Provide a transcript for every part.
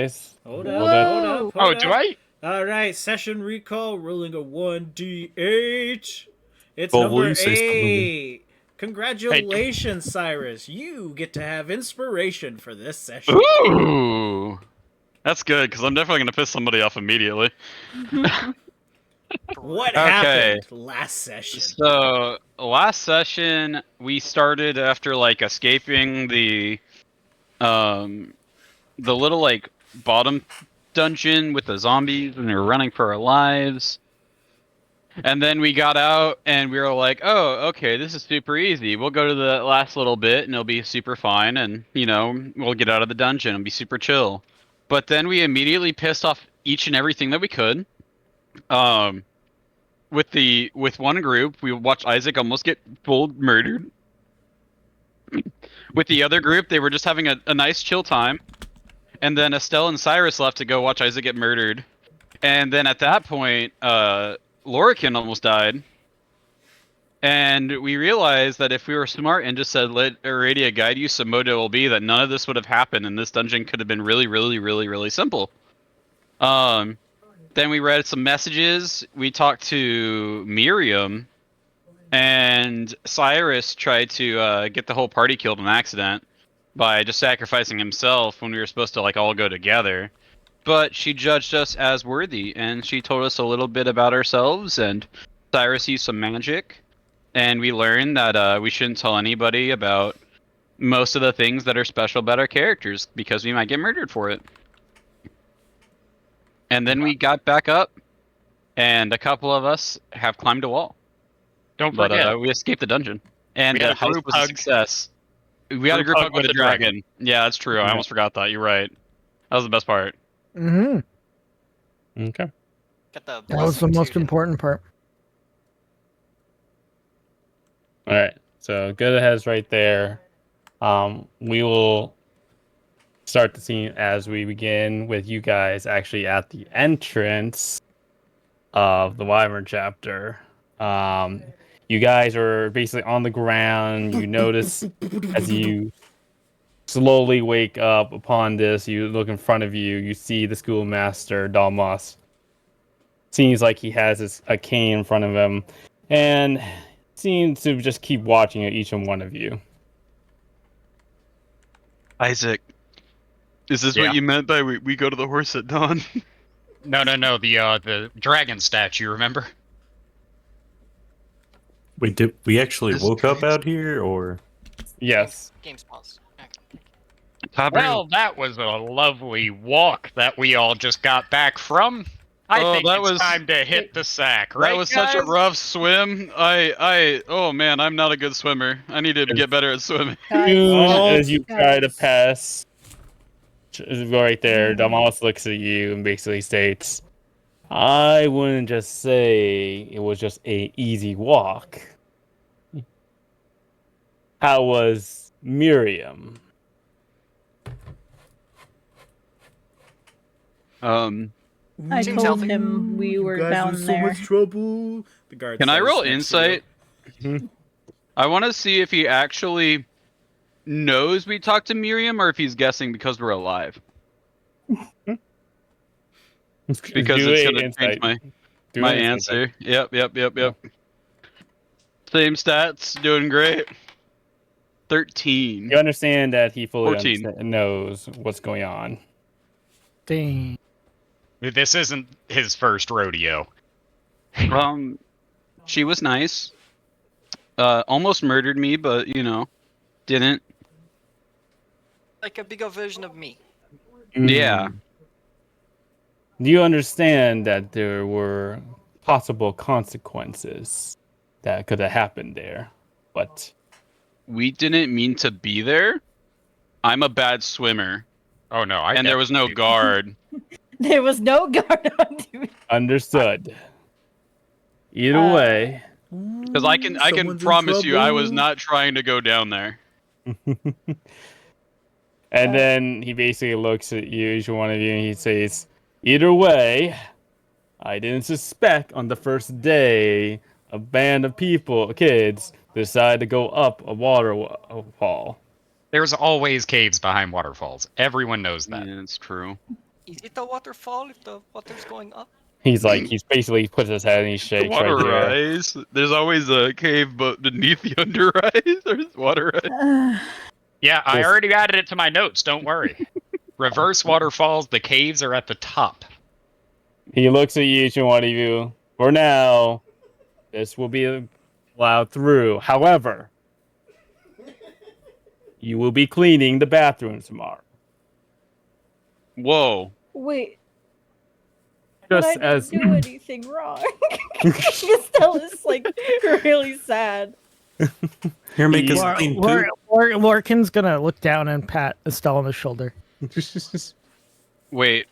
guys. Hold Hold up, up. hold up, Oh, hold do up. I? Alright, session recall, rolling a 1d8. It's Well, will number you say something? 8. Congratulations, Cyrus. You get to have inspiration for this session. Ooh, that's good because I'm definitely gonna piss somebody off immediately. What Okay. happened last session? So last session we started after like escaping the little like bottom dungeon with the zombies and they were running for our lives. And then we got out and we were like, oh, okay, this is super easy. We'll go to the last little bit and it'll be super fine and, you know, we'll get out of the dungeon and be super chill. But then we immediately pissed off each and everything that we could. With one group, we watched Isaac almost get full murdered. With the other group, they were just having a nice chill time. And then Estelle and Cyrus left to go watch Isaac get murdered. And then at that point, Lorican almost died. And we realized that if we were smart and just said, let Aradia guide you, Samodo will be, that none of this would have happened, and this dungeon could have been really, really, really, really simple. Then we read some messages, we talked to Miriam, and Cyrus tried to get the whole party killed in accident by just sacrificing himself when we were supposed to like all go together. But she judged us as worthy, and she told us a little bit about ourselves, and Cyrus used some magic. And we learned that we shouldn't tell anybody about most of the things that are special about our characters because we might get murdered for it. And then we got back up, and a couple of us have climbed a wall. Don't forget. But we escaped the dungeon. And We had the a group heist was a hug. success. We had a group hug with a dragon. Yeah, that's true. I almost forgot that. You're right. That was the best part. Mm-hmm. Okay. That was the most important part. All right. So good ahead's right there. We will start the scene as we begin with you guys actually at the entrance of the Wyvern chapter. You guys are basically on the ground. You notice as you slowly wake up upon this, you look in front of you, you see the schoolmaster, Dalmas. Seems like he has a cane in front of him, and seems to just keep watching at each and one of you. Isaac, is this what you meant by we go to the horse at dawn? No. The dragon statue. Remember? Wait, did we actually woke up out here, or? Yes. Game's paused. Okay. Well, that was a lovely walk that we all just got back from. I think it's time to hit the sack, right? That was such a rough swim. Oh man, I'm not a good swimmer. I need to get better at swimming. As you try to pass, right there, Dalmas looks at you and basically states, I wouldn't just say it was just a easy walk. How was Miriam? I told him we were down so there. much trouble. The guard Can I says roll next to you. insight? I want to see if he actually knows we talked to Miriam or if he's guessing because we're alive. Because it's going to change my answer. Yep. Same stats, doing great. 13. You understand that he fully 14. knows what's going on. Dang. This isn't his first rodeo. She was nice. Almost murdered me, but, you know, didn't. Like a bigger version of me. Yeah. Do you understand that there were possible consequences that could have happened there? But we didn't mean to be there. I'm a bad swimmer. Oh no, and there was no guard. There was no guard on duty. Understood. Either way, because I can promise you, I was not trying to go down there. And then he basically looks at you, each one of you, and he says, either way, I didn't suspect on the first day a band of kids, decide to go up a waterfall. There's always caves behind waterfalls. Everyone knows that. Yeah, it's true. Is it a waterfall if the water's going up? He's basically puts his head and he The shakes water right here. rise. There's always a cave, but beneath the underrise, there's water rise. Yeah, I Yes. already added it to my notes. Don't worry. Reverse waterfalls. The caves are at the top. He looks at each and one of you. For now, this will be allowed through. However, you will be cleaning the bathrooms tomorrow. Whoa. Wait, but Just I as didn't do anything wrong. Estelle is like really sad. Here, make us Lor- clean Lor- poop. Lor- Lorcan's gonna look down and pat Estelle on the shoulder. Wait.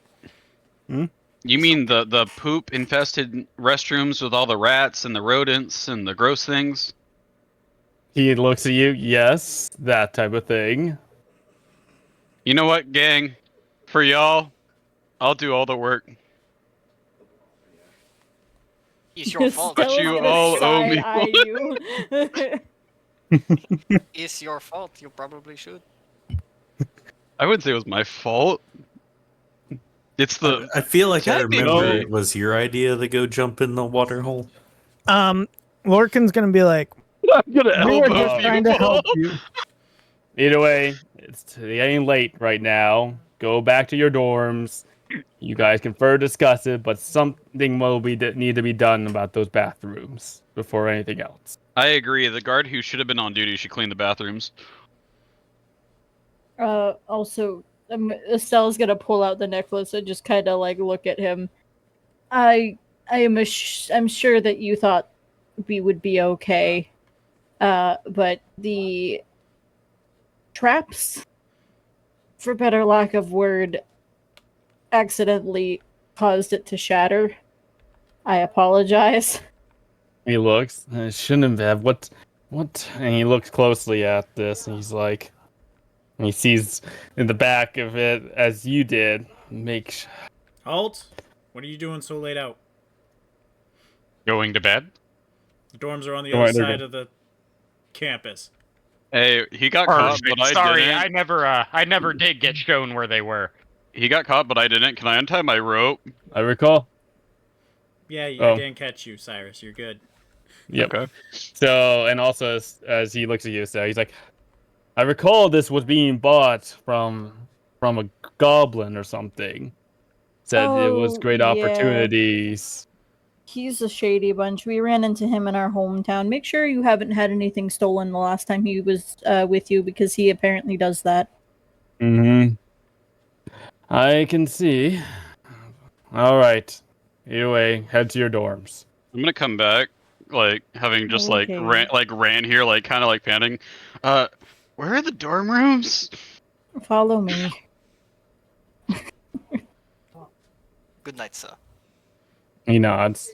Hmm? You mean the poop infested restrooms with all the rats and the rodents and the gross things? he looks at you. Yes, that type of thing. You know what, gang? For y'all, I'll do all the work. It's your fault. But Estella's you gonna all owe me side-eye you. It's your fault. You probably should. I wouldn't say it was my fault. It's the I feel like I remember Technically- it was your idea to go jump in the water hole. Lorcan's gonna be like, I'm gonna "We were elbow just trying to help you." Either way, it's getting late right now. Go back to your dorms. You guys can further discuss it, but something will need to be done about those bathrooms before anything else. I agree. The guard who should have been on duty should clean the bathrooms. Also, Estelle's gonna pull out the necklace and just kind of like look at him. I'm sure that you thought we would be okay, but the traps, for better lack of word, accidentally caused it to shatter. I apologize. He looks. I shouldn't have. What? And he looks closely at this, and he's like, and he sees in the back of it as you did. Halt! What are you doing so late out? Going to bed. The dorms are on the Don't other worry, they're side good. of the campus. Hey, he got caught, Perfect. but I Sorry, didn't. I never did get shown where they were. He got caught, but I didn't. Can I untie my rope? I recall. Yeah, I Oh. didn't catch you, Cyrus. You're good. Yep. Okay. So, and also as he looks at you, so he's like, I recall this was being bought from a goblin or something. Said it was Oh, great yeah. opportunities. He's a shady bunch. We ran into him in our hometown. Make sure you haven't had anything stolen the last time he was with you, because he apparently does that. Mm-hmm. I can see. All right. Either way, head to your dorms. I'm gonna come back, like having just Okay. ran here, like kind of like panting. Where are the dorm rooms? Follow me. Good night, sir. He nods.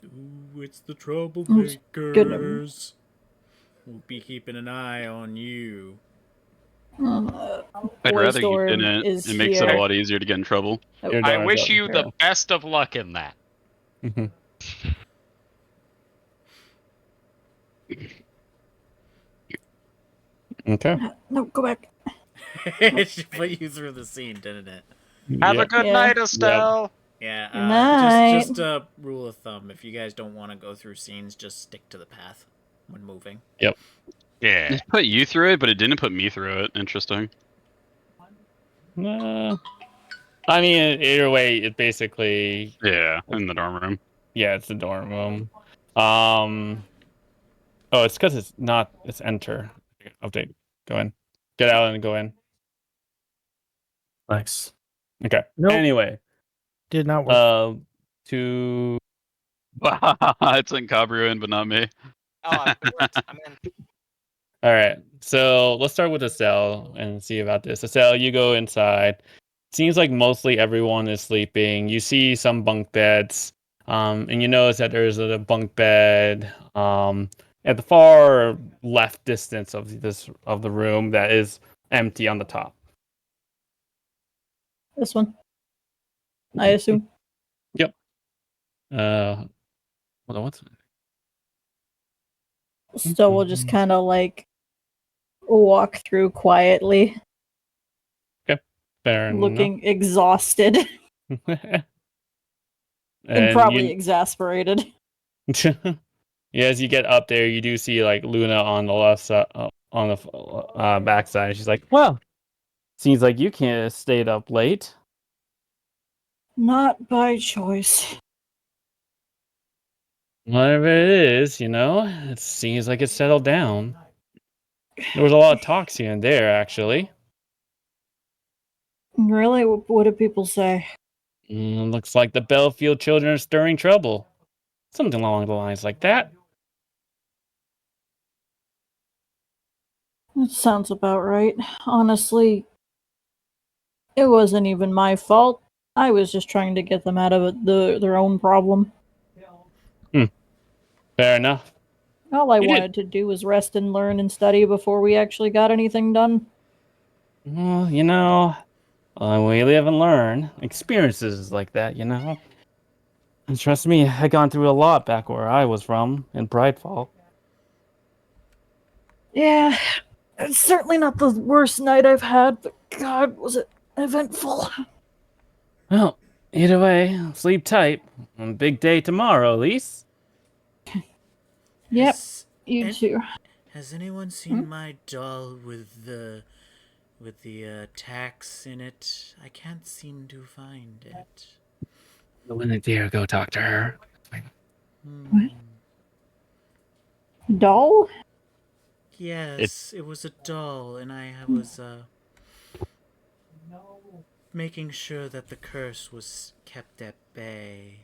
Ooh, it's the good troublemakers. We'll be keeping an eye on you. I'd Boys' rather you dorm didn't. is It makes here. it a lot easier to get in trouble. Oh, Your I dorms wish are- you the best of luck in that. Mhm. Okay. no, go back. It put you through the scene, didn't it? Have Yep. a good Yeah. night, Estelle. Yeah. Night. Just a rule of thumb: if you guys don't want to go through scenes, just stick to the path when moving. Yeah. It put you through it, but it didn't put me through it. Interesting. I mean, either way, it basically, Yeah, in the dorm room. yeah, it's the dorm room. Oh, it's because it's not. It's enter. Update. Go in. Get out and go in. Nice. Okay. Nope. Anyway, Did not work. to It's in Kabru in, but not me. Oh, I'm in. all right. So let's start with Estelle and see about this. Estelle, you go inside. Seems like mostly everyone is sleeping. You see some bunk beds, and you notice that there's a bunk bed at the far left distance of the room that is empty on the top. This one. I assume. Hold on, what's So we'll just kind of like walk through quietly. Okay. Fair looking exhausted enough. and probably exasperated. Yeah, as you get up there, you do see like Luna on the left side, on the backside. She's like, "Well, seems like you can't have stayed up late." Not by choice. Whatever it is, it seems like it's settled down. There was a lot of talks here and there, actually. Really? What do people say? Looks like the Belfield children are stirring trouble. Something along the lines like that. That sounds about right. Honestly, it wasn't even my fault. I was just trying to get them out of their own problem. Fair enough. All I wanted to do was rest and learn and study before we actually got anything done. Well, we live and learn. Experiences like that, And trust me, I gone through a lot back where I was from, in Bridefall. Yeah, it's certainly not the worst night I've had, but God, was it eventful. Well, either way, sleep tight. Big day tomorrow, at least. Yep, you too. Has anyone seen my doll with the tax in it? I can't seem to find it. When the dear go talk to her. What? Doll? Yes, it was a doll, and I was making sure that the curse was kept at bay.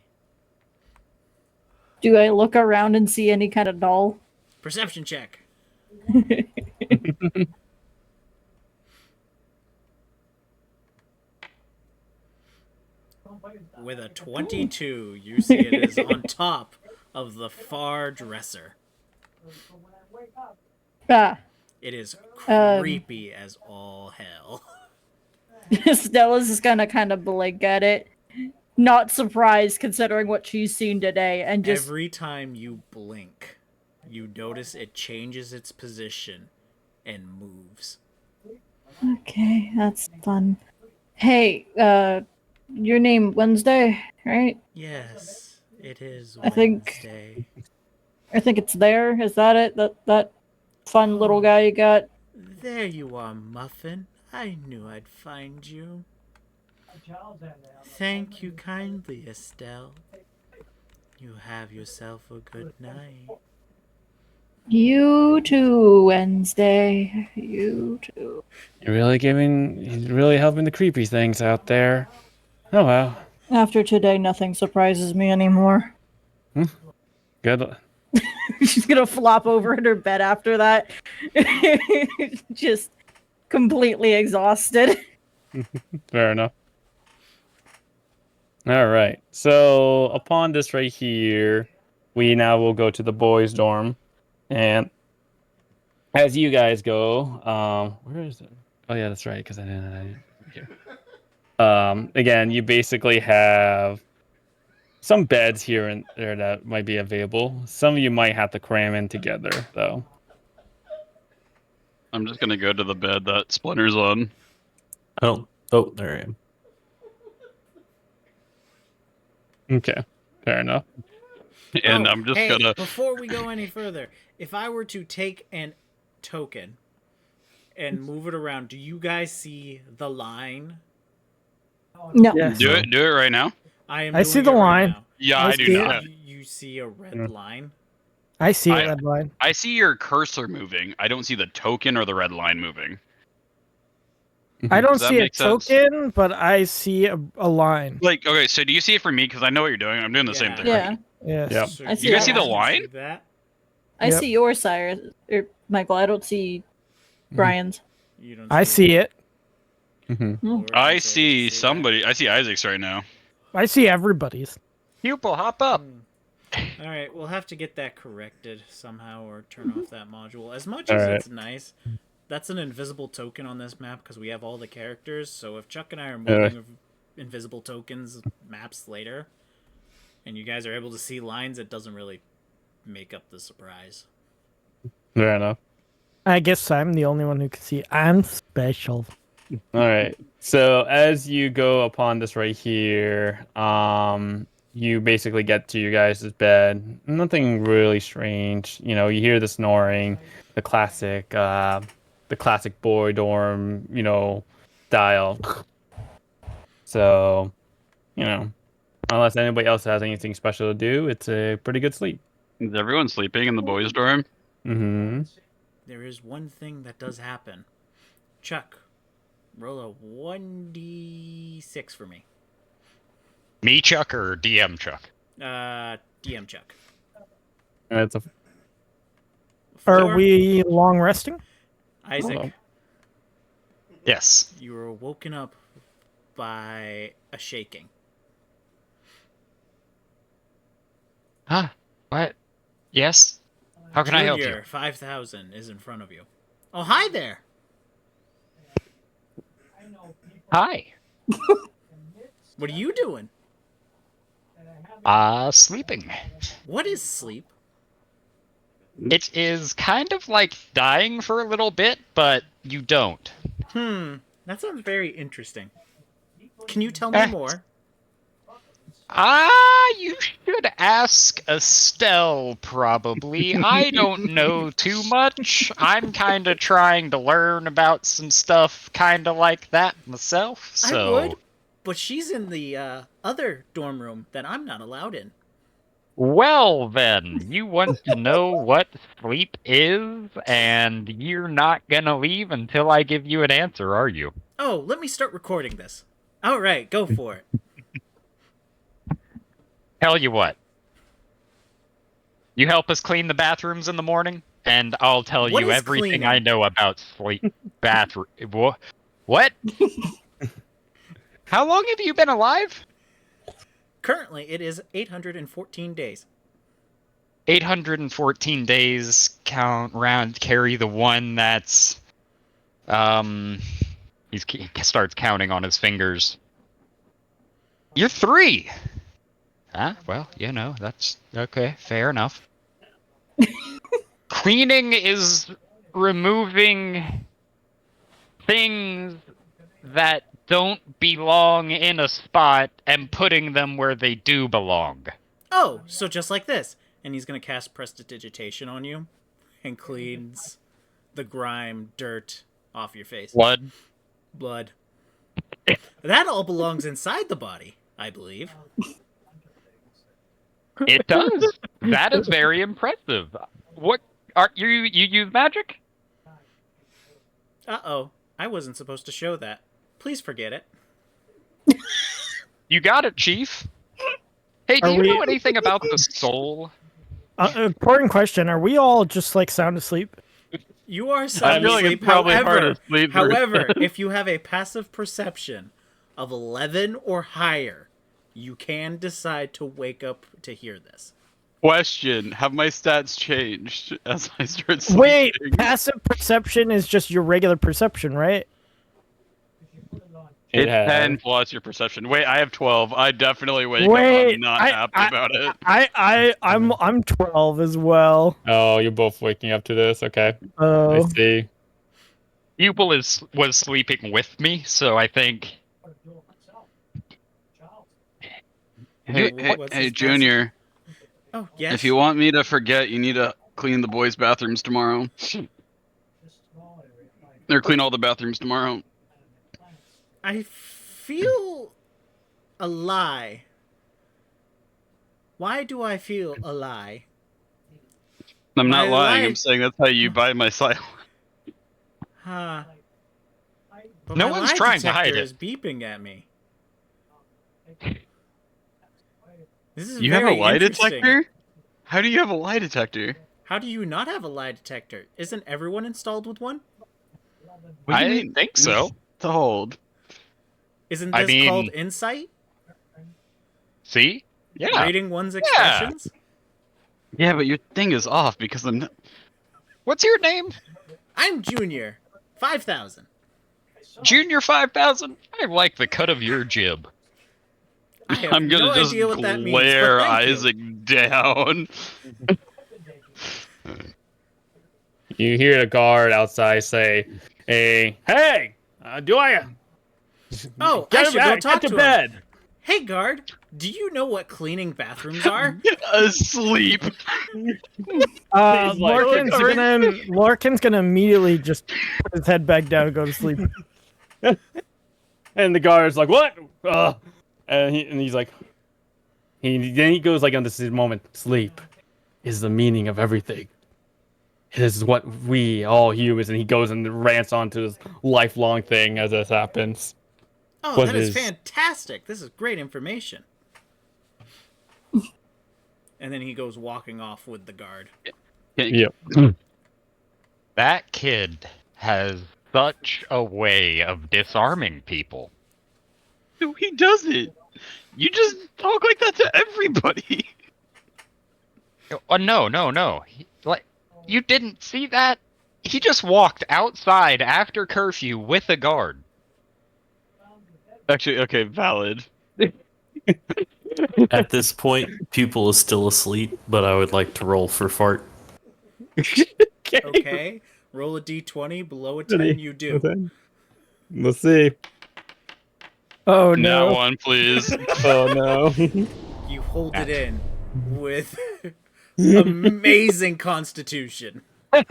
Do I look around and see any kind of doll? Perception check. With a 22, you see it is on top of the far dresser. Ah. It is creepy as all hell. Stella's just gonna kind of blink at it. Not surprised considering what she's seen today, and just... Every time you blink, you notice it changes its position and moves. Okay, that's fun. Hey, your name Wednesday, right? Yes, it is I think Wednesday. it's there. Is that it? That fun little guy you got? There you are, Muffin. I knew I'd find you. Thank you kindly, Estelle. You have yourself a good night. You too, Wednesday. You too. You're really helping the creepy things out there. Oh well. After today, nothing surprises me anymore. Good. She's gonna flop over in her bed after that. Just completely exhausted. Fair enough. All right. So upon this right here, we now will go to the boys' dorm, and as you guys go, where is it? Oh yeah, that's right. Because I didn't here. Again, you basically have some beds here and there that might be available. Some of you might have to cram in together, though. I'm just gonna go to the bed that Splinter's on. Oh, there I am. Okay, fair enough. And I'm just gonna... Before we go any further, if I were to take an token and move it around, do you guys see the line? No. Yes. Do it right now. I see the line. Yeah, I do see not. You see a red line? I see a red line. I see your cursor moving. I don't see the token or the red line moving. I don't Does that see a make sense? token, but I see a line. Like, okay, so do you see it for me? Because I know what you're doing. I'm doing the same thing. Yeah. Right? Yes. Yep. So I see You guys see that. the line? That? I Yep. see your Cyrus, or Michael. I don't see Brian's. You don't I see it. I see somebody. I see Isaac's right now. I see everybody's. Pupil, hop up. Alright, we'll have to get that corrected somehow or turn off that module. As much All as right. it's nice, that's an invisible token on this map because we have all the characters, so if Chuck and I are moving invisible tokens maps later, and you guys are able to see lines, it doesn't really make up the surprise. Fair enough. I guess I'm the only one who can see. I'm special. All right. So as you go upon this right here, you basically get to your guys' bed. Nothing really strange. You know, you hear the snoring, the classic boy dorm, style. So, unless anybody else has anything special to do, it's a pretty good sleep. Is everyone sleeping in the boys' dorm? Mm-hmm. There is one thing that does happen. Chuck, roll a 1d6 for me. Me Chuck or DM Chuck? DM Chuck. It's a Are Four. we long resting? Isaac, Hold on. Yes. you were woken up by a shaking. Huh? What? Yes? How can I help you? Junior, 5,000 is in front of you. Oh, hi there. Hi. What are you doing? Sleeping. What is sleep? It is kind of like dying for a little bit, but you don't. That sounds very interesting. Can you tell me more? You should ask Estelle, probably. I don't know too much. I'm kind of trying to learn about some stuff kind of like that myself, so... I would, but she's in the other dorm room that I'm not allowed in. Well, then, you want to know what sleep is, and you're not gonna leave until I give you an answer, are you? Oh, let me start recording this. All right, go for it. Tell you what. You help us clean the bathrooms in the morning, and I'll tell What you is everything cleaning? I know about sleep bathroom. What? How long have you been alive? Currently, it is 814 days. 814 days. Carry the one that's he starts counting on his fingers. You're 3. Ah, well, that's okay. Fair enough. Cleaning is removing things that don't belong in a spot and putting them where they do belong. Oh, so just like this. And he's going to cast Prestidigitation on you and cleans the grime, dirt off your face. Blood. Blood. That all belongs inside the body, I believe. It does. That is very impressive. What are you use magic? Uh-oh. I wasn't supposed to show that. Please forget it. You got it, Chief. Hey, do you know anything about the soul? Important question. Are we all just like sound asleep? You are sound asleep. However, if you have a passive perception of 11 or higher, you can decide to wake up to hear this. Question: have my stats changed as I start sleeping? Wait, passive perception is just your regular perception, right? It's 10 plus your perception. Wait, I have 12. I definitely wake up and I'm not happy about it. I'm 12 as well. Oh, you're both waking up to this? Okay. I see. Pupil was sleeping with me, so I think... Hey, Junior. Oh, yes? If you want me to forget, you need to clean the boys' bathrooms tomorrow. Or clean all the bathrooms tomorrow. I feel a lie. Why do I feel a lie? I'm not lying. I'm saying that's how you buy my silence. Huh. But No my one's lie trying to hide detector it. is beeping at me. This is You have a very lie interesting. detector? How do you have a lie detector? How do you not have a lie detector? Isn't everyone installed with one? What do you I mean? think so. Installed. Isn't this called insight? See? Yeah. Reading one's expressions? Yeah, but your thing is off because I'm not... What's your name? I'm Junior. 5,000. Junior 5,000? I like the cut of your jib. I have I'm gonna no just idea what that means, glare but thank you. Isaac down. You hear a guard outside say, hey, Do I? Oh, Get I should go talk to to him. bed. Hey, guard, do you know what cleaning bathrooms are? Asleep. He's like, Lorcan's gonna immediately just put his head back down and go to sleep. And the guard's like, "What?" And he's like, then he goes like on this moment. Sleep is the meaning of everything. It is what we all humans. And he goes and rants onto this lifelong thing as this happens. Oh, What that is is- fantastic. This is great information. And then he goes walking off with the guard. Yep. That kid has such a way of disarming people. No, he doesn't. You just talk like that to everybody. No. You didn't see that? He just walked outside after curfew with a guard. Actually, okay, valid. At this point, Pupil is still asleep, but I would like to roll for fart. Okay, roll a d20. Below a 10, you do. Let's see. Oh Now no! one, please. Oh no. You hold it in with amazing constitution. There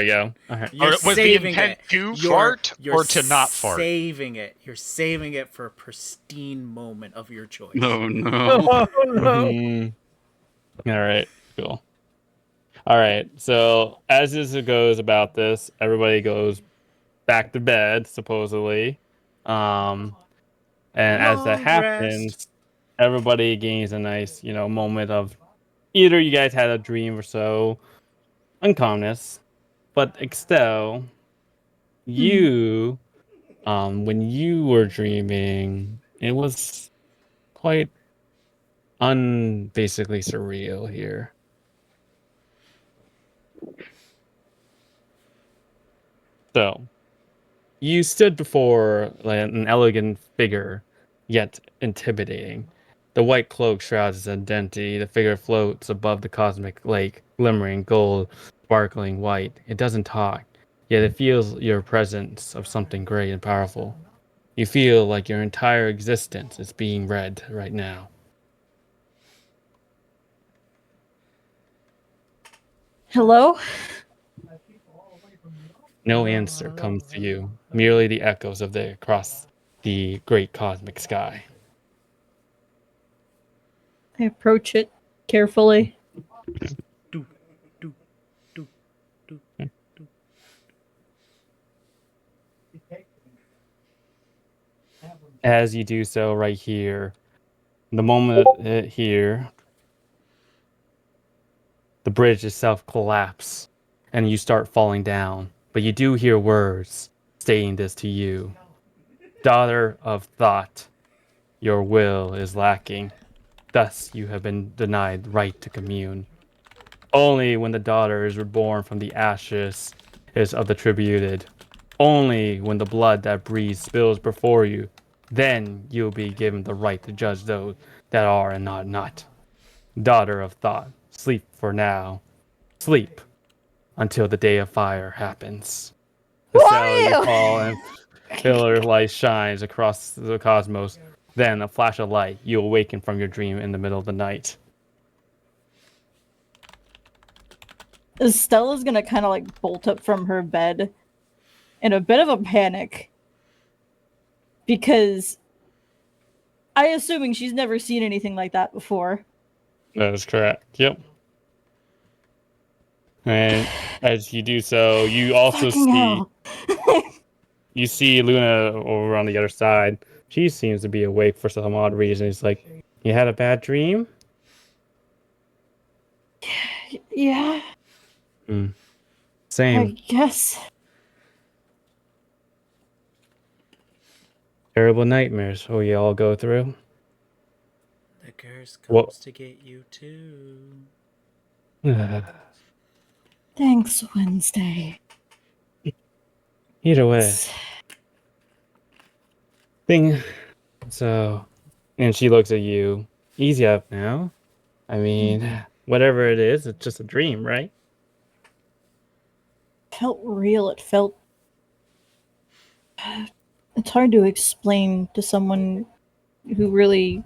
we go. All right. You're Was the saving intent it. to You're- fart you're or to not fart? Saving it. You're saving it for a pristine moment of your choice. No, no. Oh no! Mhm. All right. Cool. All right. So as this goes about this, everybody goes back to bed supposedly. And as that Long happens, rest. everybody gains a nice, moment of either you guys had a dream or so, uncalmness, but Excel, you, when you were dreaming, it was quite basically surreal here. So, you stood before an elegant figure, yet intimidating. The white cloak shrouds its identity. The figure floats above the cosmic lake, glimmering gold, sparkling white. It doesn't talk, yet it feels your presence of something great and powerful. You feel like your entire existence is being read right now. Hello? No answer comes to you, merely the echoes of across the great cosmic sky. I approach it carefully. Do, do, do, do, do. As you do so right here, the moment here, the bridge itself collapses and you start falling down. But you do hear words stating this to you. Daughter of thought, your will is lacking. Thus you have been denied right to commune. Only when the daughter is reborn from the ashes is of the tributed. Only when the blood that breathes spills before you, then you'll be given the right to judge those that are and are not. Daughter of thought, sleep for now. Sleep until the day of fire happens. The cell you fall and pillar of light shines across the cosmos. Then a flash of light, you awaken from your dream in the middle of the night. Stella's gonna kind of like bolt up from her bed in a bit of a panic because I assuming she's never seen anything like that before. That is correct. Yep. And as you do so, you also Fucking hell. you see Luna over on the other side. She seems to be awake for some odd reason. It's like, you had a bad dream? Yeah, I Same. guess. Terrible nightmares will you all go through? The curse comes What- to get you too. Thanks, Wednesday. Either way. So, and she looks at you. Easy up now. I mean, whatever it is, it's just a dream, right? Felt real. It felt It's hard to explain to someone who really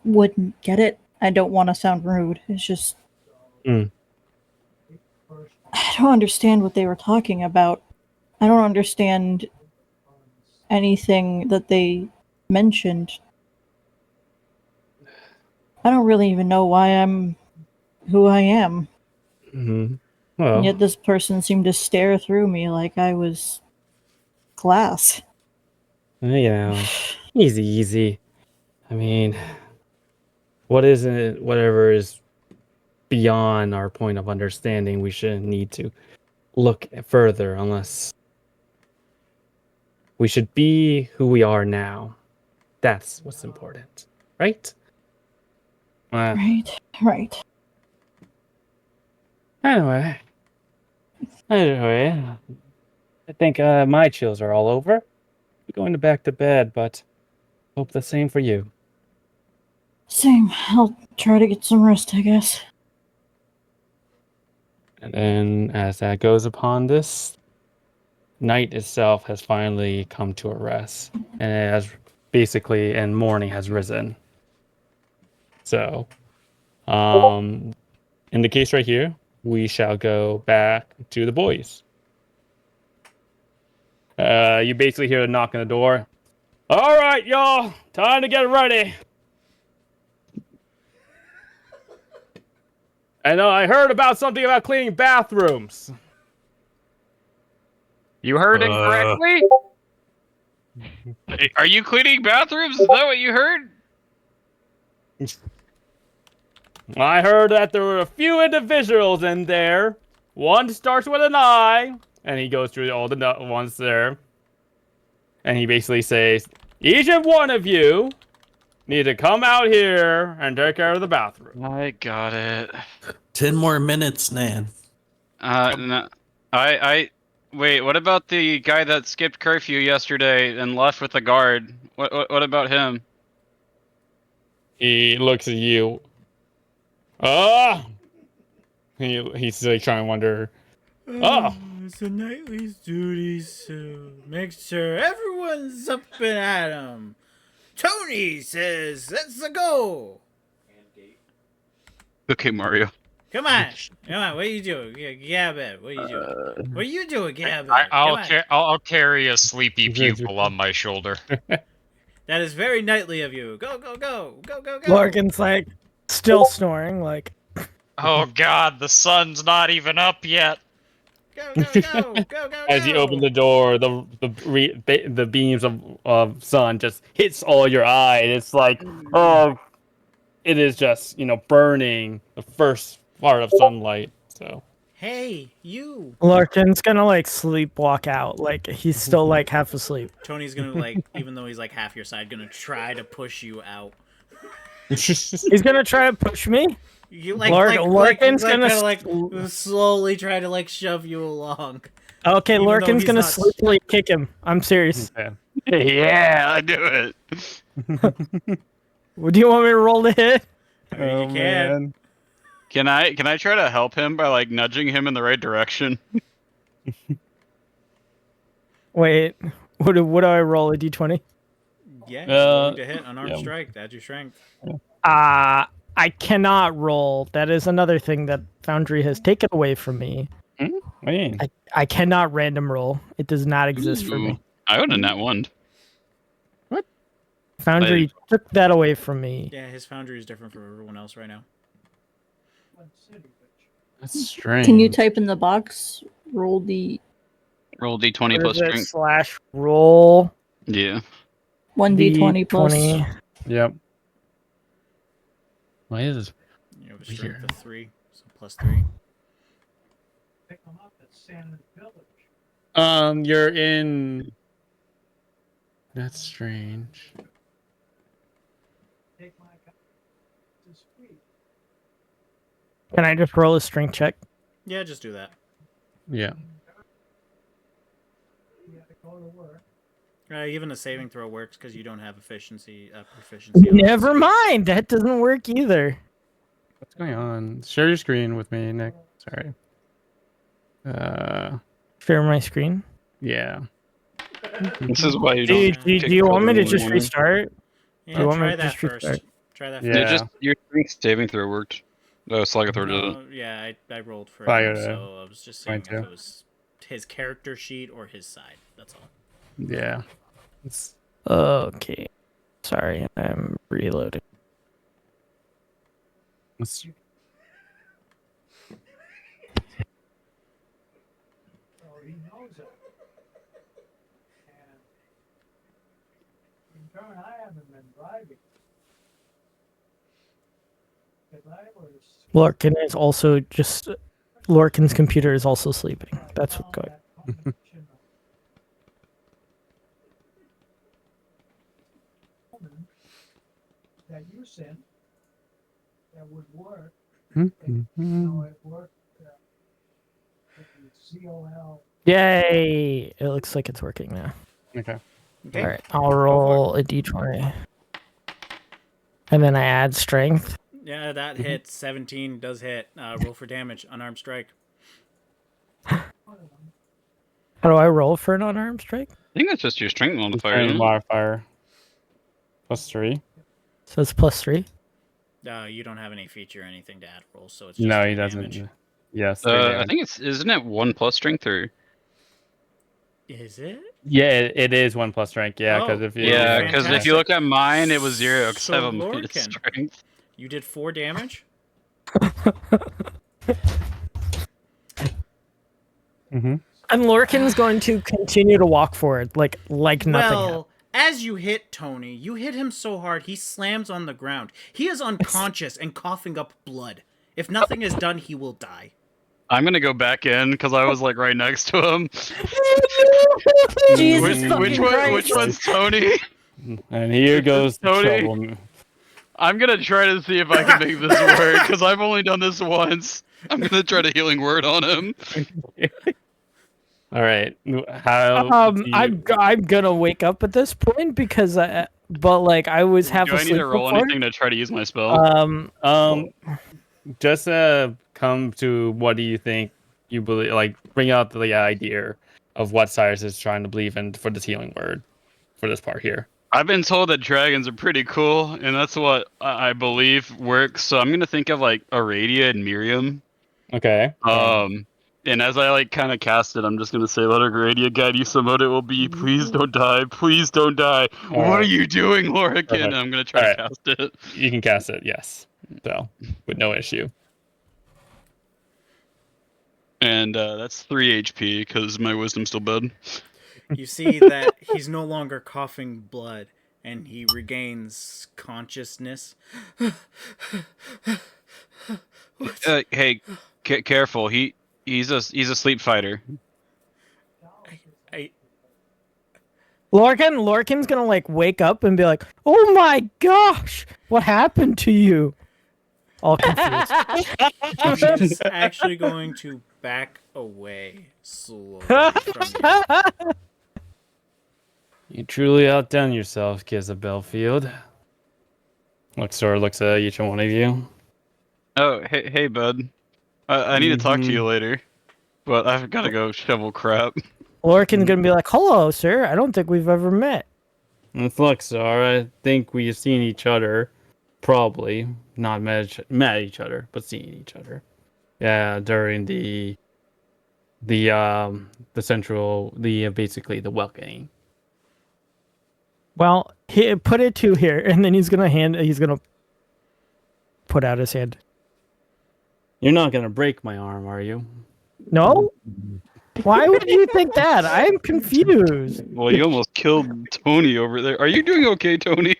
wouldn't get it. I don't want to sound rude. It's just Mm. I don't understand what they were talking about. I don't understand anything that they mentioned. I don't really even know why I'm who I am. Mm-hmm. And Well, yet this person seemed to stare through me like I was glass. you know, easy, easy. I mean, what isn't whatever is beyond our point of understanding, we shouldn't need to look further unless we should be who we are now. That's what's important, right? Right, right. Anyway, I think my chills are all over. I'm going back to bed, but hope the same for you. Same. I'll try to get some rest, I guess. And then, as that goes upon this, night itself has finally come to a rest, and it has basically, and morning has risen. So, in the case right here, we shall go back to the boys. You basically hear a knock on the door. All right, y'all, time to get ready. And I heard about something about cleaning bathrooms. You heard incorrectly? Are you cleaning bathrooms? Is that what you heard? I heard that there were a few individuals in there. One starts with an I, and he goes through all the ones there. And he basically says, each and one of you need to come out here and take care of the bathroom. I got it. 10 more minutes, Nan. No, wait. What about the guy that skipped curfew yesterday and left with the guard? What about him? He looks at you. He's like trying to wonder. Oh, It's a nightly duty, so make sure everyone's up and at 'em. Tony says, "Let's go." Okay, Mario. Come on, What are you doing? Gabbett, what are you doing? What are you doing, Gabbett? I'll carry a sleepy pupil on my shoulder. That is very knightly of you. Go, go, go, go, go, go. Larkin's like still snoring, like Oh God, the sun's not even up yet. Go, go, go, go, go. as you open the door, the beams of sun just hits all your eye. It's like, oh, it is just burning the first part of sunlight. So Hey, you. Larkin's gonna like sleepwalk out, like he's still like half asleep. Tony's gonna even though he's like half your side, gonna try to push you out. He's gonna try to push me. You Larkin's gonna slowly try to shove you along. Okay, Even Larkin's though gonna he's sleepily kick him. I'm serious. Yeah, I do it. Do you want me to roll to hit? I mean, you can. Can I try to help him by nudging him in the right direction? Wait, what do I roll? A d20? Yeah, you're to hit unarmed strike. That's your strength. I cannot roll. That is another thing that Foundry has taken away from me. I cannot random roll. It does not exist for me. I would have nat one. What? Foundry took that away from me. Yeah, his foundry is different from everyone else right now. That's strange. Can you type in the box? Roll D20 plus strength. / roll. Yeah. 1d20 plus. Yep. Why is this? You have a strength of 3, so plus 3. You're in. That's strange. Can I just roll a strength check? Yeah, just do that. Yeah. Even a saving throw works because you don't have proficiency. Never mind. That doesn't work either. What's going on? Share your screen with me, Nick. Sorry. Share my screen. Yeah. This is why you Do, don't. do, pick do you want me to Paladin just anymore. restart? Yeah, You want me try to that just first. restart? Try that Yeah. first. Yeah, just your strength saving throw worked. Oh, Slagathor did it. No, yeah, I rolled for Fire him, to so I was just seeing if 22. it was his character sheet or his side. That's all. Yeah. It's, Okay. Sorry, I'm reloading. it's, Lorcan is also just Lorcan's computer is also sleeping. That's what's going. Yay! It looks like it's working now. okay. Okay. All right, I'll roll a d20, and then I add strength. Yeah, that hits. 17 does hit. Roll for damage. Unarmed strike. How do I roll for an unarmed strike? I think that's just your strength modifier. Strength Isn't it? modifier. +3. So it's +3. You don't have any feature or anything to add rolls, so it's just No, three he doesn't. damage. Yes. I think isn't it 1+ strength or? Is it? Yeah, it is 1+ strength. Yeah, because Oh, if you Yeah, because if you fantastic. look at mine, it was 0 because So I have a minus Lorcan. strength. You did 4 damage? Mm-hmm. And Lorcan's going to continue to walk forward, like nothing. Well, as you hit Tony, you hit him so hard he slams on the ground. He is unconscious and coughing up blood. If nothing is done, he will die. I'm gonna go back in because I was like right next to him. Jesus Which fucking Christ. Which one's Tony? And here goes the Tony. trouble. I'm gonna try to see if I can make this work because I've only done this once. I'm gonna try to healing word on him. All right. How? do you- I'm gonna wake up at this point because but like I was half Do I asleep need to roll before. anything to try to use my spell? Just come to what do you think you believe? Like, bring out the idea of what Cyrus is trying to believe in for this healing word for this part here. I've been told that dragons are pretty cool, and that's what I believe works. So I'm gonna think of like Aradia and Miriam. Okay. And as I like kind of cast it, I'm just gonna say, "Let Aradia guide you. Some mode it will be. Please don't die. Please don't die. All what right. are you doing, Lorican?" Perfect. I'm gonna try All to right. cast it. You can cast it, yes. So, with no issue. And that's 3 HP because my wisdom's still bad. You see that he's no longer coughing blood, and he regains consciousness. Hey, careful. He's a sleep fighter. Lorcan's gonna like wake up and be like, "Oh my gosh, what happened to you?" All confused. He's actually going to back away slowly from you. You truly outdone yourself, Kiss of Belfield. Looks at each one of you. Oh, hey, bud. I need to talk to you later, but I've got to go shovel crap. Lorcan's gonna be like, "Hello, sir. I don't think we've ever met." It's Luxor. I think we've seen each other, probably not met each other, but seen each other. Yeah, during the central, basically the welcoming. Well, he put it to here, and then he's gonna put out his hand. You're not gonna break my arm, are you? No? Why would you think that? I'm confused. Well, you almost killed Tony over there. Are you doing okay, Tony?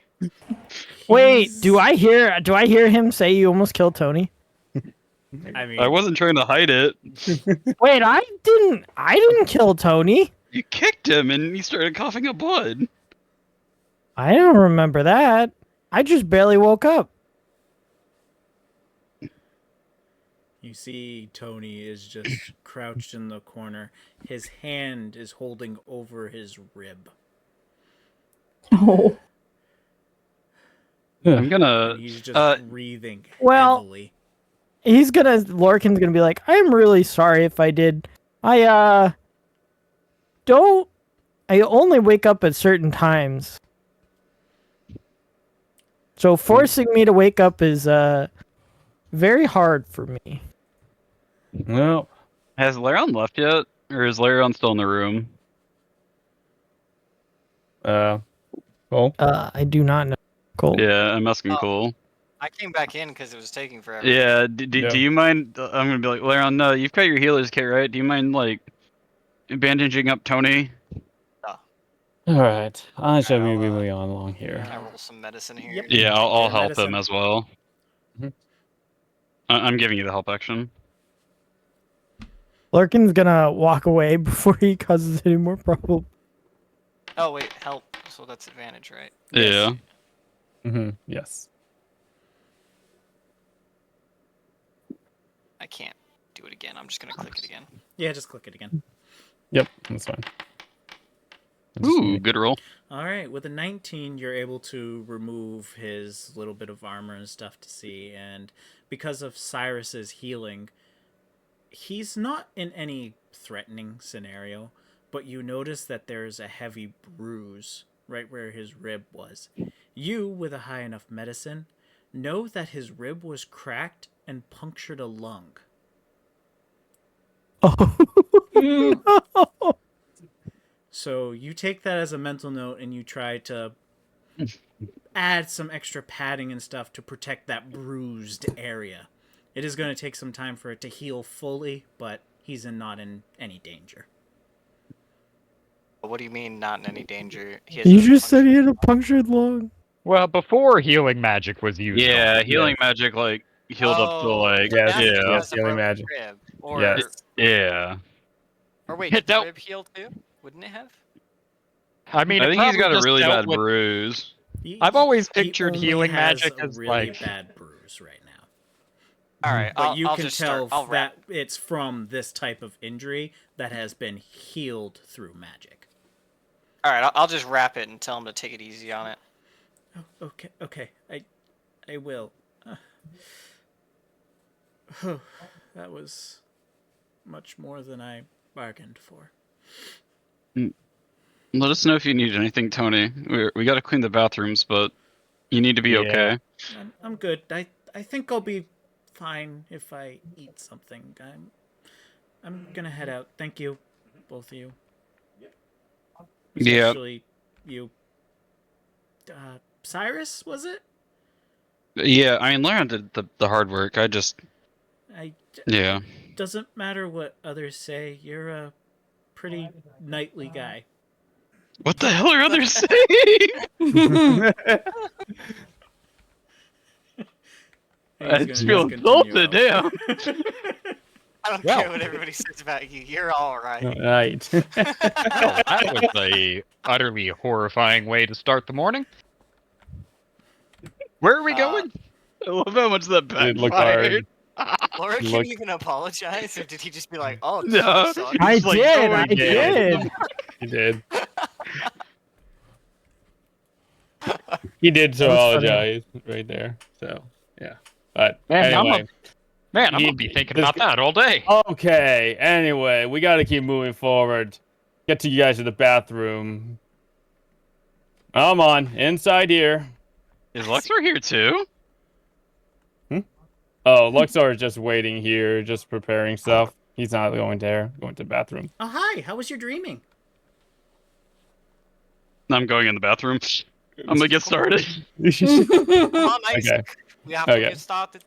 Wait, do I hear him say you almost killed Tony? I mean, I wasn't trying to hide it. Wait, I didn't kill Tony. You kicked him and he started coughing up blood. I don't remember that. I just barely woke up. you see Tony is just crouched in the corner. His hand is holding over his rib. Oh. I'm gonna. And he's just breathing well, heavily. Lorcan's gonna be like, "I'm really sorry if I did. I don't I only wake up at certain times. So forcing me to wake up is very hard for me. Well, Has Laron left yet, or is Laron still in the room? Cole. I do not know. Cool. Yeah, I'm asking Cole. I came back in because it was taking forever. Yeah. Yeah. Do you mind? I'm gonna be like, Laron. No, you've got your healer's kit, right? Do you mind like bandaging up Tony? All right. I shall be I'll, moving on along here. Can I roll some medicine here? Yep. Yeah, I'll Yeah, help medicine. him as well. Mhm. I'm giving you the help action. Larkin's gonna walk away before he causes any more problems. Oh wait, help. So that's advantage, right? Yeah. Yes. I can't do it again. I'm just gonna click it again. Yeah, just click it again. Yep. That's fine. Ooh, good roll. All right, with a 19, you're able to remove his little bit of armor and stuff to see, and because of Cyrus's healing, he's not in any threatening scenario, but you notice that there's a heavy bruise right where his rib was. You, with a high enough medicine, know that his rib was cracked and punctured a lung. Oh. So you take that as a mental note and you try to add some extra padding and stuff to protect that bruised area. It is going to take some time for it to heal fully, but he's not in any danger. What do you mean, not in any danger? He You just said he had a punctured lung. Well, before healing magic was used. Yeah, on healing magic like healed up to like Yes, that's yes, yeah. because of healing broken magic. Rib. Or, Yes. Yeah. or wait, did the Don't- rib heal too? Wouldn't it have? I mean, I it think he's got probably a just really dealt bad with- bruise. I've always He pictured only healing has magic a as really like bad bruise right now. All right, But you I'll can just tell start. I'll that it's from this type of injury that has been healed through magic. All right, I'll just wrap it and tell him to take it easy on it. Oh, okay. I will. That was much more than I bargained for. Let us know if you need anything, Tony. We got to clean the bathrooms, but you need to be Yeah. okay. I'm good. I think I'll be fine if I eat something. I'm gonna head out. Thank you, both of you. Yeah. Especially you. Cyrus, was it? Yeah, I mean, Laron did the hard work. Yeah. Doesn't matter what others say. You're a pretty knightly guy. What the hell are others saying? I just feel insulted, damn. I don't Well. care what everybody says about you. You're all right. Right. well, that was a utterly horrifying way to start the morning. Where are we going? I love how much that It looked backfired. Laura can Look- even apologize, or did he just be like, "Oh, No. that sucks." I It's like, did. oh, I yeah. did. He did. He did That was funny. apologize right there. So yeah. But Man, anyway. I'm He- gonna be thinking this- about that all day. Okay. Anyway, we got to keep moving forward. Get to you guys to the bathroom. Come on, inside here. Is Luxor here too? Oh, Luxor is just waiting here, just preparing stuff. He's not going there. Going to the bathroom. Oh, hi. How was your dreaming? I'm going in the bathroom. I'm gonna get started. Come on, nice. Okay. We have to Okay. get started.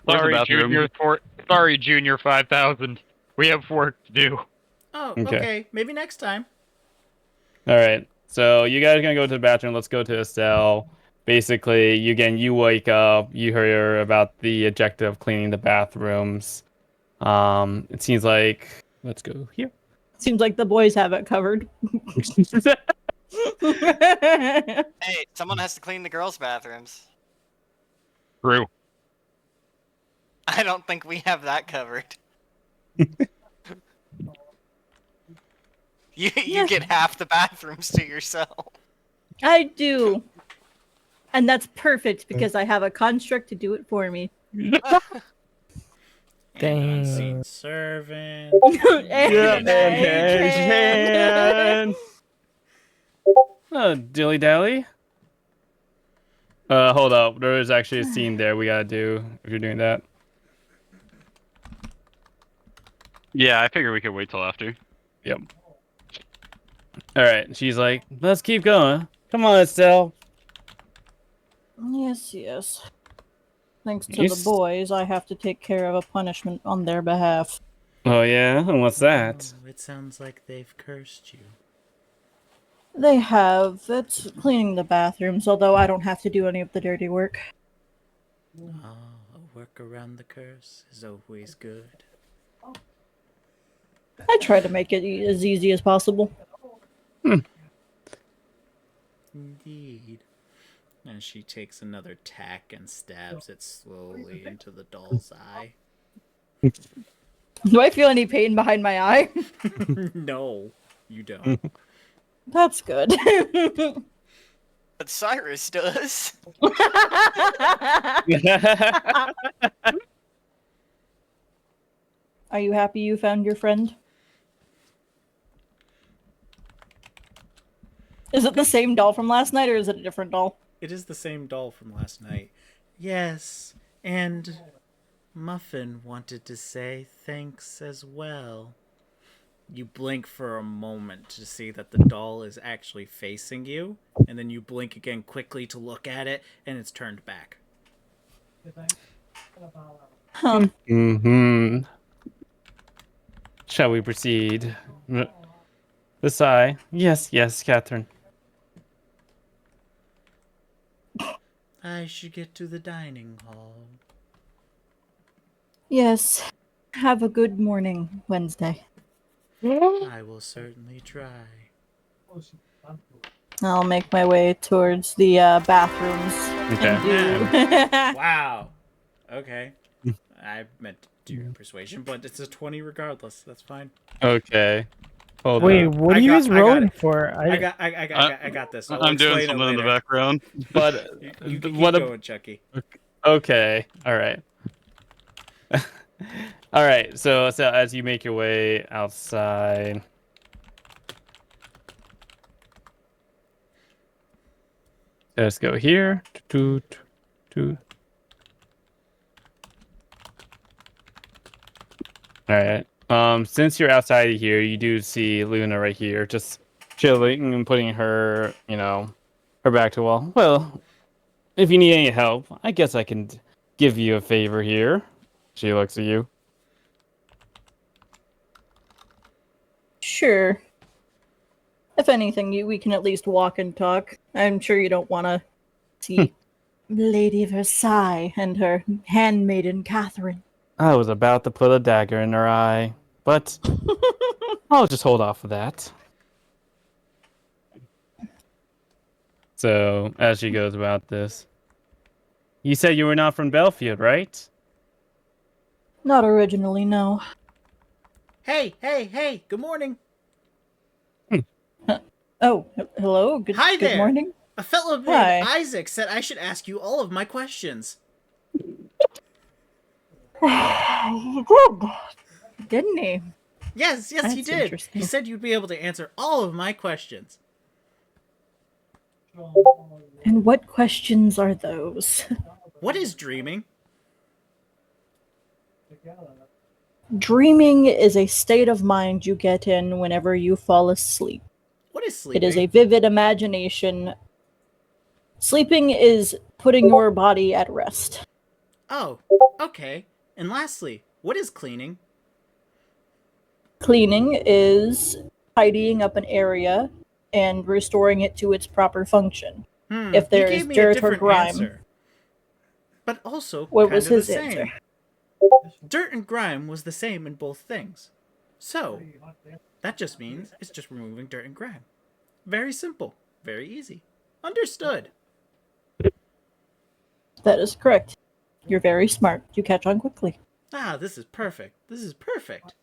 Where's the Sorry, bathroom? Sorry, Junior 5000. We have work to do. Oh, Okay. okay. Maybe next time. All right. So you guys are gonna go to the bathroom. Let's go to Estelle. Basically, you wake up. You hear about the objective of cleaning the bathrooms. It seems like let's go here. Seems like the boys have it covered. Hey, someone has to clean the girls' bathrooms. True. I don't think we have that covered. You Yeah. get half the bathrooms to yourself. I do. And that's perfect because I have a construct to do it for me. And unseen Dang. servant. And Yeah, I can. dilly dally. Hold up. There is actually a scene there we gotta do if you're doing that. Yeah, I figure we could wait till after. Yep. All right. She's like, let's keep going. Come on, Estelle. Yes, yes. Thanks to You the boys, I have to take care of a punishment on their behalf. Oh yeah, and what's that? Oh, it sounds like they've cursed you. They have. It's cleaning the bathrooms, although I don't have to do any of the dirty work. Oh, a work around the curse is always good. I try to make it as easy as possible. Indeed. And she takes another tack and stabs it slowly into the doll's eye. Do I feel any pain behind my eye? No, you don't. That's good. But Cyrus does. Are you happy you found your friend? Is it the same doll from last night, or is it a different doll? It is the same doll from last night. Yes, and Muffin wanted to say thanks as well. You blink for a moment to see that the doll is actually facing you, and then you blink again quickly to look at it, and it's turned back. Huh. Mm-hmm. Shall we proceed? The sigh. Yes, yes, Catherine. I should get to the dining hall. Yes. Have a good morning, Wednesday. I will certainly try. I'll make my way towards the bathrooms. Okay. Wow. Okay. I meant to do persuasion, but it's a 20 regardless. That's fine. Okay. Hold Wait, up. what I are you got- guys I got rolling it. for? I got this. I'll I'm doing explain it something in the later. background. But You keep what? going, Chucky. Okay. All right. All right. So as you make your way outside. Let's go here. Toot, toot. All right. Since you're outside of here, you do see Luna right here, just chilling and putting her, her back to the wall. Well, if you need any help, I guess I can give you a favor here. She looks at you. Sure. If anything, we can at least walk and talk. I'm sure you don't want to see Lady Versailles and her handmaiden Catherine. I was about to put a dagger in her eye, but I'll just hold off of that. So, as she goes about this, you said you were not from Belfield, right? Not originally, no. Hey, hey, hey! Good morning. Oh, hello. Good, Hi good there. morning. A fellow named Hi. Isaac said I should ask you all of my questions. He did, didn't he? Yes, he That's did. interesting. He said you'd be able to answer all of my questions. And what questions are those? What is dreaming? Dreaming is a state of mind you get in whenever you fall asleep. What is sleeping? It is a vivid imagination. Sleeping is putting your body at rest. Oh, okay. And lastly, what is cleaning? Cleaning is tidying up an area and restoring it to its proper function. If there he is gave me a dirt or different grime. answer. But also What kind was of the his same. answer? Dirt and grime was the same in both things. So, that just means it's just removing dirt and grime. Very simple. Very easy. Understood. That is correct. You're very smart. You catch on quickly. Ah, this is perfect. This is perfect.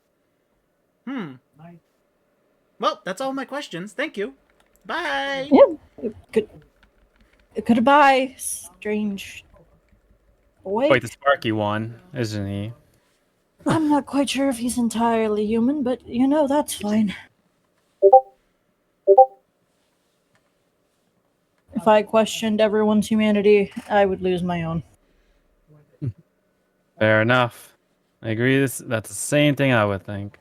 Well, that's all my questions. Thank you. Bye. Yeah. Good. Goodbye, strange boy. Quite the sparky one, isn't he? I'm not quite sure if he's entirely human, but that's fine. If I questioned everyone's humanity, I would lose my own. Fair enough. I agree. That's the same thing I would think.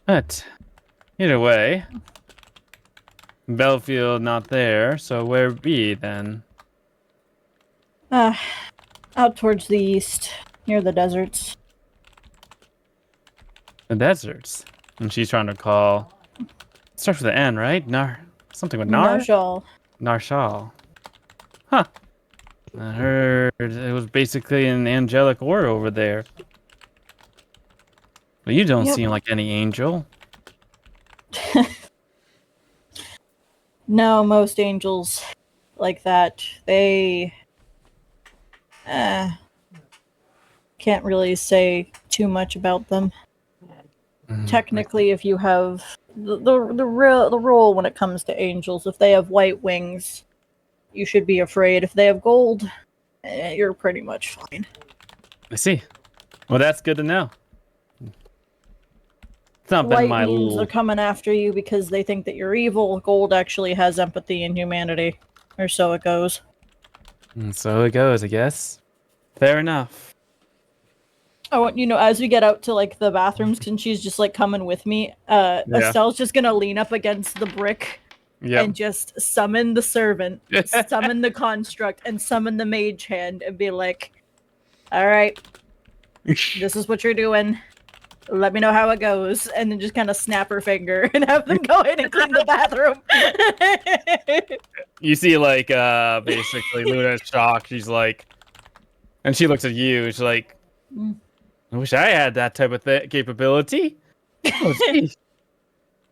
But either way, Belfield not there, so where be then? Out towards the east, near the deserts. The deserts. And she's trying to call. Starts with an N, right? Something with Nar? Narshal. Narshal. Huh. I heard it was basically an angelic aura over there. But you don't seem like any angel. No, most angels like that, they can't really say too much about them. Technically, if you have the rule when it comes to angels, if they have white wings, you should be afraid. If they have gold, you're pretty much fine. I see. Well, that's good to know. It's not been White my means rule. they're coming after you because they think that you're evil. Gold actually has empathy and humanity, or so it goes. And so it goes, I guess. Fair enough. Oh, as we get out to like the bathrooms, and she's just like coming with me. Estelle's just gonna lean up against the brick and just summon the servant, summon the construct, and summon the mage hand, and be like, "All right, this is what you're doing. Let me know how it goes," and then just kind of snap her finger and have them go in and clean the bathroom. You see, like, basically Luna's shocked. She's like, and she looks at you. She's like, I wish I had that type of capability. Oh, geez.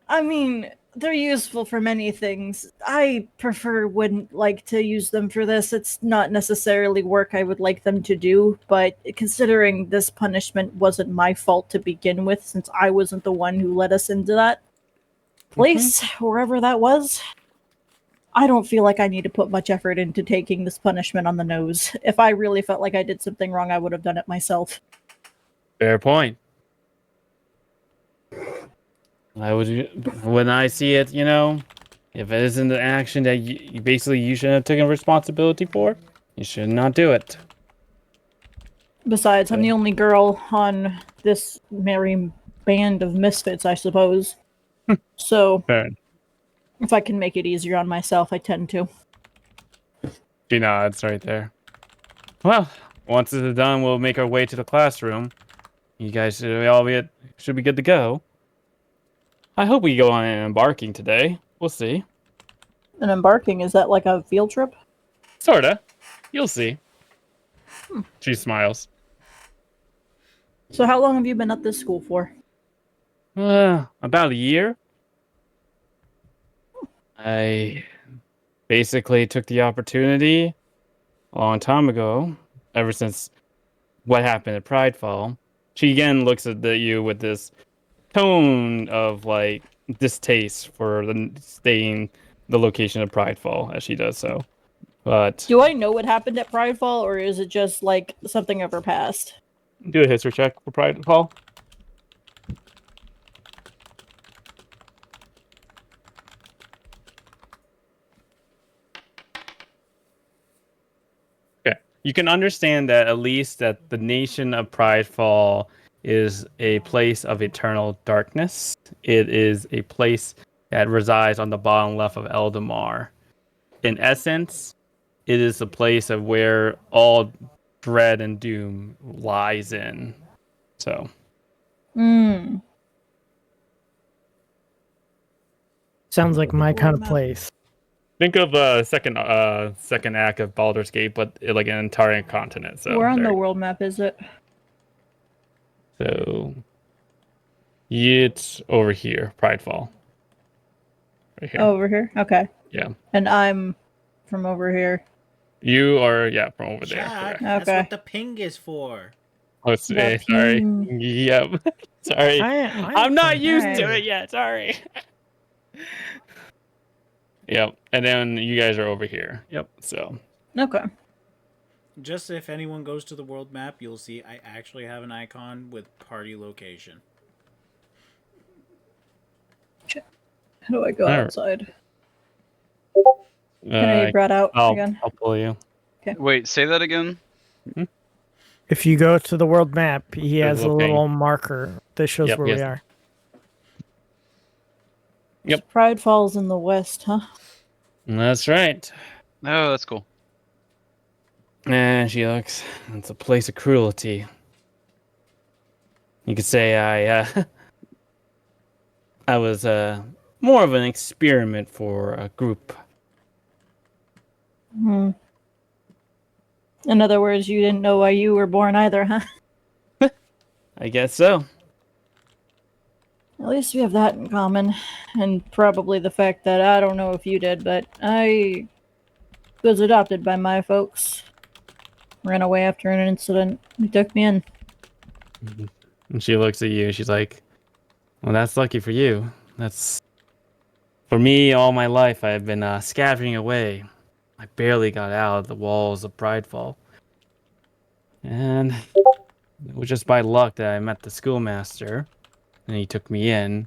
I mean, they're useful for many things. I wouldn't like to use them for this. It's not necessarily work I would like them to do, but considering this punishment wasn't my fault to begin with, since I wasn't the one who led us into that place, wherever that was, I don't feel like I need to put much effort into taking this punishment on the nose. If I really felt like I did something wrong, I would have done it myself. Fair point. When I see it, if it isn't an action that you shouldn't have taken responsibility for, you should not do it. Besides, I'm the only girl on this merry band of misfits, I suppose. So, Fair. if I can make it easier on myself, I tend to. She nods right there. Well, once this is done, we'll make our way to the classroom. You guys should be good to go. I hope we go on an embarking today. We'll see. And embarking, is that like a field trip? Sorta. You'll see. She smiles. So how long have you been at this school for? About a year. I basically took the opportunity a long time ago, ever since what happened at Pridefall. She again looks at you with this tone of like distaste for staying the location of Pridefall as she does so. But do I know what happened at Pridefall, or is it just like something of her past? Do a history check for Pridefall. Okay, you can understand that at least that the nation of Pridefall is a place of eternal darkness. It is a place that resides on the bottom left of Eldamar. In essence, it is a place of where all dread and doom lies in. So. Sounds like my kind of place. Think of second act of Baldur's Gate, but like an entire continent. So where on the world map is it? So it's over here, Pridefall. Right here. Oh, over here? Okay. Yeah. And I'm from over here. You are, from over there. Jack, Correct. that's Okay. what the ping is for. Oh, sorry. Yep. Sorry. I'm not used to it yet. Sorry. Yep. And then you guys are over here. Yep. So. Okay. Just if anyone goes to the world map, you'll see I actually have an icon with party location. How do I go Alright. outside? Can I be brought out again? I'll pull you. Wait, say that again. If you go to the world map, he has a looking. little marker that shows Yep, where yes. we are. Yep. Pride Falls in the west, huh? That's right. Oh, that's cool. And she looks. It's a place of cruelty. You could say I was more of an experiment for a group. Hmm. In other words, you didn't know why you were born either, huh? I guess so. At least we have that in common. And probably the fact that I don't know if you did, but I was adopted by my folks. Ran away after an incident. They took me in. And she looks at you. She's like, "Well, that's lucky for you. That's for me. All my life, I've been scavenging away. I barely got out of the walls of Pridefall, and it was just by luck that I met the schoolmaster, and he took me in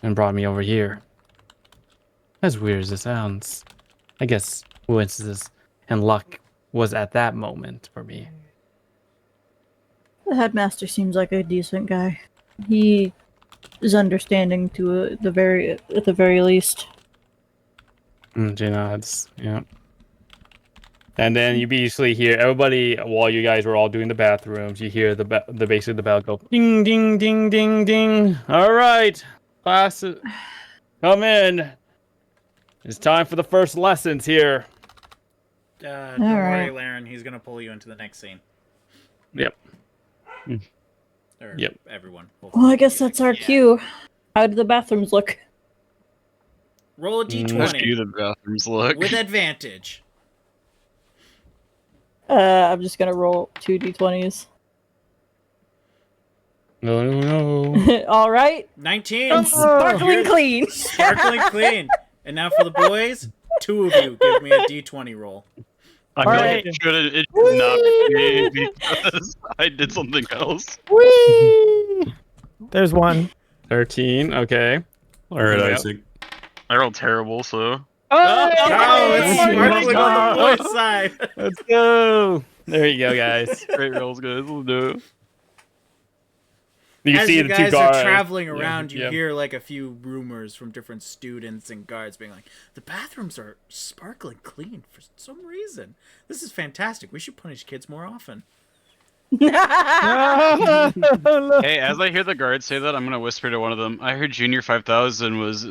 and brought me over here. As weird as it sounds, I guess coincidence and luck was at that moment for me." The headmaster seems like a decent guy. He is understanding to at the very least. She nods. Yeah. And then you basically hear everybody while you guys were all doing the bathrooms. You hear the basically the bell go ding ding ding ding ding. All right, class, come in. It's time for the first lessons here. Don't worry, Alright. Laren. He's gonna pull you into the next scene. Yep. Or Yep. everyone. Well, I guess that's our cue. How do the bathrooms look? Roll a How do d20 the bathrooms look? with advantage. I'm just gonna roll 2d20s. No. All right. 19. And sparkling You're clean. Sparkling clean. And now for the boys, 2 of you give me a d20 roll. I feel Alright. like it should not be me because I did something else. Whee! There's one. 13. Okay. All right, Yep. Isaac. I rolled terrible, so. Oh, it's Hey! sparkling on the boys' side. Let's go. There you go, guys. Great rolls, guys. Let's do it. You As see you the guys two are guards traveling around, you yeah. hear like a few rumors from different students and guards being like, the bathrooms are sparkling clean for some reason. This is fantastic. We should punish kids more often. Hey, as I hear the guards say that, I'm gonna whisper to one of them. I heard Junior 5000 was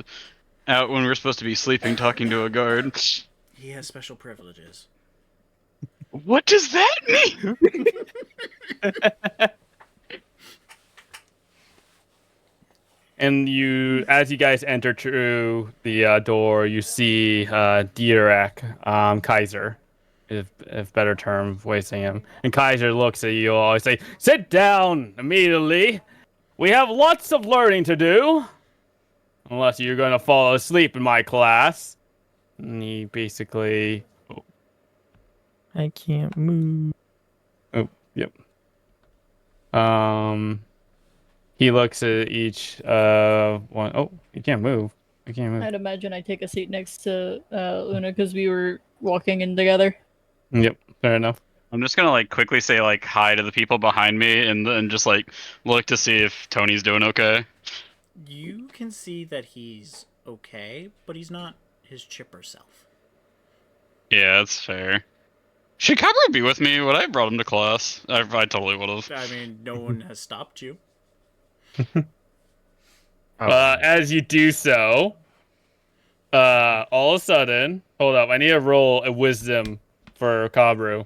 out when we were supposed to be sleeping talking to a guard. He has special privileges. What does that mean? And as you guys enter through the door, you see Dirac, Kaiser, if better term voicing him. And Kaiser looks at you all and say, "Sit down immediately. We have lots of learning to do. Unless you're going to fall asleep in my class." And he basically... I can't move. Oh, yep. He looks at each one. Oh, you can't move. I can't move. I'd imagine I take a seat next to Una because we were walking in together. Yep, fair enough. I'm just gonna like quickly say like hi to the people behind me and then just like look to see if Tony's doing okay. You can see that he's okay, but he's not his chipper self. Yeah, that's fair. Should Kabru be with me? Would I have brought him to class? I totally would have. I mean, no one has stopped you. As you do so, all of a sudden, hold up, I need to roll a wisdom for Kabru.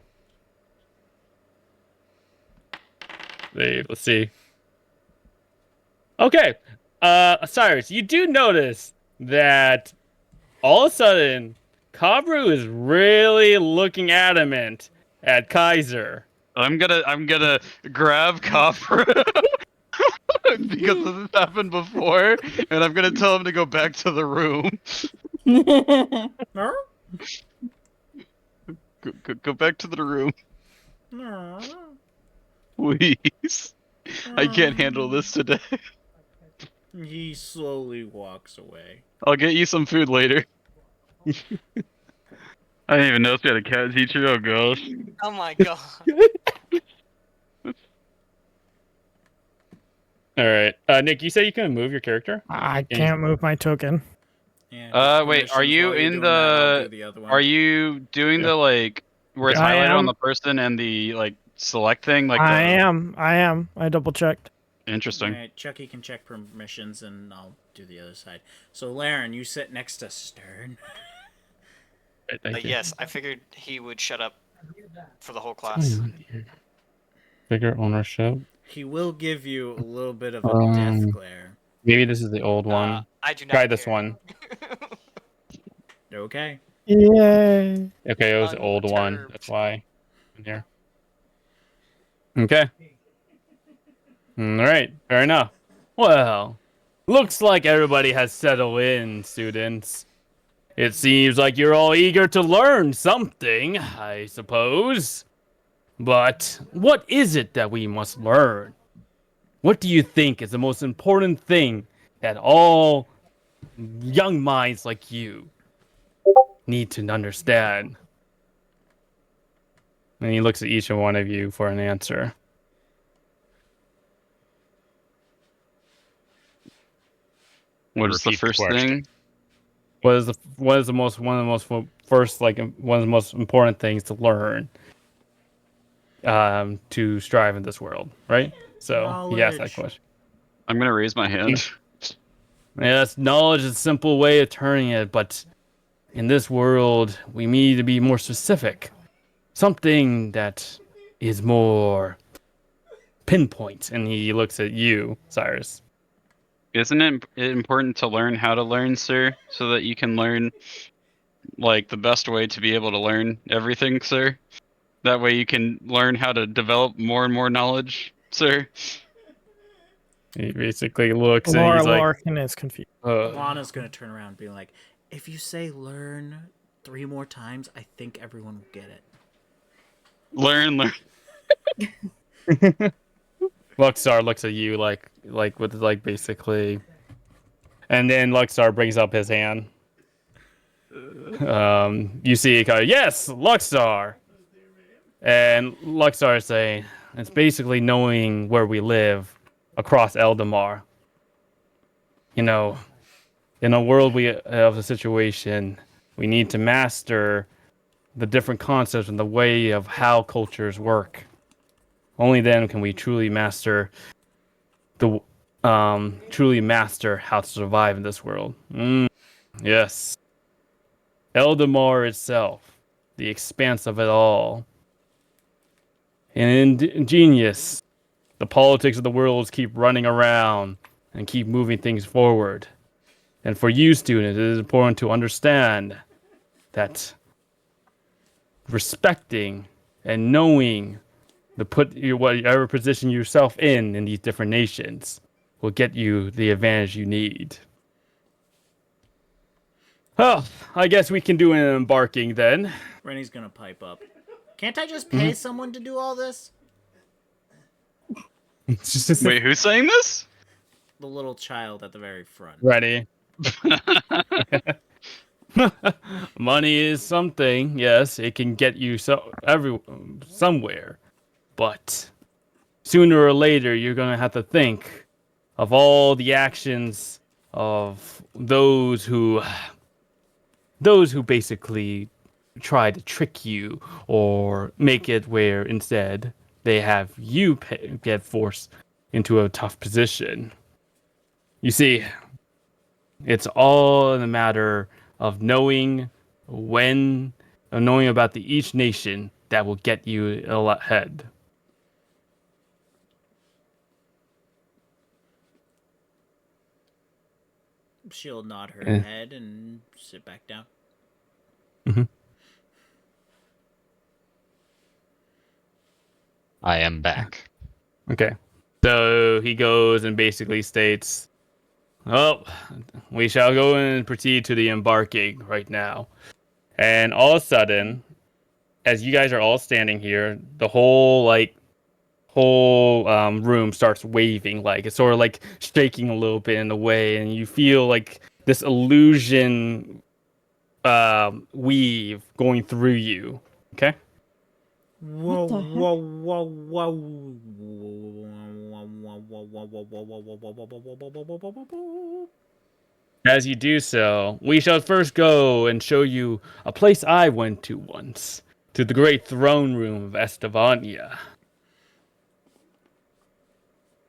Let's see. Okay, Cyrus, you do notice that all of a sudden, Kabru is really looking adamant at Kaiser. I'm gonna grab Kabru because this happened before, and I'm gonna tell him to go back to the room. No? Go back to the room, No. please. I can't handle this today. He slowly walks away. I'll get you some food later. I didn't even know if you had a cat teacher. Oh gosh. Oh my god. All right, Nick, you said you can move your character. I can't move my token. Yeah, Wait, are permissions you while you're in doing that, I'll the? do the other one. Are you doing the like where it's I highlighted on am. the person and the like select thing? Like I the... am. I double checked. Interesting. Alright, Chucky can check permissions and I'll do the other side. So, Laren, you sit next to Stern. Right, thank you. Yes, I figured he would shut up for the whole class. Figure ownership. He will give you a little bit of a death glare. Maybe this is the old one. I do not Try this care. one. Okay. Yay. Okay, it was the old one. Unperturbed. That's why. In here. Okay. All right. Fair enough. Well, looks like everybody has settled in, students. It seems like you're all eager to learn something, I suppose. But what is it that we must learn? What do you think is the most important thing that all young minds like you need to understand? And he looks at each and one of you for an answer. What is the Repeat the first question. thing? What is one of the most first, like, one of the most important things to learn to strive in this world, right? So he asked that Knowledge. question. I'm gonna raise my hand. Yes, knowledge is a simple way of turning it, but in this world, we need to be more specific. Something that is more pinpoint. And he looks at you, Cyrus. Isn't it important to learn how to learn, sir, so that you can learn like the best way to be able to learn everything, sir? That way you can learn how to develop more and more knowledge, sir. He basically looks and he's like, Lorcan is confused. Lana's gonna turn around and be like, if you say learn 3 more times, I think everyone will get it. Learn. Luxar looks at you like with like basically, and then Luxar brings up his hand. You see, yes, Luxar, and Luxar is saying it's basically knowing where we live across Eldamar. You know, in a world of a situation, we need to master the different concepts and the way of how cultures work. Only then can we truly master how to survive in this world. Yes. Eldamar itself, the expanse of it all. And ingenious, the politics of the world keep running around and keep moving things forward. And for you, students, it is important to understand that respecting and knowing whatever position yourself in these different nations will get you the advantage you need. Well, I guess we can do an embarking then. Rennie's gonna pipe up. Can't I just pay someone to do all this? Wait, who's saying this? The little child at the very front. Ready? Money is something. Yes, it can get you somewhere, but sooner or later you're gonna have to think of all the actions of those who basically try to trick you or make it where instead they have you get forced into a tough position. You see, it's all in a matter of knowing about each nation that will get you a lot ahead. She'll nod her head and sit back down. I am back. Okay. So he goes and basically states, "Oh, we shall go and proceed to the embarking right now." And all of a sudden, as you guys are all standing here, the whole whole room starts waving, like it's sort of like shaking a little bit in a way, and you feel like this illusion weave going through you. Okay. Whoa, the heck? whoa, whoa, whoa. As you do so, we shall first go and show you a place I went to once, to the great throne room of Estevania.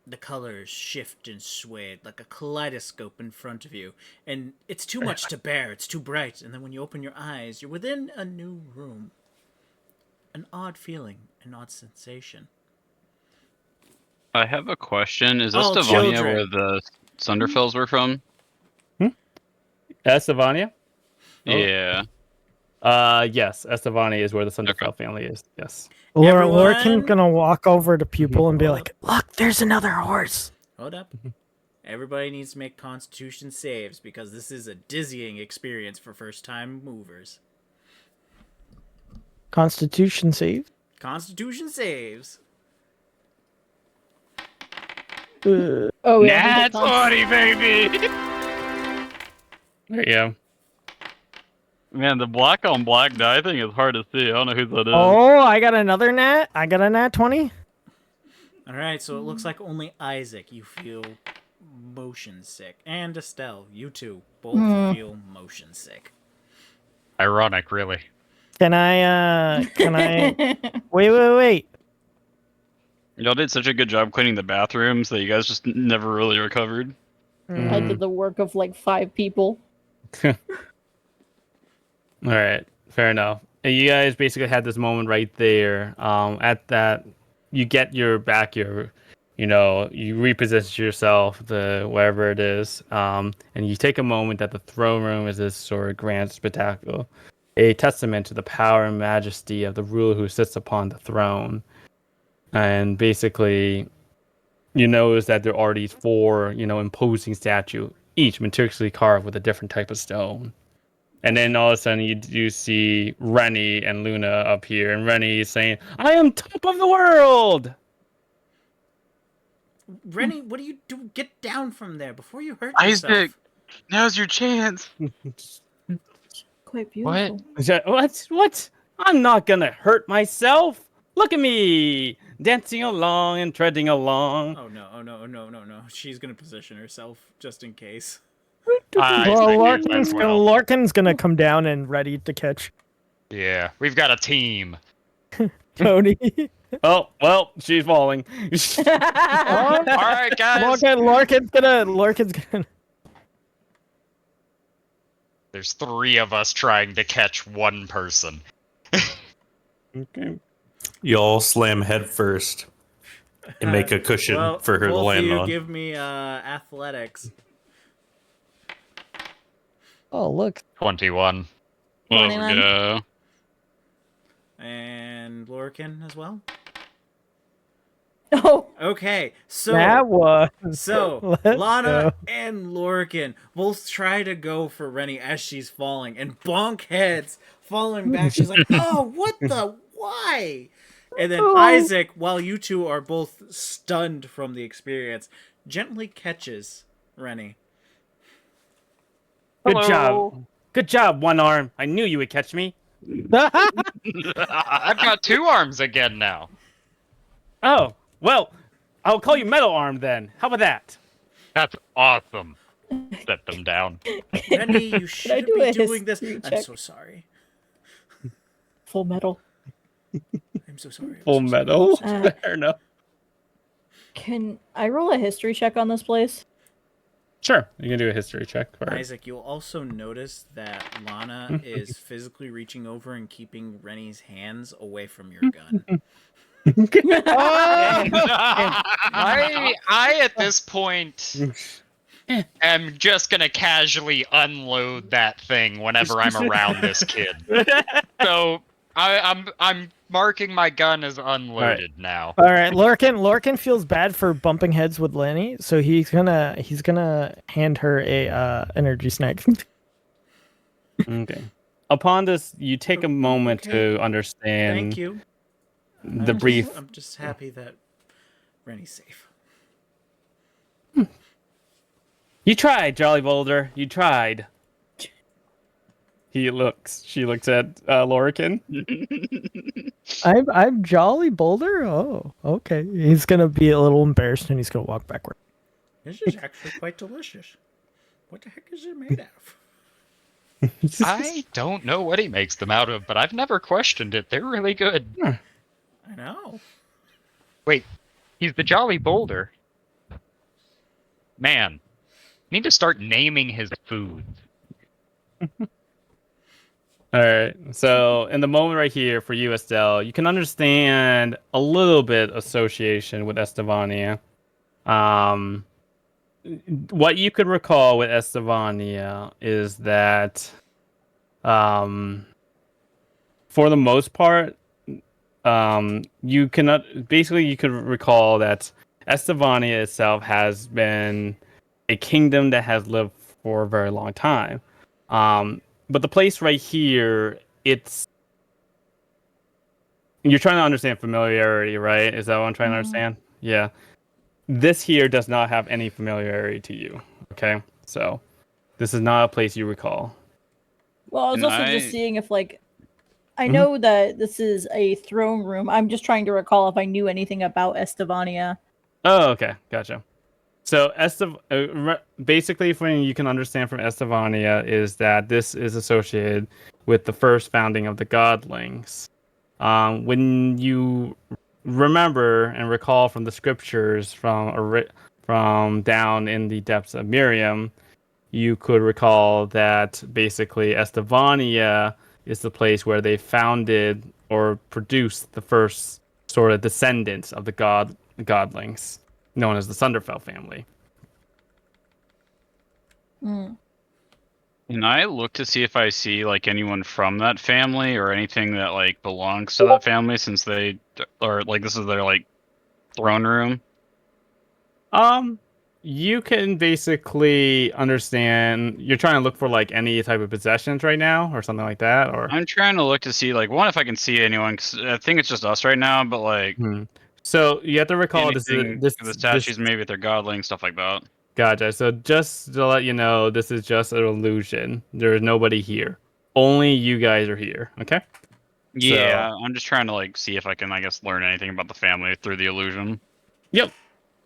The colors shift and sway like a kaleidoscope in front of you, and it's too much to bear, it's too bright, and then when you open your eyes, you're within a new room. An odd feeling, an odd sensation. I have a question. Is All Estevania children. where the Sunderfells were from? Estevania? Yeah. Yes, Estevania is where the Sunderfell family is. Yes. Lorcan's Everyone- gonna walk over to Pupil and be Hold like, "Look, there's another horse." Hold up. Everybody needs to make Constitution saves because this is a dizzying experience for first-time movers. Constitution save. Constitution saves. Oh, yeah. Nat 20, baby! There you go. Man, the black on black die thing is hard to see. I don't know who that is. Oh, I got another nat. I got a nat 20. All right, so it looks like only Isaac you feel motion sick, and Estelle, you two both feel motion sick. Ironic, really. Can I? Wait. Y'all did such a good job cleaning the bathrooms that you guys just never really recovered. I did the work of like 5 people. All right, fair enough. And you guys basically had this moment right there. At that, you get your back, you reposition yourself, wherever it is, and you take a moment that the throne room is this sort of grand spectacle, a testament to the power and majesty of the ruler who sits upon the throne. And basically, you notice that there are these 4, imposing statues, each meticulously carved with a different type of stone. And then all of a sudden you do see Rennie and Luna up here, and Rennie is saying, "I am top of the world!" Rennie, what do you do? Get down from there before you hurt Isaac, yourself. now's your chance. Quite beautiful. What? I'm not gonna hurt myself. Look at me, dancing along and treading along. Oh no. She's gonna position herself just in case. Lorcan's gonna come down and ready to catch Yeah, we've got a team. Tony. Oh, well, she's falling. All right, guys. Lorcan's gonna. There's 3 of us trying to catch one person. Okay. Y'all slam head first and make a cushion for her to both land of you on. give me athletics. Oh, look. 21. Well, 21. go. And Lorcan as well. Oh, Okay, so That was. Let's Lana go. and Lorcan both try to go for Rennie as she's falling, and bonk heads falling back. She's like, "Oh, what the? Why?" And then Isaac, while you two are both stunned from the experience, gently catches Rennie. Good job, one arm. I knew you would catch me. I've got 2 arms again now. Oh, well, I'll call you Metal Arm then. How about that? That's awesome. Set them down. Rennie, you shouldn't do be a doing this. history I'm check? so sorry. Full Metal. I'm so sorry. I'm Full so sorry. Metal. Uh, Fair enough. Can I roll a history check on this place? Sure, you can do a history check. For it. Isaac, you'll also notice that Lana is physically reaching over and keeping Rennie's hands away from your gun. I at this point am just gonna casually unload that thing whenever I'm around this kid. So I'm marking my gun as unloaded now. All right, Lorcan feels bad for bumping heads with Lenny, so he's gonna hand her a energy snack. Okay. Upon this, you take a moment Okay. to understand Thank you. the brief. I'm just happy that Rennie's safe. You tried, Jolly Boulder. You tried. She looks at Lorican. I'm Jolly Boulder. Oh, okay. He's gonna be a little embarrassed and he's gonna walk backward. This is actually quite delicious. What the heck is it made out of? I don't know what he makes them out of, but I've never questioned it. They're really good. I know. Wait, he's the Jolly Boulder. Man, need to start naming his food. All right. So in the moment right here for you, Estelle, you can understand a little bit association with Estevania. What you could recall with Estevania is that, for the most part, you cannot basically you could recall that Estevania itself has been a kingdom that has lived for a very long time. But the place right here, you're trying to understand familiarity, right? Is that what I'm trying to understand? Yeah. This here does not have any familiarity to you. Okay, so this is not a place you recall. Well, I was And also just seeing if, like, I Mhm. know that this is a throne room. I'm just trying to recall if I knew anything about Estevania. Oh, okay, gotcha. So basically, when you can understand from Estevania is that this is associated with the first founding of the Godlings. When you remember and recall from the scriptures from down in the depths of Miriam, you could recall that basically Estevania is the place where they founded or produced the first sort of descendants of the Godlings, known as the Sunderfell family. Mm. And I look to see if I see like anyone from that family or anything that like belongs to that family, since they or like this is their like throne room. You can basically understand. You're trying to look for like any type of possessions right now, or something like that, or. I'm trying to look to see like one if I can see anyone, 'cause I think it's just us right now. But like So you have to recall anything, the statues, maybe with their godling stuff like that. Gotcha. So just to let you know, this is just an illusion. There is nobody here. Only you guys are here. Okay. Yeah, I'm just trying to like see if I can, I guess, learn anything about the family through the illusion. Yep.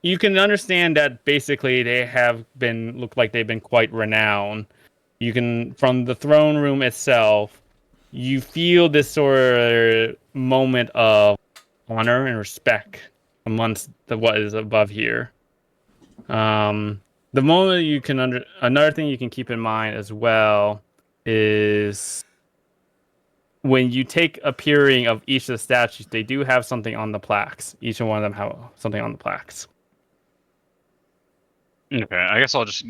You can understand that basically they have been look like they've been quite renowned. You can from the throne room itself, you feel this sort of moment of honor and respect amongst what is above here. The moment you can another thing you can keep in mind as well is when you take a peering of each of the statues, they do have something on the plaques. Each one of them have something on the plaques. Okay, I guess I'll just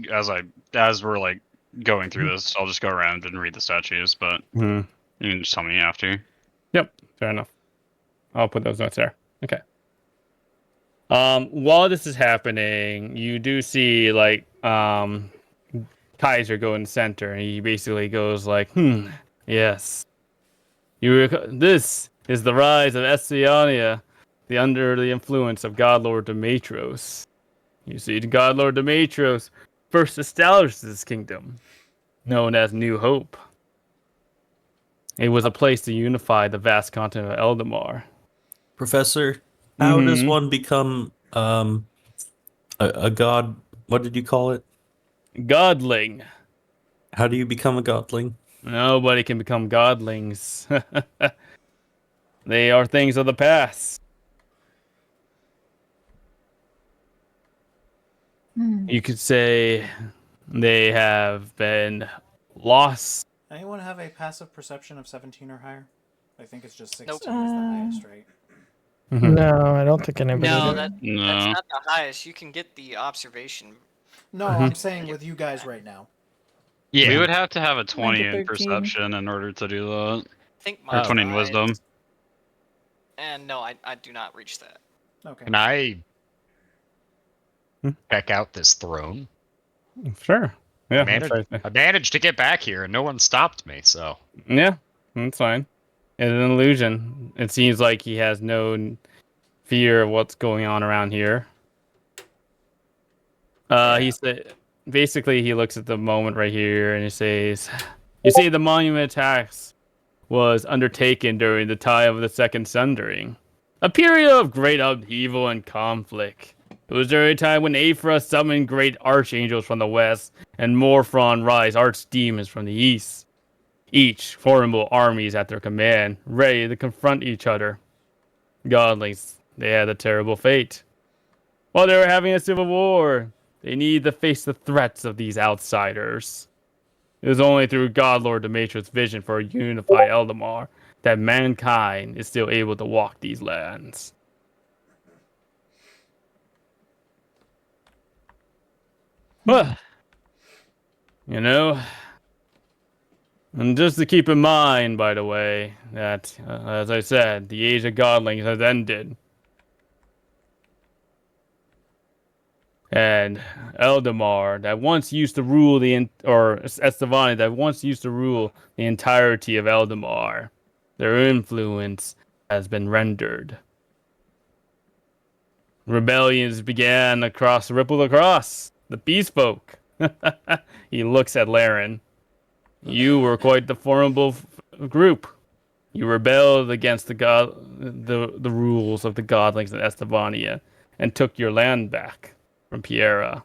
as we're like going through this, I'll just go around and read the statues, but you can just tell me after. Yep, fair enough. I'll put those notes there. Okay. While this is happening, you do see like Kaiser go in the center, and he basically goes like, yes. This is the rise of Estiania, under the influence of Godlord Demetros. You see, Godlord Demetros first established this kingdom, known as New Hope. It was a place to unify the vast continent of Eldamar. Professor, how does one become a god? What did you call it? Godling. How do you become a godling? Nobody can become godlings. They are things of the past. You could say they have been lost. Anyone have a passive perception of 17 or higher? I think it's just 16 Nope. is the highest, right? No, I don't think anybody. No, did. that's not the highest. You can get the observation. No, I'm saying with you guys right now. Yeah. We would have to have a 9 20 to in 13. perception in order to do that. I think Or my 20 in wisdom. And no, I do not reach that. Okay. Can I check out this throne? Sure. Yeah, I managed to get back here and no one stopped me, so. yeah, that's fine. It's an illusion. It seems like he has no fear of what's going on around here. He said, basically, he looks at the moment right here and he says, "You see, the monument attacks was undertaken during the time of the Second Sundering, a period of great upheaval and conflict. It was during a time when Aphra summoned great archangels from the west and Morphron rise archdemons from the east, each formidable armies at their command, ready to confront each other. Godlings, they had a terrible fate. While they were having a civil war, they needed to face the threats of these outsiders. It was only through Godlord Demetrius' vision for a unified Eldamar that mankind is still able to walk these lands." Well, you know, and just to keep in mind, by the way, that, as I said, the age of Godlings has ended. And Eldamar, that once used to rule or Estevani, that once used to rule the entirety of Eldamar, their influence has been rendered. Rebellions began rippled across the Beast Folk. He looks at Laren. You were quite the formidable group. You rebelled against the rules of the Godlings in Estevania and took your land back from Piera.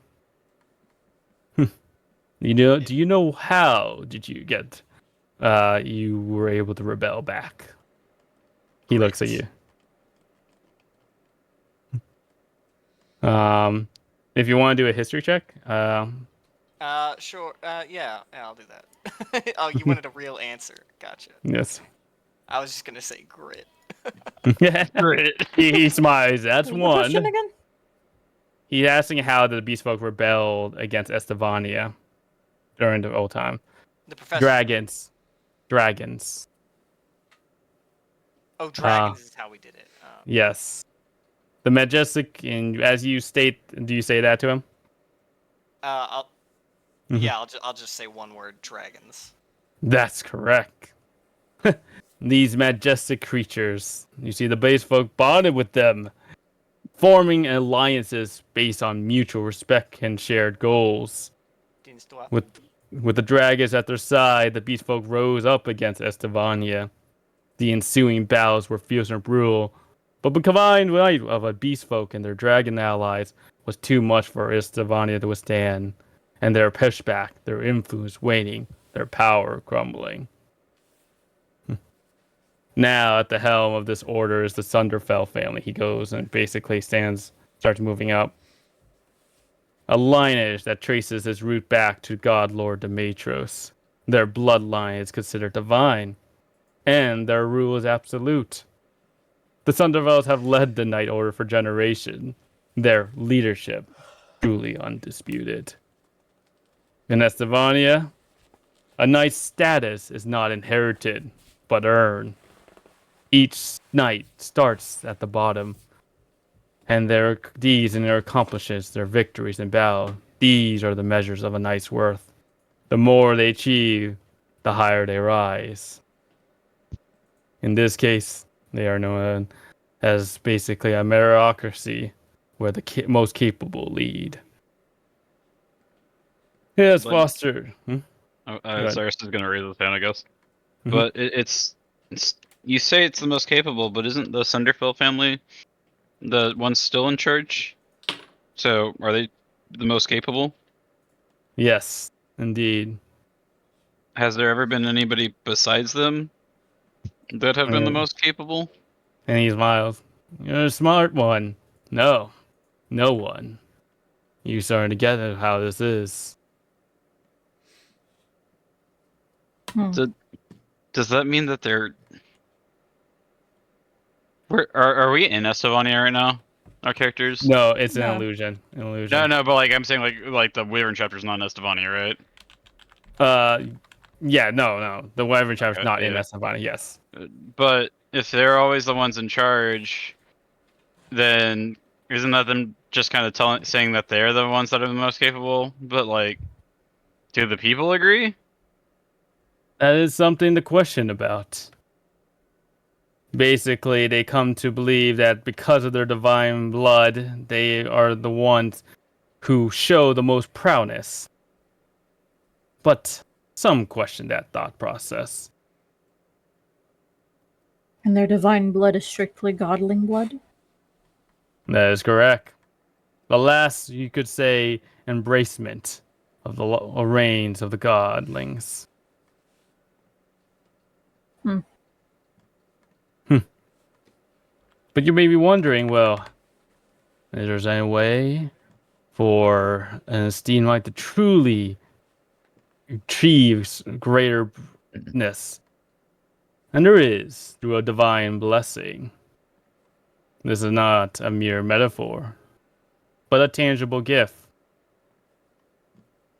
Do you know how did you get you were able to rebel back? He looks at you. If you want to do a history check, Sure. Yeah, I'll do that. Oh, you wanted a real answer. Gotcha. yes. I was just gonna say grit. Yeah. He smiles. That's What's the one. question again? He's asking how the Beast Folk rebelled against Estevania during the old time. The professor. Dragons. Oh, dragons is how we did it. Yes. The majestic, and as you state, do you say that to him? Yeah, I'll just say one word: dragons. That's correct. These majestic creatures, you see, the base folk bonded with them, forming alliances based on mutual respect and shared goals. With the dragons at their side, the beast folk rose up against Estevania. The ensuing battles were fierce and brutal, but the combined might of a beast folk and their dragon allies was too much for Estevania to withstand, and their pushback, their influence waning, their power crumbling. Now, at the helm of this order is the Sunderfell family. He goes and basically starts moving up. A lineage that traces its root back to God Lord Demetrius. Their bloodline is considered divine, and their rule is absolute. The Sunderfells have led the Night Order for generations. Their leadership truly undisputed. In Estevania, a knight's status is not inherited, but earned. Each knight starts at the bottom, and their deeds and their accomplishments, their victories in battle, these are the measures of a knight's worth. The more they achieve, the higher they rise. In this case, they are known as basically a meritocracy, where the most capable lead. Yes, Foster. Cyrus is going to raise his hand, I guess. Mm-hmm. But it's you say it's the most capable, but isn't the Sunderfell family the ones still in charge? So are they the most capable? Yes, indeed. Has there ever been anybody besides them that have been the most capable? And he smiles. You're a smart one. No one. You're starting to get how this is. Does that mean that they're... Are we in Estevania right now? Our characters? No, it's an illusion. No, but like I'm saying, like the Wyvern chapter's not in Estevania, right? Yeah, no. The Wyvern chapter's not in Estevania. Yes. But if they're always the ones in charge, then isn't that them just kind of saying that they're the ones that are the most capable? But like, do the people agree? That is something to question about. Basically, they come to believe that because of their divine blood, they are the ones who show the most prowess. But some question that thought process. And their divine blood is strictly godling blood? That is correct. The last, you could say, embracement of the reigns of the godlings. Hmm. But you may be wondering, well, if there's any way for an esteemed light to truly achieve greaterness. And there is, through a divine blessing. This is not a mere metaphor, but a tangible gift.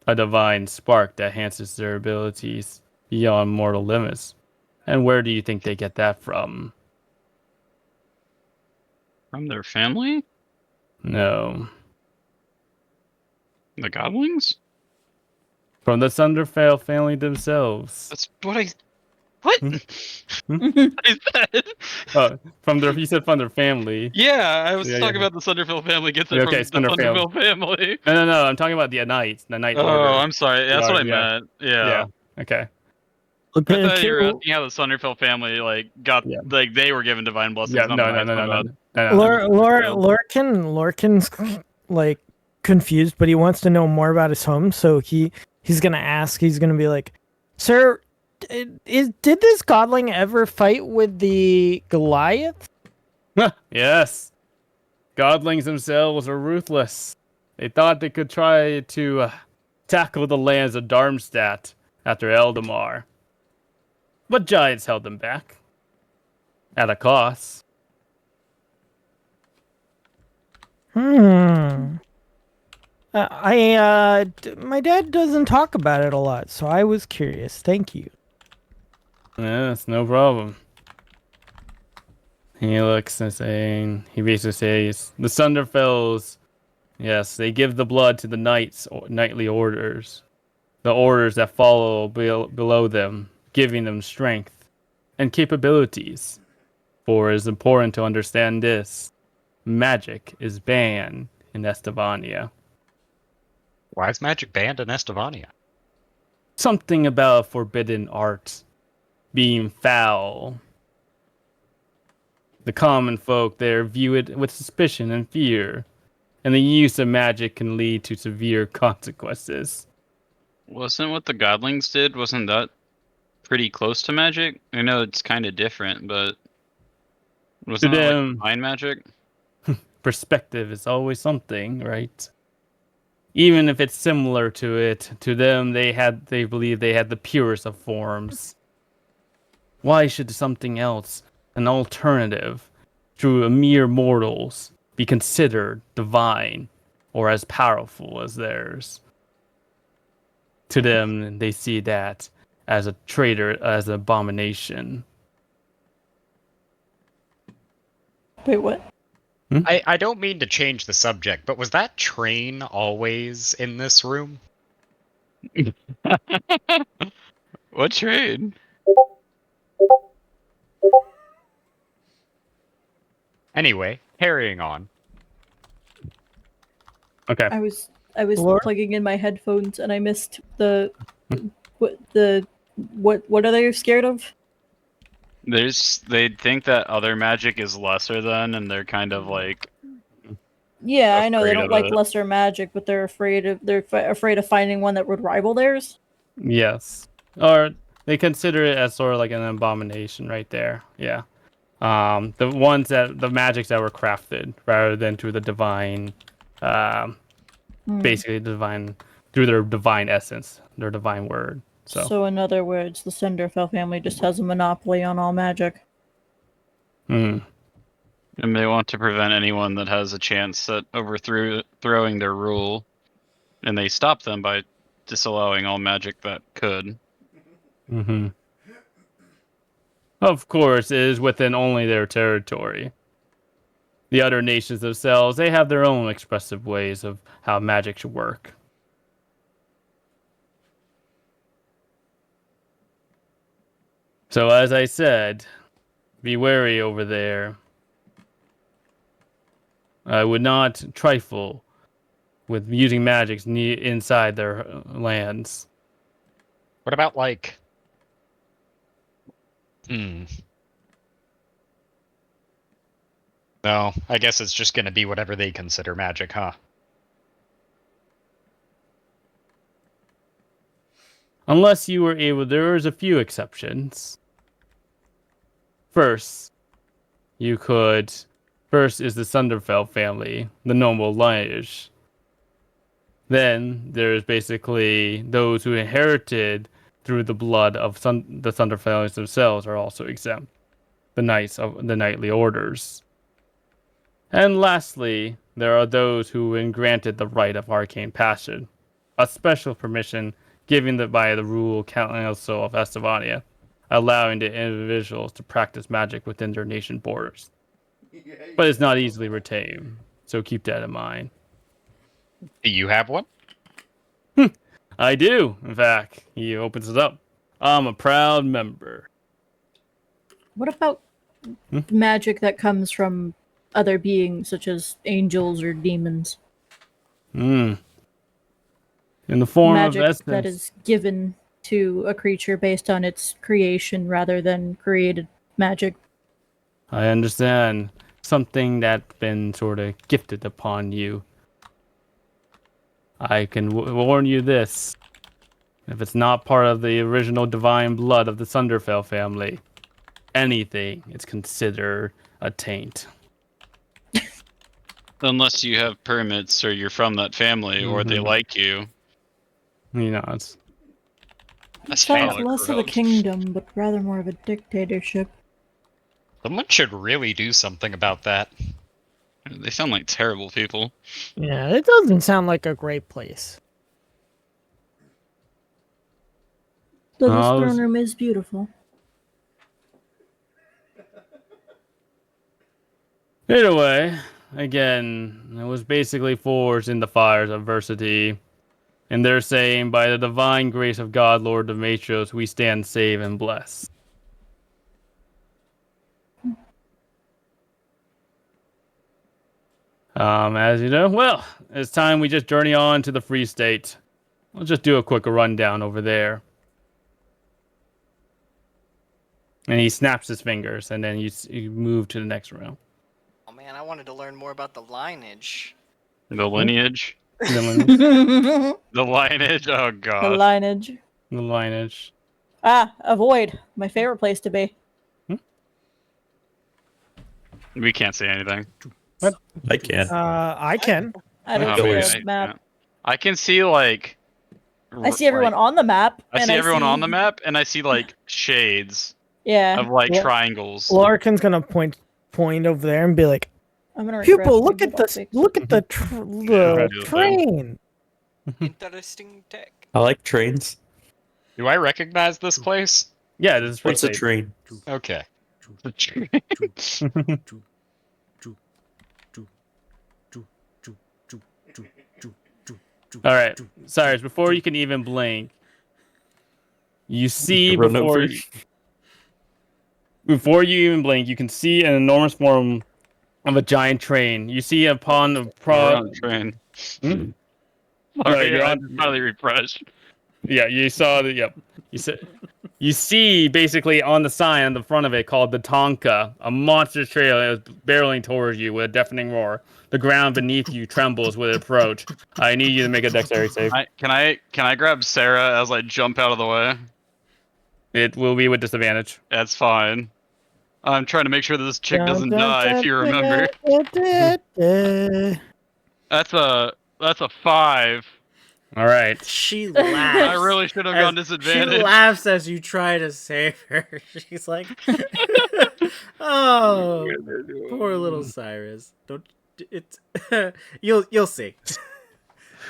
A divine spark that enhances their abilities beyond mortal limits. And where do you think they get that from? From their family? No. The Godlings? From the Thunderfell family themselves. That's what I. What? Hmm? I said. From their, you said from their family. Yeah, I was Yeah, talking yeah. about the Thunderfell family gets it Okay, from the Thunderfell. Thunderfell family. No, I'm talking about the knights, the knight Oh, order. I'm sorry. That's what I Yeah. meant. Yeah. Yeah. Okay. I thought you were Okay, asking how the Thunderfell family got Yeah. they were given divine blessings. Yeah. Not No. the Knights, my bad. Lorcan's like confused, but he wants to know more about his home, so he's gonna ask. He's gonna be like, "Sir, did this godling ever fight with the Goliath?" Yes. Godlings themselves are ruthless. They thought they could try to tackle the lands of Darmstadt after Eldamar. But giants held them back. At a cost. My dad doesn't talk about it a lot, so I was curious. Thank you. Yes, no problem. He looks and saying, he basically says, the Thunderfells, yes, they give the blood to the knights, knightly orders. The orders that follow below them, giving them strength and capabilities. For it is important to understand this. Magic is banned in Estevania. Why is magic banned in Estevania? Something about forbidden art being foul. The common folk there view it with suspicion and fear, and the use of magic can lead to severe consequences. Wasn't what the Godlings did? Wasn't that pretty close to magic? I know it's kind of different, but wasn't that like divine magic? Perspective is always something, right? Even if it's similar to it, to them they believe they had the purest of forms. Why should something else, an alternative, through a mere mortals, be considered divine or as powerful as theirs? To them, they see that as a traitor, as an abomination. Wait, what? I don't mean to change the subject, but was that train always in this room? What trade? Anyway, carrying on. Okay. I was Lord? plugging in my headphones and I missed what are they scared of? They think that other magic is lesser than, and they're kind of like Yeah, I know they afraid don't of like it. lesser magic, but they're afraid of finding one that would rival theirs. Yes. Or they consider it as sort of like an abomination right there. Yeah. The ones the magics that were crafted rather than through the divine, basically divine, through their divine essence, their divine word. So in other words, the Cinderfell family just has a monopoly on all magic. And they want to prevent anyone that has a chance at overthrowing their rule, and they stop them by disallowing all magic that could. Of course, it is within only their territory. The other nations themselves, they have their own expressive ways of how magic should work. So as I said, be wary over there. I would not trifle with using magics inside their lands. What about like? Hmm. No, I guess it's just gonna be whatever they consider magic, huh? Unless you were able, there's a few exceptions. First is the Sunderfell family, the noble lineage. Then there's basically those who inherited through the blood of the Sunderfells themselves are also exempt. The knights of the knightly orders. And lastly, there are those who have been granted the right of arcane passion, a special permission given by the Rule Council of Estevania, allowing the individuals to practice magic within their nation borders. But it's not easily retained, so keep that in mind. Do you have one? I do, in fact. He opens it up. I'm a proud member. What about magic that comes from other beings, such as angels or demons? In the form Magic of essence. that is given to a creature based on its creation rather than created magic. I understand. Something that's been sort of gifted upon you. I can warn you this. If it's not part of the original divine blood of the Sunderfell family, anything is considered a taint. Unless you have permits or you're from that family or they like you. You know, it's... That's Sounds kinda less of a gross. kingdom, but rather more of a dictatorship. Someone should really do something about that. They sound like terrible people. Yeah, it doesn't sound like a great place. Though this Oh, throne room is beautiful. Either way, again, it was basically forged in the fires of adversity. And they're saying, by the divine grace of God, Lord of Matrios, we stand safe and blessed. As you know, well, it's time we just journey on to the Free State. We'll just do a quick rundown over there. And he snaps his fingers, and then you move to the next room. Oh man, I wanted to learn more about the lineage. The lineage. The The lineage. Oh god. lineage. The lineage. Ah, avoid. My favorite place to be. We can't say anything. I can. I can. I don't Oh, see wait, the map. I can see like. I see everyone on the map. I and see everyone on the map, and I see like shades Yeah. of like Well, triangles. Larkin's gonna point over there and be like, I'm gonna "Pupil, regret look at people this! fix. Look at the Yeah, the train." Interesting tech. I like trains. Do I recognize this place? Yeah, this is Free What's a State. train? Okay. All right, Cyrus. Before you can even blink, you see Run over. before you even blink, you can see an enormous form of a giant train. You see upon the We're on the train. Hmm? Sorry, you're I on- just finally refreshed. Yeah, you saw the yep. You see basically on the sign on the front of it called the Tonka, a monster train that is barreling towards you with a deafening roar. The ground beneath you trembles with approach. I need you to make a dexterity save. Can I grab Sarah as I jump out of the way? It will be with disadvantage. That's fine. I'm trying to make sure that this chick doesn't die. If you remember, that's a 5. All right. She laughs. I really should have gone disadvantage. She laughs as you try to save her. She's like, "Oh, poor little Cyrus. Don't it? You'll see."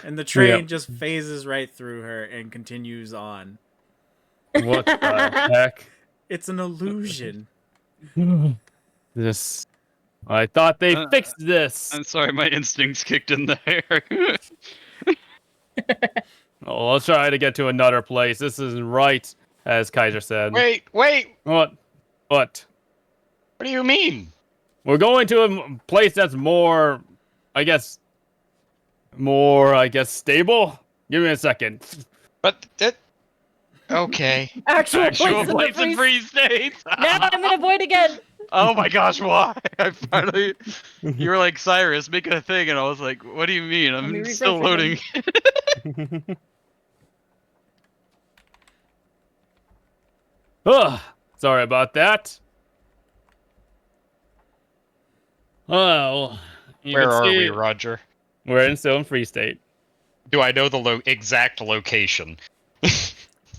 And the train just phases right through her and continues on. What the heck? It's an illusion. This. I thought they fixed this. I'm sorry, my instincts kicked in there. Oh, let's try to get to another place. This isn't right, as Kaiser said. Wait! What? What? What do you mean? We're going to a place that's more, I guess, stable. Give me a second. But that. Okay. Actual, Actual place place in Free State. Now I'm in a void again. Oh my gosh, why? I finally. You were like, Cyrus, make it a thing, and I was like, what do you mean? Let me I'm still refresh loading. Ugh, sorry about that. Oh, you Where can are see we, Roger? we're still in Free State. Do I know the exact location?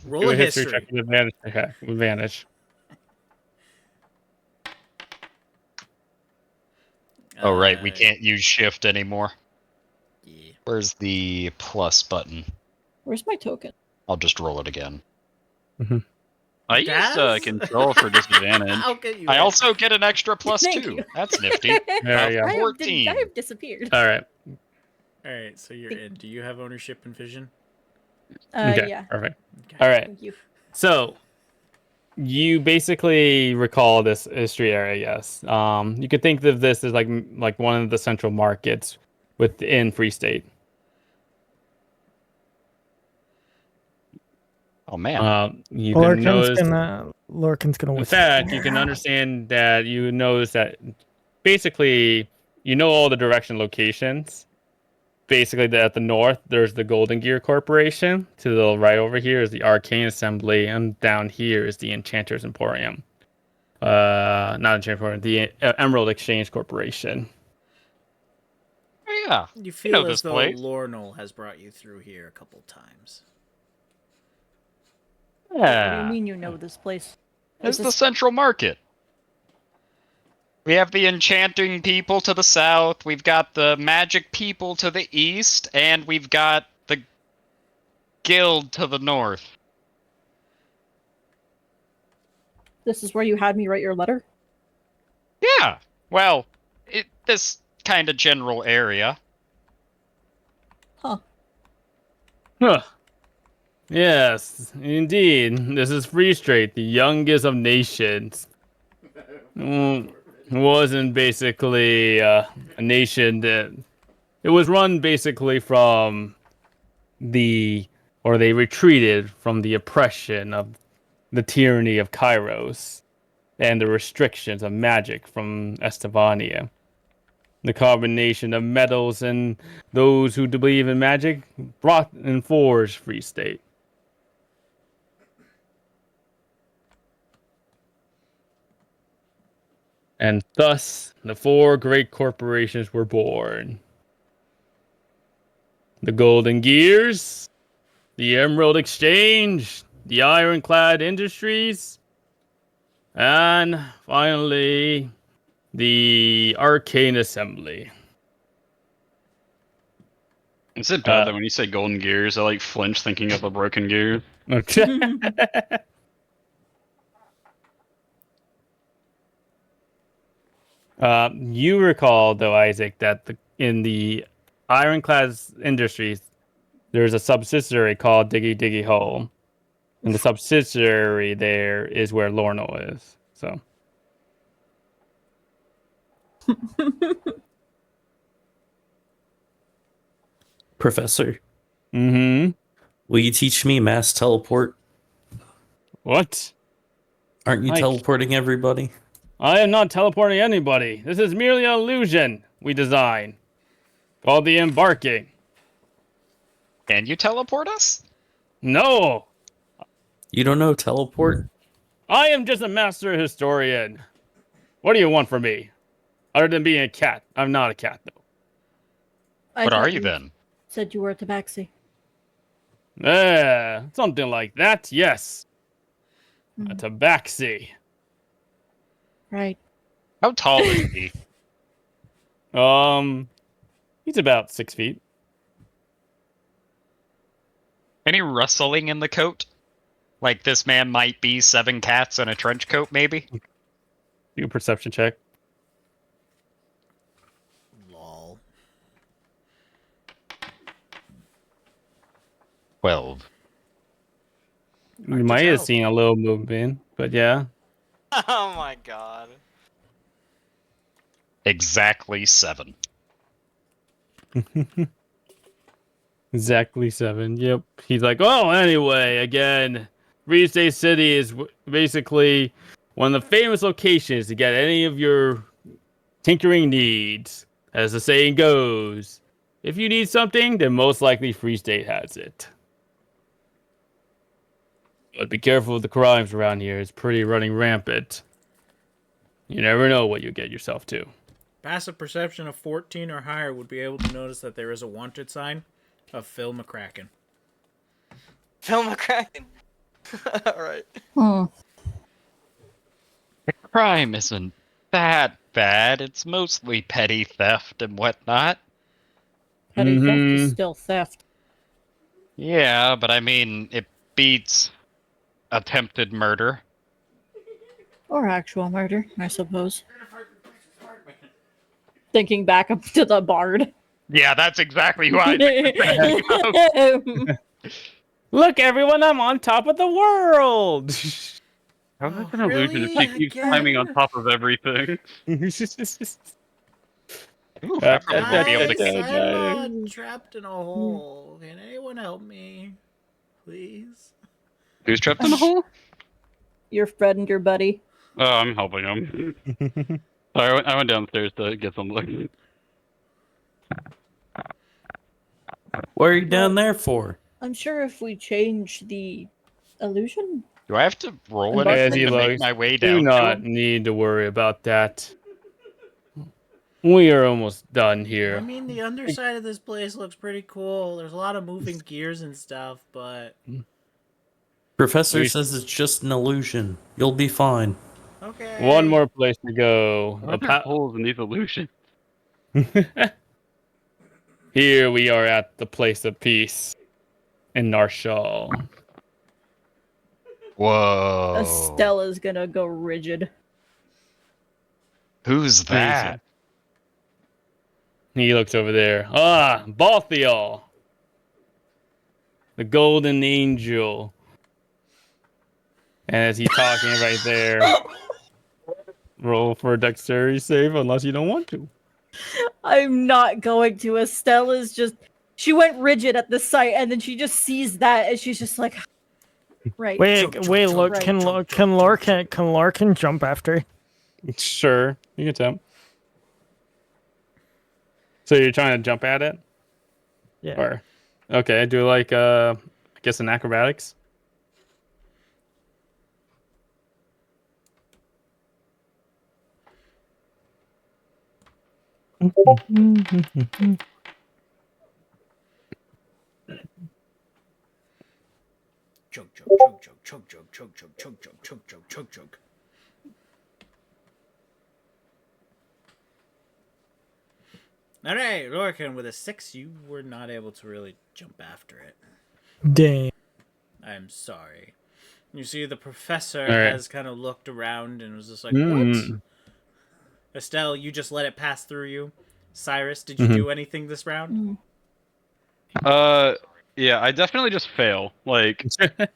Roll Do a a history history. check with advantage. Okay, with advantage. Oh, right. We Uh, can't use shift anymore. Yeah. Where's the plus button? Where's my token? I'll just roll it again. I use Guys? control for disadvantage. I'll get you. I in. also get an extra plus Thank 2. you. That's nifty. There you go. I have, 14. I have disappeared. All right. All right, so you're in. Do you have ownership and vision? Okay. Yeah. Perfect. Okay. All right. Thank you. So you basically recall this history area, yes. You could think of this as like one of the central markets within Free State. Oh, man. You can notice. Lorcan's gonna In whisper. fact, you can understand that you notice that basically you know all the direction locations. Basically, at the north, there's the Golden Gear Corporation. To the right over here is the Arcane Assembly, and down here is the Enchanters Emporium. Not Enchanter Emporium, the Emerald Exchange Corporation. Oh, yeah. You feel know as this though place. Lornal has brought you through here a couple times. What do you Yeah. mean you know this place? It's Is the this- central market. We have the enchanting people to the south, we've got the magic people to the east, and we've got the guild to the north. This is where you had me write your letter? Yeah. Well, this kind of general area. Huh. Huh. Yes, indeed. This is Free State, the youngest of nations. Wasn't basically a nation that it was run basically from they retreated from the oppression of the tyranny of Kairos and the restrictions of magic from Estevania. The combination of metals and those who believe in magic brought and forged Free State. And thus, the four great corporations were born. The Golden Gears, the Emerald Exchange, the Ironclad Industries, and finally, the Arcane Assembly. Is it bad that when you say golden gears, I like flinch thinking of a broken gear? You recall, though, Isaac, that in the Ironclad Industries, there's a subsidiary called Diggy Diggy Hole. And the subsidiary there is where Lorno is. So. Professor, Mm-hmm. will you teach me mass teleport? What? Aren't you Mike. teleporting everybody? I am not teleporting anybody. This is merely an illusion we design. Called the embarking. Can you teleport us? No! You don't know teleport? I am just a master historian. What do you want from me? Other than being a cat. I'm not a cat, though. What are you then? Said you were a tabaxi. Something like that, yes. A tabaxi. Right. How tall is he? He's about 6 feet. Any rustling in the coat? Like this man might be 7 cats in a trench coat, maybe? Do a perception check. Lol. 12. You to might have tell. seen a little movement, but yeah. Oh my god. Exactly 7. Exactly 7. Yep. He's like, oh, anyway, again, Free State City is basically one of the famous locations to get any of your tinkering needs. As the saying goes, if you need something, then most likely Free State has it. But be careful with the crimes around here. It's pretty running rampant. You never know what you get yourself to. Passive perception of 14 or higher would be able to notice that there is a wanted sign of Phil McCracken. Phil McCracken. Alright. The crime isn't that bad. It's mostly petty theft and whatnot. Petty theft is still theft. Yeah, but I mean, it beats attempted murder. Or actual murder, I suppose. Thinking back up to the bard. Yeah, that's exactly who I Look, everyone, I'm on top of the world! How's that an illusion if she really? keeps Again? climbing on top of everything? Ooh, I probably won't be able to Guys, get I'm trapped in a hole. Can anyone help me? Please? Who's trapped in a hole? Your friend, your buddy. Oh, I'm helping him. Sorry, I went downstairs to get some look. What are you down there for? I'm sure if we change the illusion. Do I have to roll As anything he to make looks, my way Do down? not need to worry about that. We are almost done here. I mean, the underside of this place looks pretty cool. There's a lot of moving gears and stuff, but... Professor says it's just an illusion. You'll be fine. Okay. One more place to go. Are there holes in these illusions? Here we are at the place of peace in Narshal. Whoa. Estella's gonna go rigid. Who's that? He looks over there. Ah, Balthiel. The Golden Angel. And as he's talking right there, roll for a dexterity save unless you don't want to. I'm not going to. Estella's just... She went rigid at the sight, and then she just sees that, and she's just like... Right. Wait, look, right. can Larkin jump after? Sure, you can attempt. So you're trying to jump at it? Yeah. Or okay, do like I guess an acrobatics. Chug, chug, chug, chug, chug, chug, chug, chug, chug, chug, chug, chug, chug. Alright, Lorcan, with a 6, you were not able to really jump after it. Dang. I'm sorry. You see, the professor Alright. has kind of looked around and was just like, what? Estelle, you just let it pass through you. Cyrus, did you do anything this round? Yeah, I definitely just fail. Like,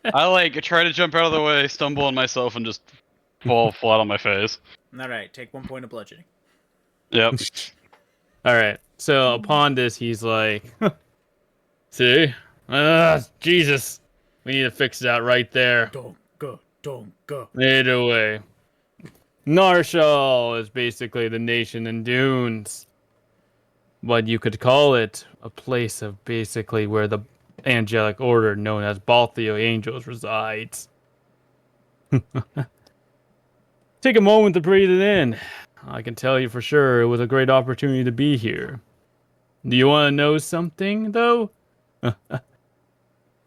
I try to jump out of the way, stumble on myself, and just fall flat on my face. Alright, take 1 point of bludgeoning. Yep. All right. So upon this, he's like, "See, Jesus, we need to fix that right there. Don't go. Either way, Narshal is basically the nation in dunes. What you could call it, a place of basically where the angelic order known as Balthio Angels resides. Take a moment to breathe it in. I can tell you for sure it was a great opportunity to be here. Do you want to know something, though?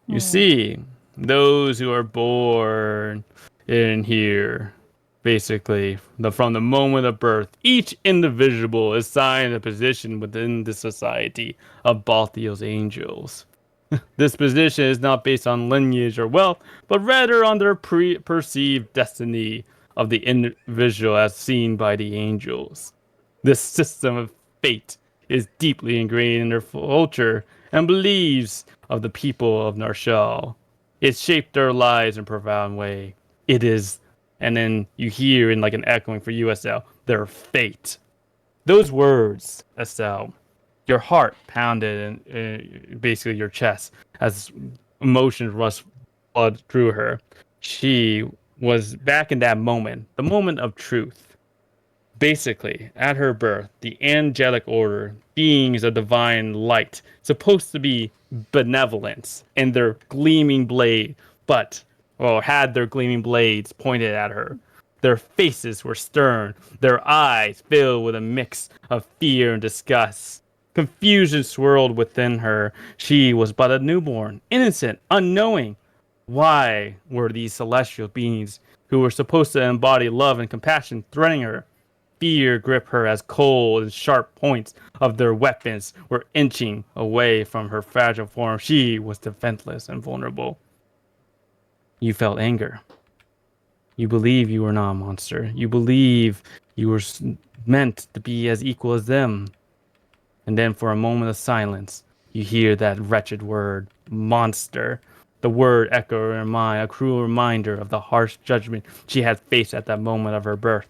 You see, those who are born in here, basically, from the moment of birth, each individual is assigned a position within the society of Balthio's angels. This position is not based on lineage or wealth, but rather on their perceived destiny of the individual as seen by the angels. This system of fate is deeply ingrained in their culture and beliefs of the people of Narshal. It shaped their lives in a profound way. It is, and then you hear in like an echoing for USL, their fate. Those words, Estelle, your heart pounded in basically your chest as emotion rushed blood through her. She was back in that moment, the moment of truth. Basically, at her birth, the angelic order, beings of divine light, supposed to be benevolence in their gleaming blade, had their gleaming blades pointed at her. Their faces were stern, their eyes filled with a mix of fear and disgust. Confusion swirled within her. She was but a newborn, innocent, unknowing. Why were these celestial beings who were supposed to embody love and compassion threatening her? Fear gripped her as cold and sharp points of their weapons were inching away from her fragile form. She was defenseless and vulnerable. You felt anger. You believe you were not a monster. You believe you were meant to be as equal as them. And then for a moment of silence, you hear that wretched word, monster. The word echoed in her mind, a cruel reminder of the harsh judgment she had faced at that moment of her birth.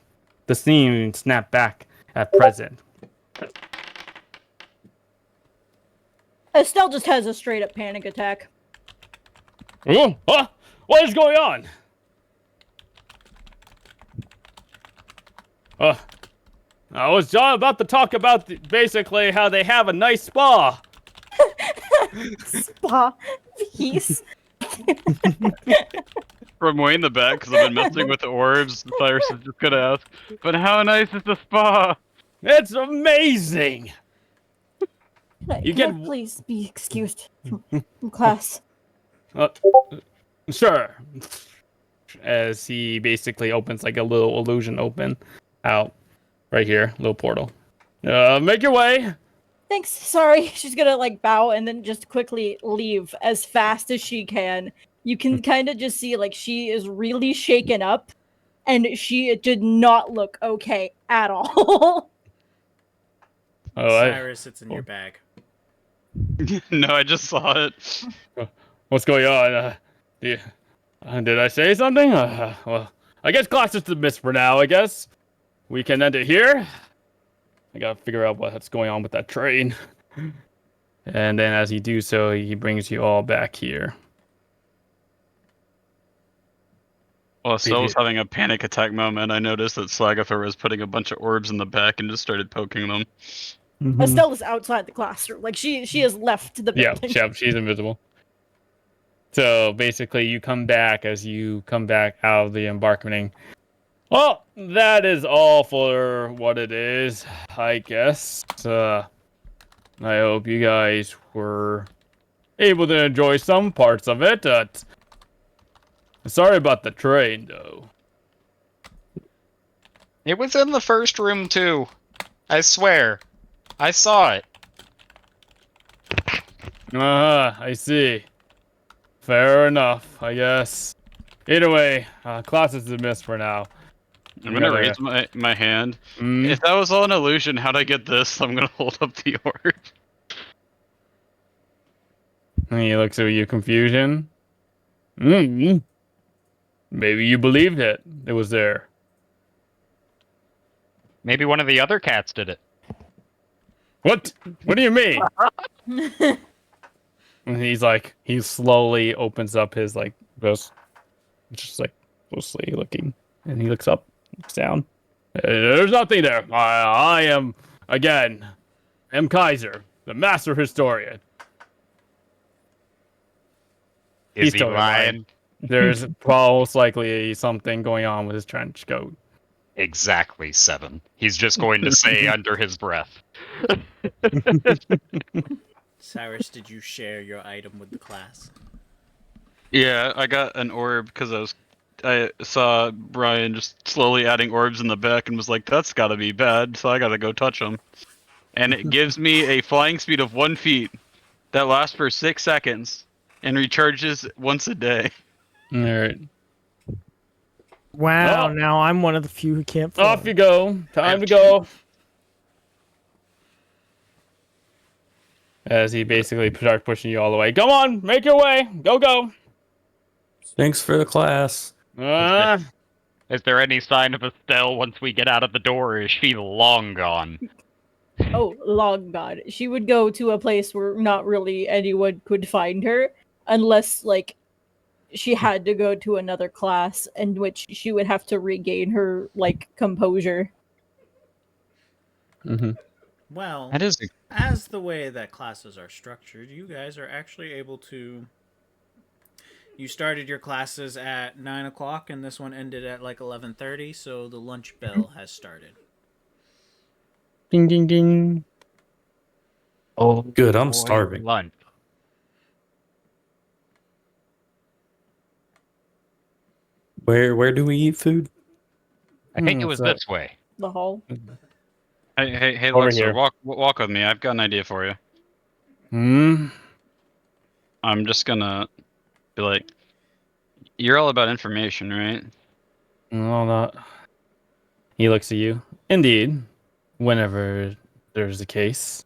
The scene snapped back at present. Estelle just has a straight up panic attack. Oh, what is going on? I was about to talk about basically how they have a nice spa. Spa. Peace. From way in the back, because I've been messing with the orbs, Cyrus is just gonna ask, but how nice is the spa? It's amazing. Can I please be excused from class? Sure. As he basically opens like a little illusion out right here, little portal. Make your way. Thanks. Sorry. She's gonna like bow and then just quickly leave as fast as she can. You can kind of just see like she is really shaken up, and she did not look okay at all. Cyrus, it's in your bag. No, I just saw it. What's going on? Did I say something? Well, I guess class is dismissed for now. I guess we can end it here. I gotta figure out what's going on with that train. And then, as he do so, he brings you all back here. While Estelle was having a panic attack moment, I noticed that Slagathor was putting a bunch of orbs in the back and just started poking them. Estelle is outside the classroom. Like she has left the building. Yeah, she's invisible. So basically, you come back out of the embarkment. Well, that is all for what it is, I guess. I hope you guys were able to enjoy some parts of it. Sorry about the train, though. It was in the first room, too. I swear. I saw it. I see. Fair enough, I guess. Either way, class is dismissed for now. I'm gonna raise my hand. If that was all an illusion, how'd I get this? I'm gonna hold up the orb. And he looks at you, confusion. Maybe you believed it. It was there. Maybe one of the other cats did it. What? What do you mean? And he slowly opens up his just closely looking, and he looks up, looks down. There's nothing there. I am again, M. Kaiser, the master historian. Is he lying? There's most likely something going on with his trench coat. Exactly, 7. He's just going to say under his breath. Cyrus, did you share your item with the class? Yeah, I got an orb because I saw Brian just slowly adding orbs in the back and was like, that's gotta be bad, so I gotta go touch them. And it gives me a flying speed of 1 feet that lasts for 6 seconds and recharges once a day. Alright. Wow, Oh. now I'm one of the few who can't fly. Off you go. Time to go. As he basically starts pushing you all the way. Come on, make your way. Go, go. Thanks for the class. Is there any sign of Estelle once we get out of the door, or is she long gone? Oh, long god. She would go to a place where not really anyone could find her unless like she had to go to another class in which she would have to regain her like composure. Mm-hmm. Well, That is as the way that classes are structured, you guys are actually able to. You started your classes at 9 o'clock, and this one ended at like 11:30. So the lunch bell has started. Ding ding ding. oh Good, I'm boy, starving. Lunch. Where do we eat food? I think it Hmm, was so- this way. The hall. Hey, Over Lexer, here. walk with me. I've got an idea for you. Hmm. I'm just gonna be like, you're all about information, right? No, not. He looks at you. Indeed. Whenever there's a case.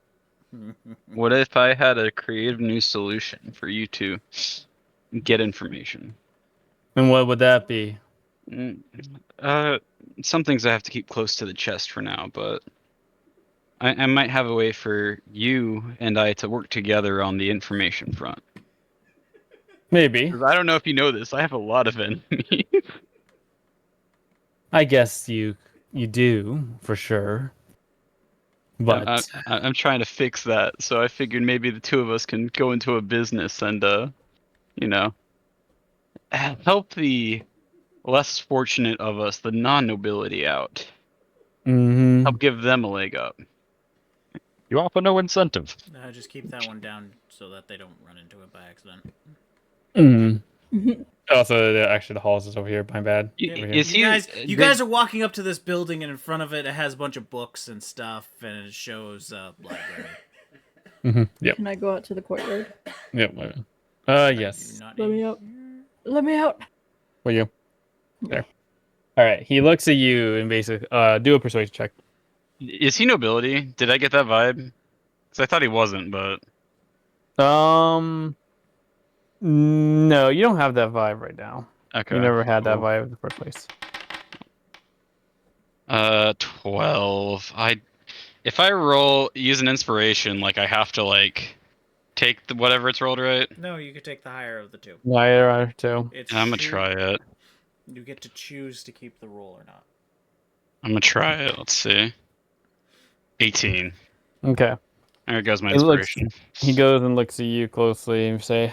What if I had a creative new solution for you to get information? And what would that be? Mm, Uh, some things I have to keep close to the chest for now, but I might have a way for you and I to work together on the information front. Maybe. 'Cause I don't know if you know this, I have a lot of enemies. I guess you do for sure. But I'm trying to fix that, so I figured maybe the two of us can go into a business and, you know, help the less fortunate of us, the non-nobility, out. mm-hmm. Help give them a leg up. You offer no incentive. Just keep that one down so that they don't run into it by accident. Mm-hmm. Also, actually, the halls is over here. My bad. Yeah, Over here. Is he? You guys are walking up to this building, and in front of it, it has a bunch of books and stuff, and it shows library. Mm-hmm. Yep. Can I go out to the courtyard? Yep. Do Yes. not Let need- me out. Let me out. Will you? There. All right. He looks at you and basically, do a persuasion check. Is he nobility? Did I get that vibe? Because I thought he wasn't, but No, you don't have that vibe right now. okay. You never had that cool. vibe in the first place. 12. If I use an inspiration, like I have to like take whatever it's rolled, right? No, you could take the higher of the two. Liar too. It's I'm gonna choo- try it. You get to choose to keep the roll or not. I'm gonna try it. Let's see. 18. Okay. There goes my It looks- inspiration. He goes and looks at you closely and say,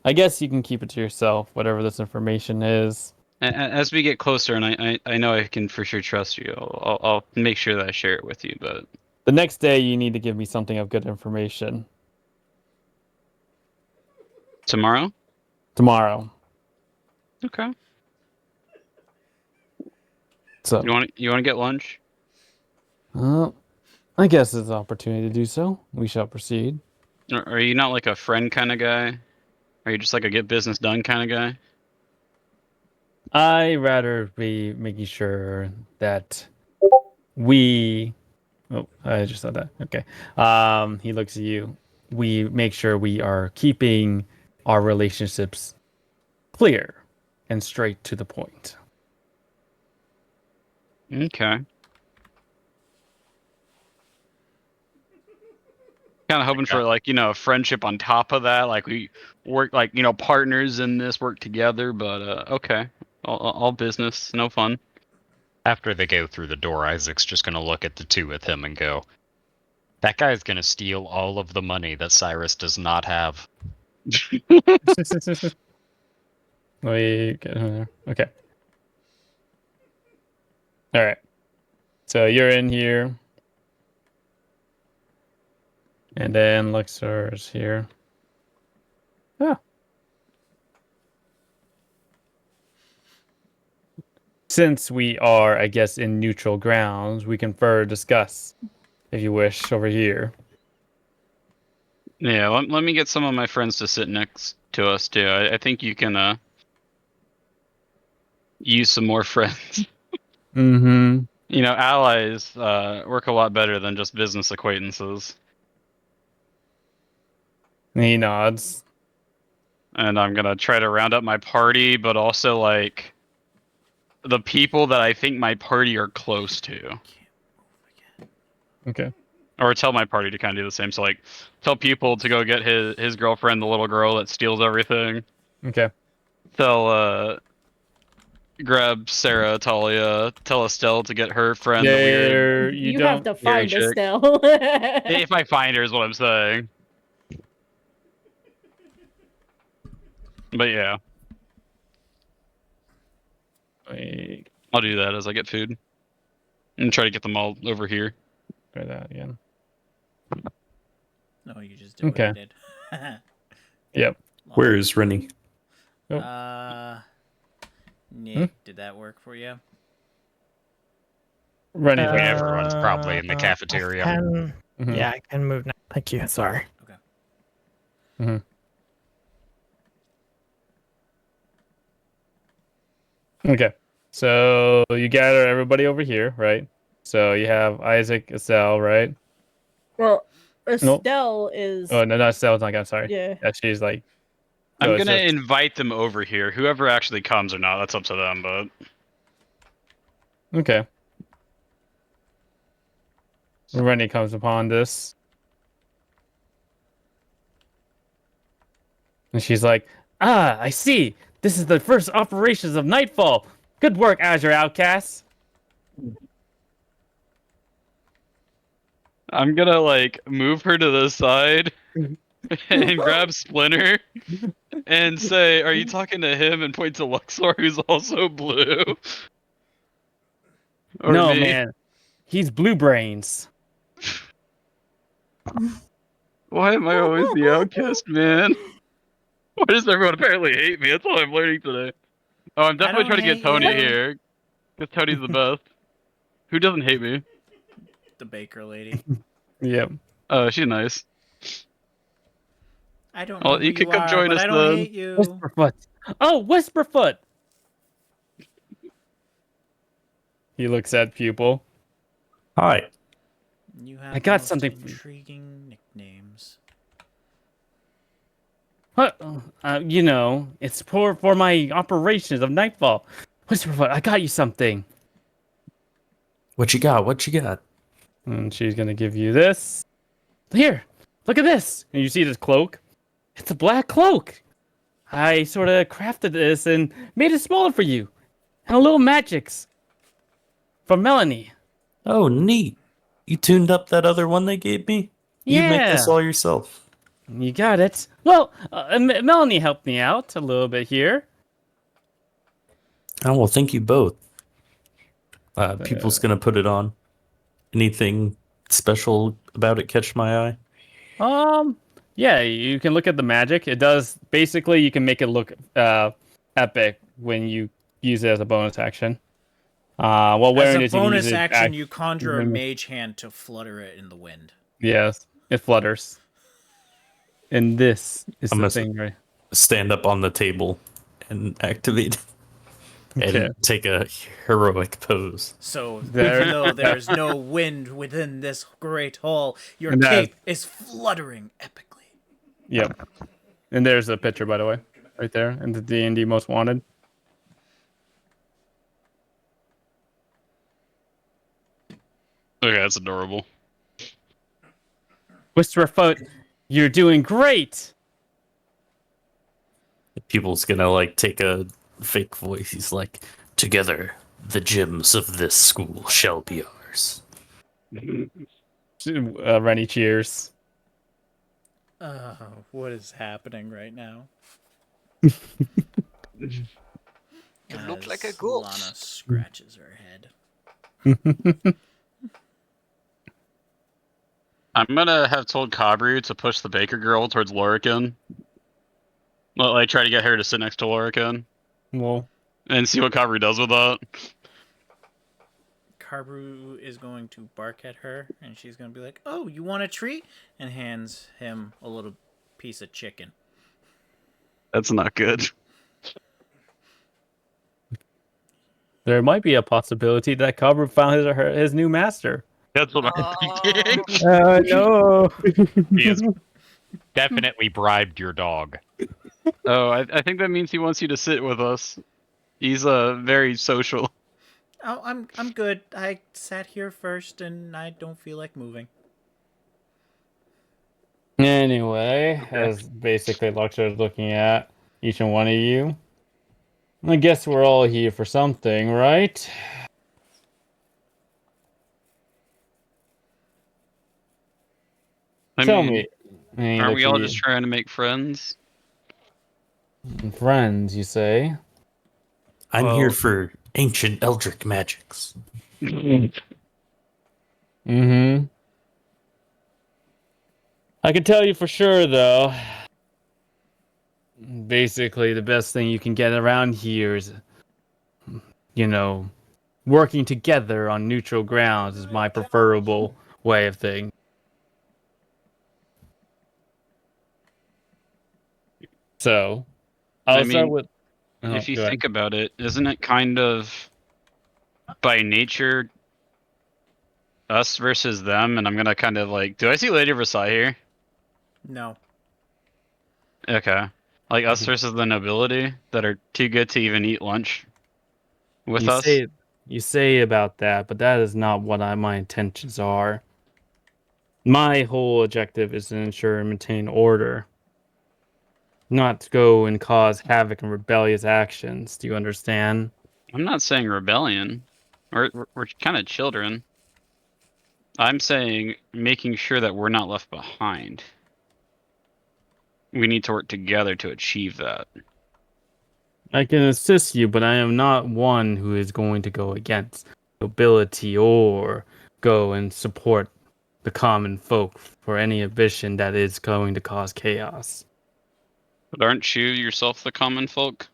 "I guess you can keep it to yourself, whatever this information is." As we get closer, and I know I can for sure trust you, I'll make sure that I share it with you. But The next day, you need to give me something of good information. tomorrow? Tomorrow. Okay. So, You want to get lunch? I guess it's an opportunity to do so. We shall proceed. Or are you not like a friend kind of guy? Are you just like a get business done kind of guy? I rather be making sure that we. Oh, I just saw that. Okay. He looks at you. We make sure we are keeping our relationships clear and straight to the point. Okay. Kind of hoping for like a friendship on top of that, like we work like partners in this, work together. But okay, all business, no fun. After they go through the door, Isaac's just going to look at the two with him and go, that guy's going to steal all of the money that Cyrus does not have. We get okay. All right. So you're in here. And then Luxor's here. Yeah. Since we are, I guess, in neutral grounds, we can further discuss, if you wish, over here. Yeah, let me get some of my friends to sit next to us too. I think you can use some more friends. Mm-hmm. Allies work a lot better than just business acquaintances. He nods. And I'm gonna try to round up my party, but also like the people that I think my party are close to. Okay. or tell my party to kind of do the same. So like, tell Pupil to go get his girlfriend, the little girl that steals everything. Okay. Tell grab Sarah, Talia. Tell Estelle to get her friend, the weird. There, You don't. have to Gary find chick. Estelle. If I find her, is what I'm saying. But yeah, Wait, I'll do that as I get food and try to get them all over here. try that again. No, you just did what I did. Yep. Where is Rennie? Nick, did that work for you? Running. Everyone's probably in the cafeteria. Yeah, I can move now. Thank you. Sorry. Okay. Okay. So you gather everybody over here, right? So you have Isaac, Estelle, right? Well, Estelle is. Oh no, not Estelle's not. I'm sorry. Yeah. She's like. I'm it's gonna just- invite them over here. Whoever actually comes or not, that's up to them. But Okay. Rennie comes upon this. And she's like, I see. This is the first operations of Nightfall. Good work, Azure Outcasts. I'm gonna like move her to the side and grab Splinter and say, "Are you talking to him?" and point to Luxor, who's also blue. Or No, me. man. He's Blue Brains. Why am I always the outcast, man? Why does everyone apparently hate me? That's all I'm learning today. Oh, I'm definitely don't trying to get hate Tony you. here. Because Tony's the best. Who doesn't hate me? The baker lady. Yep. Oh, she's nice. I don't know Well, who you could come are, join but us I don't then. hate you. Whisperfoot. Oh, Whisperfoot. He looks at Pupil. Hi. You have I got the most something for you. intriguing nicknames. What? It's for my operations of Nightfall. Whisperfoot, I got you something. What you got? What you got? And she's gonna give you this. Here, look at this. And you see this cloak? It's a black cloak. I sort of crafted this and made it smaller for you. And a little magics. From Melanie. Oh, neat. You tuned up that other one they gave me? You make this Yeah. all yourself. You got it. Well, Melanie helped me out a little bit here. Oh, well, thank you both. People's gonna put it on. Anything special about it catch my eye? Yeah, you can look at the magic. It does basically you can make it look epic when you use it as a bonus action. While wearing As it, a you can bonus use it action, you conjure a Mhm. mage hand to flutter it in the wind. Yes, it flutters. And this is I'm the gonna thing, right? stand up on the table and activate and Okay. take a heroic pose. So, There- even though there's no wind within this great hall, your And that- cape is fluttering epically. Yep. And there's a picture, by the way, right there, in the D&D Most Wanted. Okay, that's adorable. Whisperfoot, you're doing great. People's gonna like take a fake voice. He's like, "Together, the gems of this school shall be ours." Rennie cheers. Oh, what is happening right now? You look like a As ghost. Lana scratches her head. I'm gonna have told Kabru to push the baker girl towards Lorican. Like, try to get her to sit next to Lorican. Well, And see what Kabru does with that. Kabru is going to bark at her, and she's going to be like, "Oh, you want a treat?" and hands him a little piece of chicken. That's not good. there might be a possibility that Kabru found his new master. That's what I'm thinking. No. He has definitely bribed your dog. Oh, I think that means he wants you to sit with us. He's very social. Oh, I'm good. I sat here first, and I don't feel like moving. Anyway, as basically Lecture is looking at each and one of you, I guess we're all here for something, right? I Tell mean, me. And he aren't looks we at all you. just trying to make friends? Friends, you say? I'm here Well- for ancient eldritch magics. Mm-hmm. I can tell you for sure, though. Basically, the best thing you can get around here is, working together on neutral grounds is my preferable way of thing. So, I'll I start mean, with. Oh, if you go ahead. think about it, isn't it kind of by nature us versus them? And I'm gonna kind of like, do I see Lady Versailles here? No. Okay, like us versus the nobility that are too good to even eat lunch with you us. say about that, but that is not what my intentions are. My whole objective is to ensure and maintain order, not to go and cause havoc and rebellious actions. Do you understand? I'm not saying rebellion. We're kind of children. I'm saying making sure that we're not left behind. We need to work together to achieve that. I can assist you, but I am not one who is going to go against nobility or go and support the common folk for any ambition that is going to cause chaos. But aren't you yourself the common folk?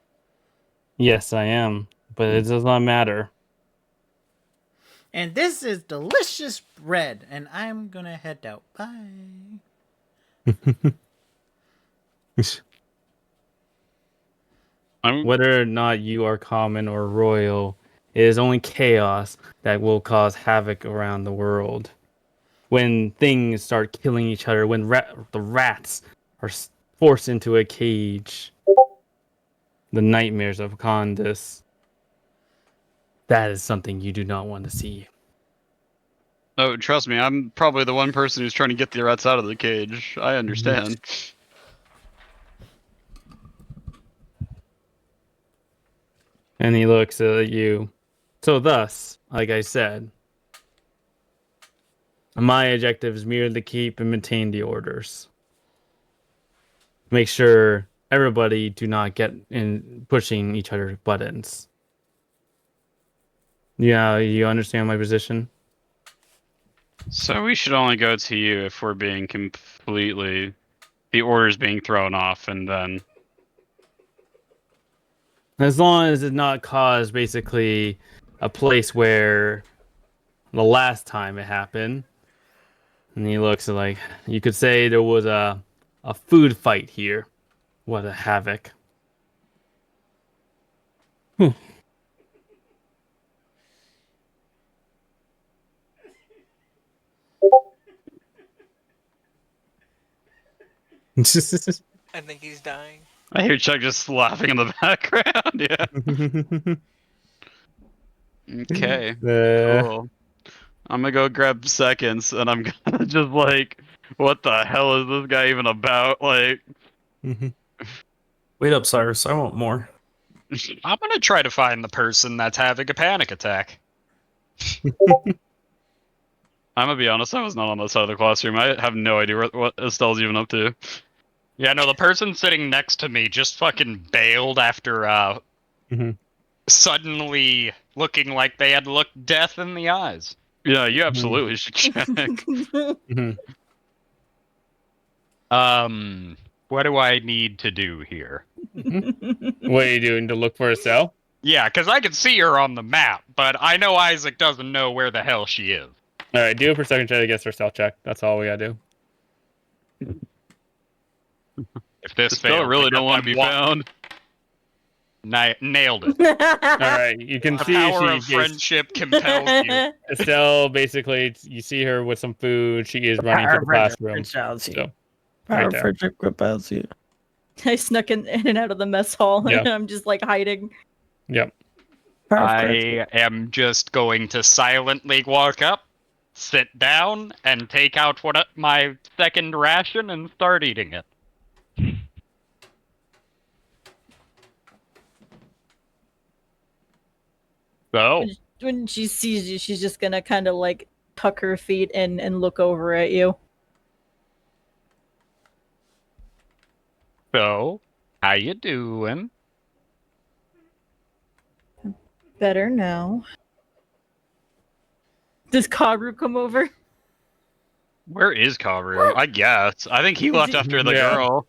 Yes, I am, but it does not matter. And this is delicious bread, and I'm gonna head out. Bye. Whether or not you are common or royal, it is only chaos that will cause havoc around the world. When things start killing each other, when the rats are forced into a cage, the nightmares of Condis, that is something you do not want to see. Oh, trust me, I'm probably the one person who's trying to get the rats out of the cage. I understand. And he looks at you. So thus, like I said, my objective is merely to keep and maintain the orders. Make sure everybody do not get in pushing each other's buttons. Yeah, you understand my position? So we should only go to you if we're being completely... The order's being thrown off, and then... As long as it's not caused basically a place where the last time it happened, and he looks like you could say there was a food fight here. What a havoc. I think he's dying. I hear Chuck just laughing in the background, yeah. Okay, cool. I'm gonna go grab seconds, and I'm gonna just like, what the hell is this guy even about? Like, Wait up, Cyrus. I want more. I'm gonna try to find the person that's having a panic attack. I'm gonna be honest, I was not on that side of the classroom. I have no idea what Estelle's even up to. Yeah, no, the person sitting next to me just fucking bailed after suddenly looking like they had looked death in the eyes. Yeah, you absolutely should check. What do I need to do here? What are you doing to look for a cell? Yeah, because I can see her on the map, but I know Isaac doesn't know where the hell she is. All right, do a perception check against her stealth check. That's all we gotta do. If this Estelle fails, really I don't want to guess be I'm found. nailed it. All right, you can The see power she of friendship compels you. Estelle basically, you see her with some food. She is running to the classroom. So, right there. Friendship compels you. I snuck in and out of the mess hall, Yeah. and I'm just like hiding. Yep. I am just going to silently walk up. sit down and take out my second ration and start eating it. So, When she sees you, she's just gonna kind of like tuck her feet in and look over at you. how you doing? Better now. Does Kabru come over? Where is Kabru? I guess. I think he left after the Yeah. girl.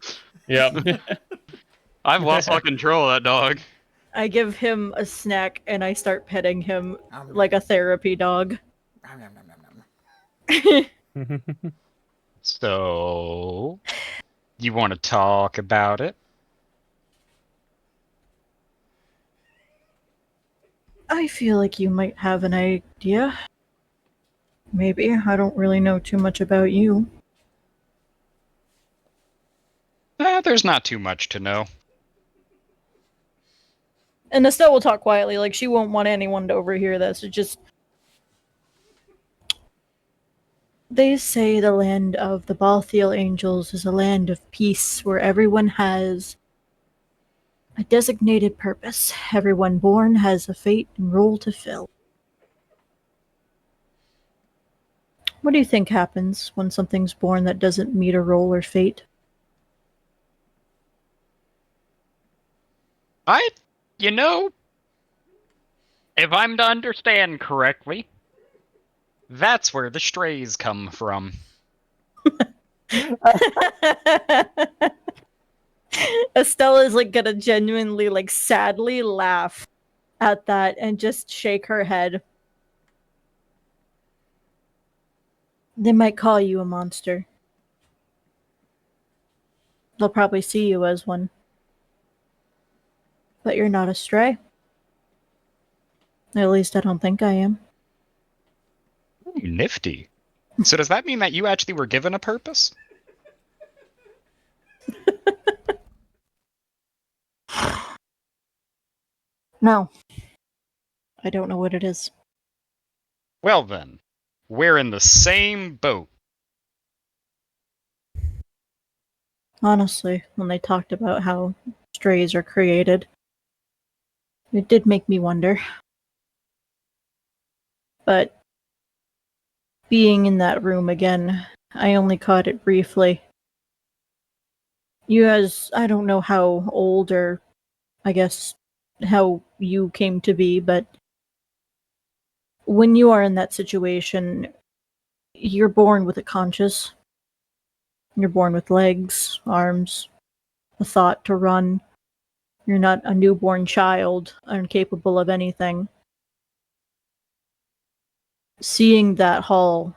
Yep. I've lost all control of that dog. I give him a snack and I start petting him like a therapy dog. So, you want to talk about it? I feel like you might have an idea. Maybe. I don't really know too much about you. There's not too much to know. And Estelle will talk quietly, like she won't want anyone to overhear this. It's just. They say the land of the Balthiel Angels is a land of peace where everyone has a designated purpose. Everyone born has a fate and role to fill. What do you think happens when something's born that doesn't meet a role or fate? If I'm to understand correctly, that's where the strays come from. Estelle is like gonna genuinely, like, sadly laugh at that and just shake her head. They might call you a monster. They'll probably see you as one. But you're not a stray. At least I don't think I am. Ooh, nifty. So does that mean that you actually were given a purpose? No. I don't know what it is. Well then, we're in the same boat. Honestly, when they talked about how strays are created, it did make me wonder. But being in that room again, I only caught it briefly. You guys, I don't know how old or, I guess, how you came to be, but when you are in that situation, you're born with a conscience. You're born with legs, arms, a thought to run. You're not a newborn child, incapable of anything. Seeing that hall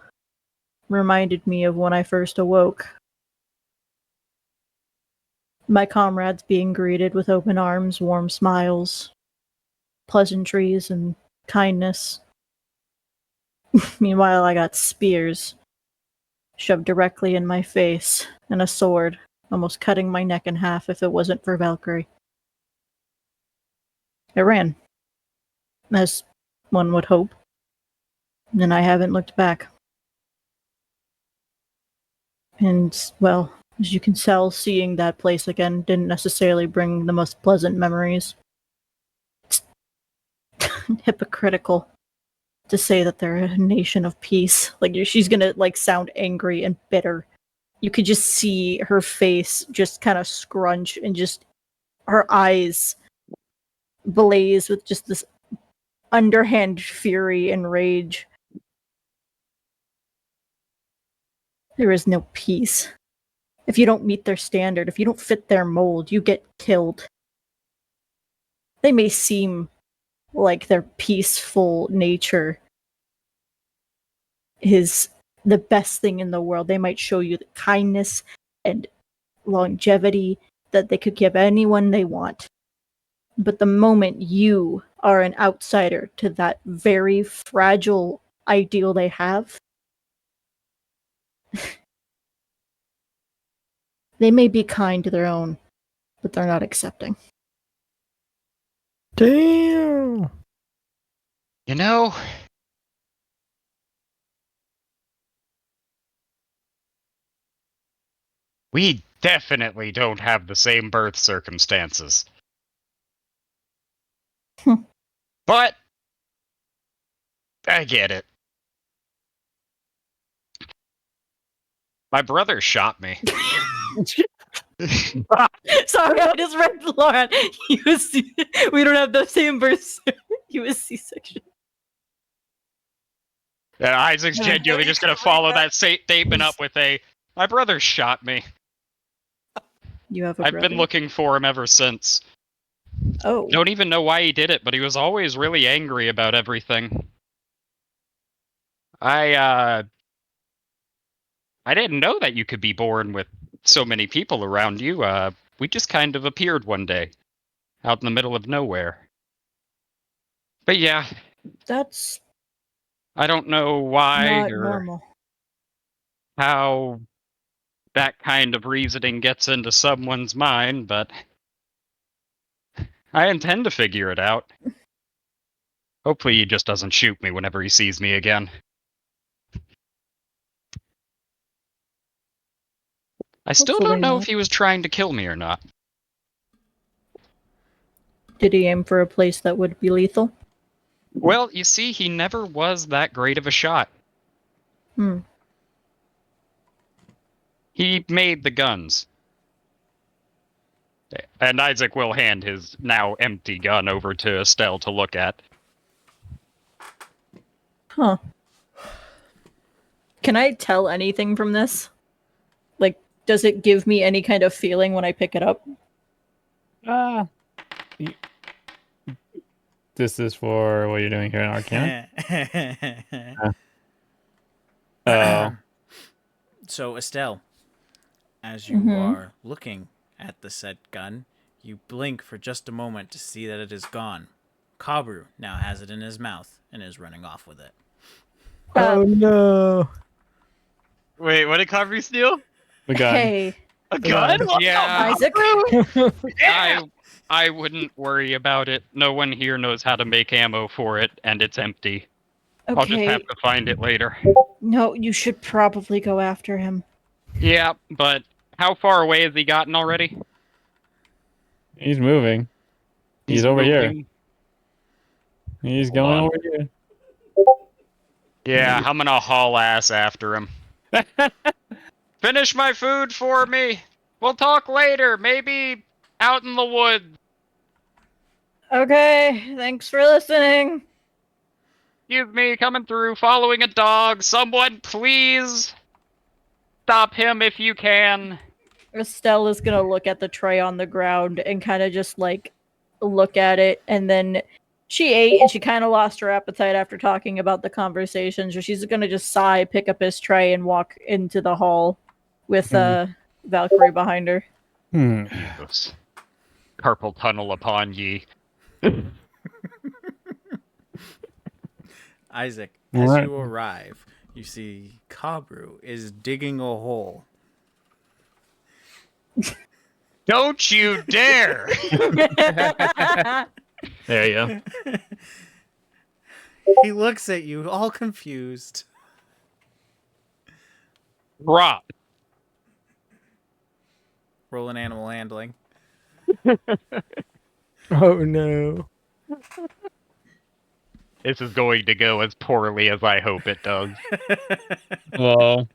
reminded me of when I first awoke. My comrades being greeted with open arms, warm smiles, pleasantries, and kindness. Meanwhile, I got spears shoved directly in my face and a sword, almost cutting my neck in half if it wasn't for Valkyrie. I ran, as one would hope, and I haven't looked back. And, well, as you can tell, seeing that place again didn't necessarily bring the most pleasant memories. It's hypocritical to say that they're a nation of peace. Like, she's gonna, like, sound angry and bitter. You could just see her face just kind of scrunch and just her eyes blaze with just this underhand fury and rage. There is no peace. If you don't meet their standard, if you don't fit their mold, you get killed. They may seem like their peaceful nature is the best thing in the world. They might show you the kindness and longevity that they could give anyone they want. But the moment you are an outsider to that very fragile ideal they have, they may be kind to their own, but they're not accepting. Damn. You know, We definitely don't have the same birth circumstances. But I get it. My brother shot me. Sorry, I just read Lauren. We don't have the same birth. He was C-section. And Isaac's genuinely just gonna follow that statement up with my brother shot me. You have a I've brother. been looking for him ever since. Oh. Don't even know why he did it, but he was always really angry about everything. I didn't know that you could be born with so many people around you. We just kind of appeared one day, out in the middle of nowhere. But yeah, That's I don't know why not or normal. how that kind of reasoning gets into someone's mind, but I intend to figure it out. Hopefully he just doesn't shoot me whenever he sees me again. I still Hopefully don't know not. if he was trying to kill me or not. Did he aim for a place that would be lethal? Well, you see, he never was that great of a shot. Hmm. He made the guns. And Isaac will hand his now empty gun over to Estelle to look at. Huh. Can I tell anything from this? Like, does it give me any kind of feeling when I pick it up? This is for what you're doing here in Arcana. Oh, So, Estelle, as you Mhm. are looking at the said gun, you blink for just a moment to see that it is gone. Kabru now has it in his mouth and is running off with it. Oh no. Wait, what did Kabru steal? the gun. Hey, A gun? Yeah, Isaac. I wouldn't worry about it. No one here knows how to make ammo for it, and it's empty. I'll just Okay. have to find it later. No, you should probably go after him. Yeah, but how far away has he gotten already? He's moving. He's over here. moving. He's Hold going on. over here. Yeah, I'm gonna haul ass after him. Finish my food for me. We'll talk later. Maybe out in the woods. Okay, thanks for listening. Excuse me, coming through, following a dog. Someone, please stop him if you can. Estelle is gonna look at the tray on the ground and kind of just like look at it, and then she ate and she kind of lost her appetite after talking about the conversation, so she's gonna just sigh, pick up his tray, and walk into the hall with Valkyrie behind her. Jesus. Carpal tunnel upon ye. Isaac, as What? you arrive, you see Kabru is digging a hole. Don't you dare! There you go. He looks at you, all confused. Rob. Roll an animal handling. Oh no. This is going to go as poorly as I hope it does. Well,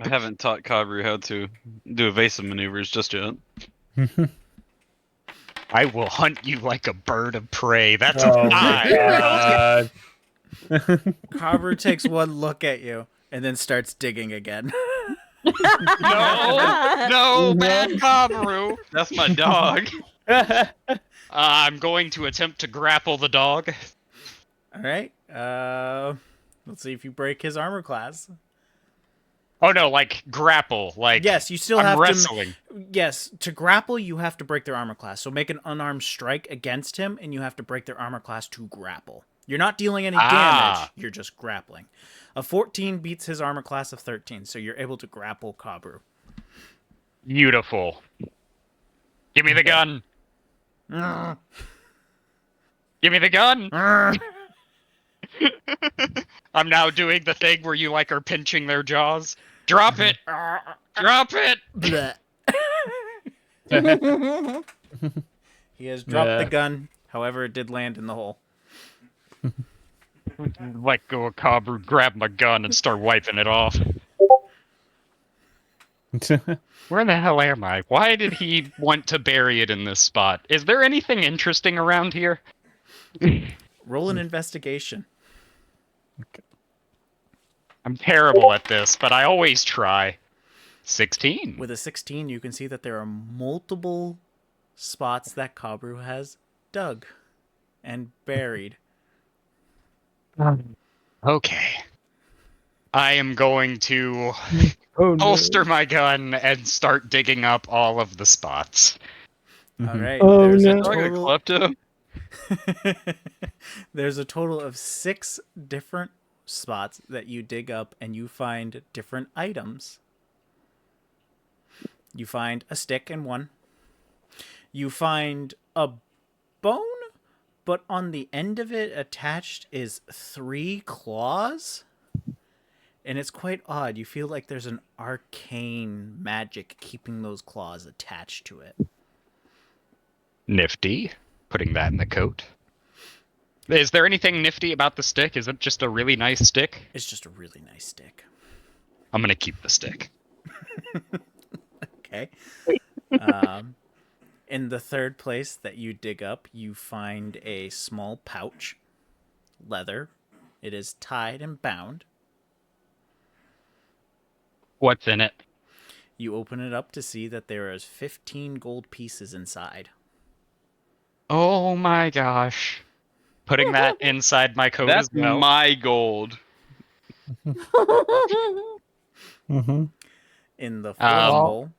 I haven't taught Kabru how to do evasive maneuvers just yet. I will hunt you like a bird of prey. That's oh a my 5. god. Kabru takes one look at you and then starts digging again. No, bad Kabru. That's my dog. I'm going to attempt to grapple the dog. All right. Let's see if you break his armor class. Oh no, like grapple, like Yes, you still I'm have wrestling. to. Yes, to grapple, you have to break their armor class. So make an unarmed strike against him, and you have to break their armor class to grapple. You're not dealing any damage. You're just grappling. A 14 beats his armor class of 13, so you're able to grapple Kabru. Beautiful. Give me the gun. Give me the gun. I'm now doing the thing where you like are pinching their jaws. Drop it. Drop it. Bleh. He has dropped the Yeah. gun. However, it did land in the hole. Let go of Kabru, grab my gun, and start wiping it off. Where the hell am I? Why did he want to bury it in this spot? Is there anything interesting around here? Roll an investigation. I'm terrible at this, but I always try. 16. With a 16, you can see that there are multiple spots that Kabru has dug and buried. Okay. I am going to Oh, no. holster my gun and start digging up all of the spots. All right. Oh, There's no. a Like a total. klepto. There's a total of 6 different spots that you dig up, and you find different items. You find a stick in one. You find a bone, but on the end of it attached is 3 claws. And it's quite odd. You feel like there's an arcane magic keeping those claws attached to it. Nifty. Putting that in the coat. Is there anything nifty about the stick? Is it just a really nice stick? It's just a really nice stick. I'm gonna keep the stick. Okay. In the third place that you dig up, you find a small pouch, leather. It is tied and bound. What's in it? You open it up to see that there is 15 gold pieces inside. Oh my gosh. Putting that inside my coat That's as well. my gold. Mm-hmm. In the fourth hole,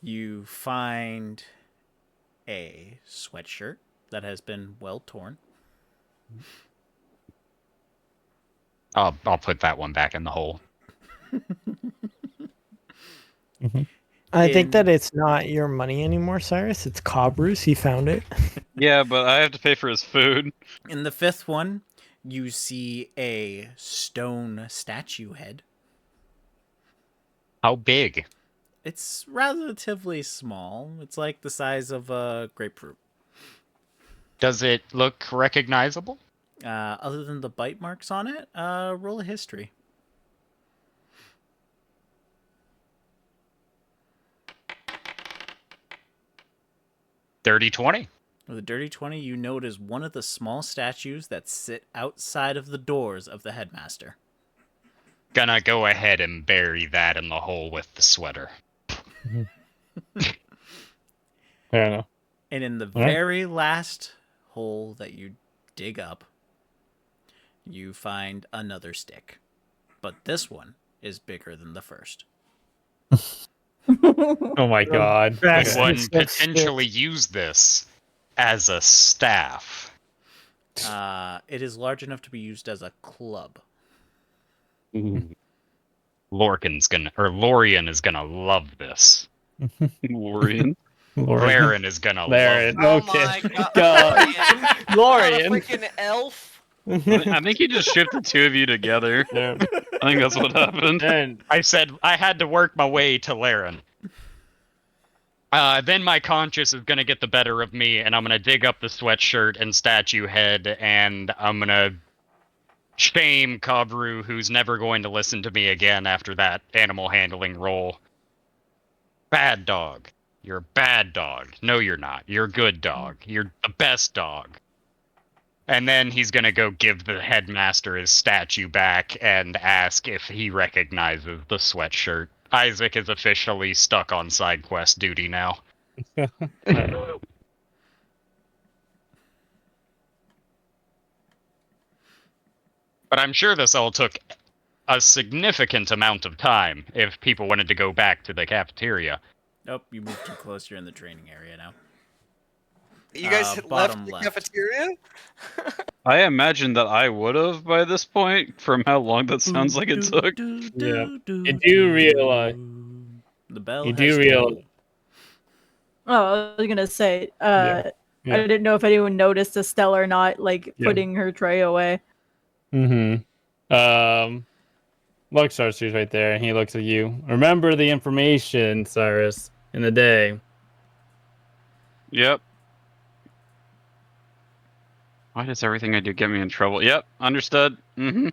you find a sweatshirt that has been well torn. I'll put that one back in the hole. I think In- that it's not your money anymore, Cyrus. It's Kabru's. He found it. Yeah, but I have to pay for his food. In the fifth one, you see a stone statue head. How big? It's relatively small. It's like the size of a grapefruit. Does it look recognizable? Other than the bite marks on it, roll a history. Dirty 20. With a dirty 20, you notice one of the small statues that sit outside of the doors of the headmaster. Gonna go ahead and bury that in the hole with the sweater. Fair enough. And in the Alright. very last hole that you dig up, you find another stick. But this one is bigger than the first. Oh my god. That's- Could one that's- potentially use this as a staff? It is large enough to be used as a club. Lorian is gonna love this. Lorian. Laren is gonna Laren. love Oh Okay. my god. God. Lorian. Lorian. Freaking elf. I think he just shipped the two of you together. Yeah. I think that's what happened. And I said I had to work my way to Laren. Then my conscience is gonna get the better of me, and I'm gonna dig up the sweatshirt and statue head, and I'm gonna shame Kabru, who's never going to listen to me again after that animal handling roll. Bad dog. You're a bad dog. No, you're not. You're a good dog. You're the best dog. And then he's gonna go give the headmaster his statue back and ask if he recognizes the sweatshirt. Isaac is officially stuck on side quest duty now. But I'm sure this all took a significant amount of time if people wanted to go back to the cafeteria. Nope, you moved too close. You're in the training area now. You guys Bottom left the left. cafeteria? I imagine that I would have by this point, from how long that sounds like it took. Yeah. You do realize- the bell. you has do realize- tolled. Oh, I was gonna say, Yeah. I didn't know if anyone noticed Estelle or not, like Yeah. putting her tray away. Luxar's right there, and he looks at you. Remember the information, Cyrus. in the day. Yep. Why does everything I do get me in trouble? Yep, understood. Mm-hmm.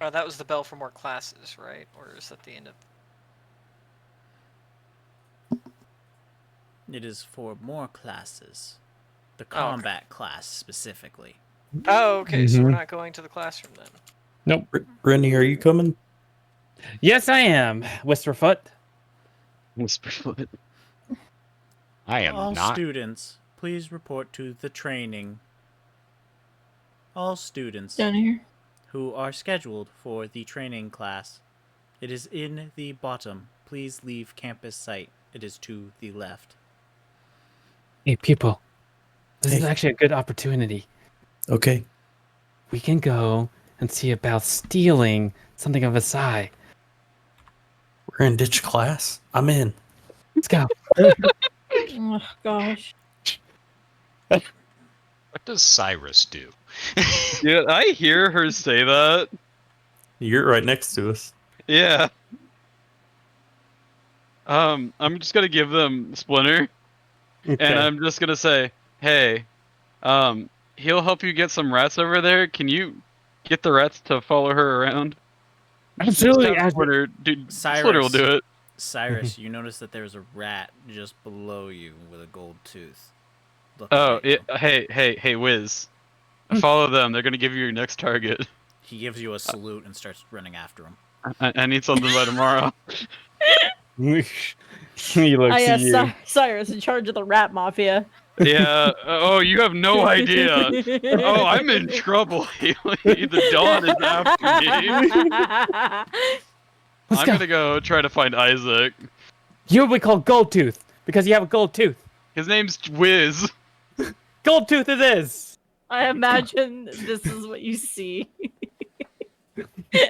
Oh, that was the bell for more classes, right? Or is that the end of... It is for more classes. The combat class specifically. Oh, okay, so we're Mhm. not going to the classroom then. Nope. Rennie, are you coming? Yes, I am. Whisperfoot. Whisperfoot. I am All not. students, please report to the training. All students Down here. who are scheduled for the training class. It is in the bottom. Please leave campus site. It is to the left. Hey, people. This is Hey. actually a good opportunity. Okay. We can go and see about stealing something of a sai. We're in ditch class. I'm in. Let's go. Oh gosh. What does Cyrus do? Yeah, I hear her say that. You're right next to us. Yeah. I'm just gonna give them Splinter, and I'm just gonna say, hey, he'll help you get some rats over there. Can you get the rats to follow her around? Absolutely. Just have Splinter, dude. Splinter will Cyrus. do it. Cyrus, you notice that there's a rat just below you with a gold tooth. Oh, Looking at you. hey, Wiz. Follow them. They're gonna give you your next target. He gives you a salute and starts running after him. I need something by tomorrow. He looks I at you. Cyrus in charge of the rat mafia. Yeah. Oh, you have no idea. Oh, I'm in trouble. The Dawn is after me. Let's I'm go. gonna go try to find Isaac. You will be called Goldtooth because you have a gold tooth. His name's Wiz. Goldtooth it is. I imagine this is what you see.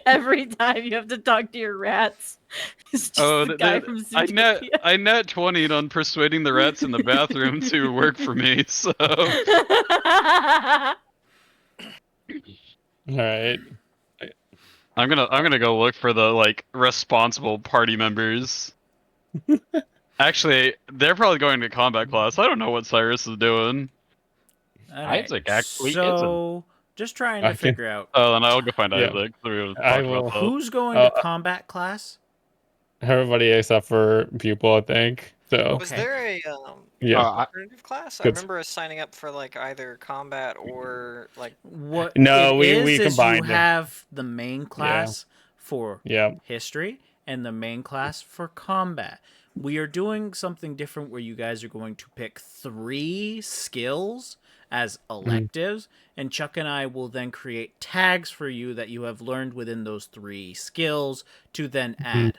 Every time you have to talk to your rats. It's just the guy from I Zootopia. net 20'd on persuading the rats in the bathroom to work for me. So All right. I'm gonna go look for the responsible party members. Actually, they're probably going to combat class. I don't know what Cyrus is doing. Alright, Isaac actually so just trying to figure out Oh, then I'll go find Yeah. Isaac. So we I talked will- about that. who's going to combat class. Everybody except for Pupil, I think. So Was Okay. there a yeah. alternative class? I Good. remember us signing up for either combat or What No, it we is you combined them. have the main class for Yeah. history and the main class for combat. We are doing something different where you guys are going to pick 3 skills as electives, and Chuck and I will then create tags for you that you have learned within those 3 skills to then add.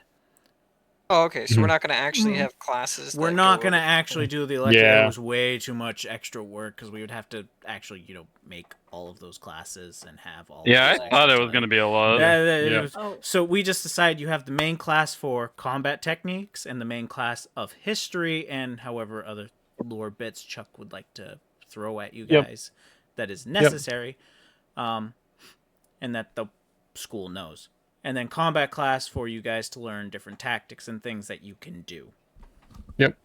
Oh, okay. So we're not going to actually have classes. We're that not go going to over- actually do the elective. Yeah. It was way too much extra work because we would have to actually, make all of those classes and have all. Yeah, of I those thought it extra was gonna be a lot. Yeah. Oh. So we just decided you have the main class for combat techniques and the main class of history and however other lore bits Chuck would like to throw at you Yep. guys that is necessary, and that the school knows. And then combat class for you guys to learn different tactics and things that you can do. Yep.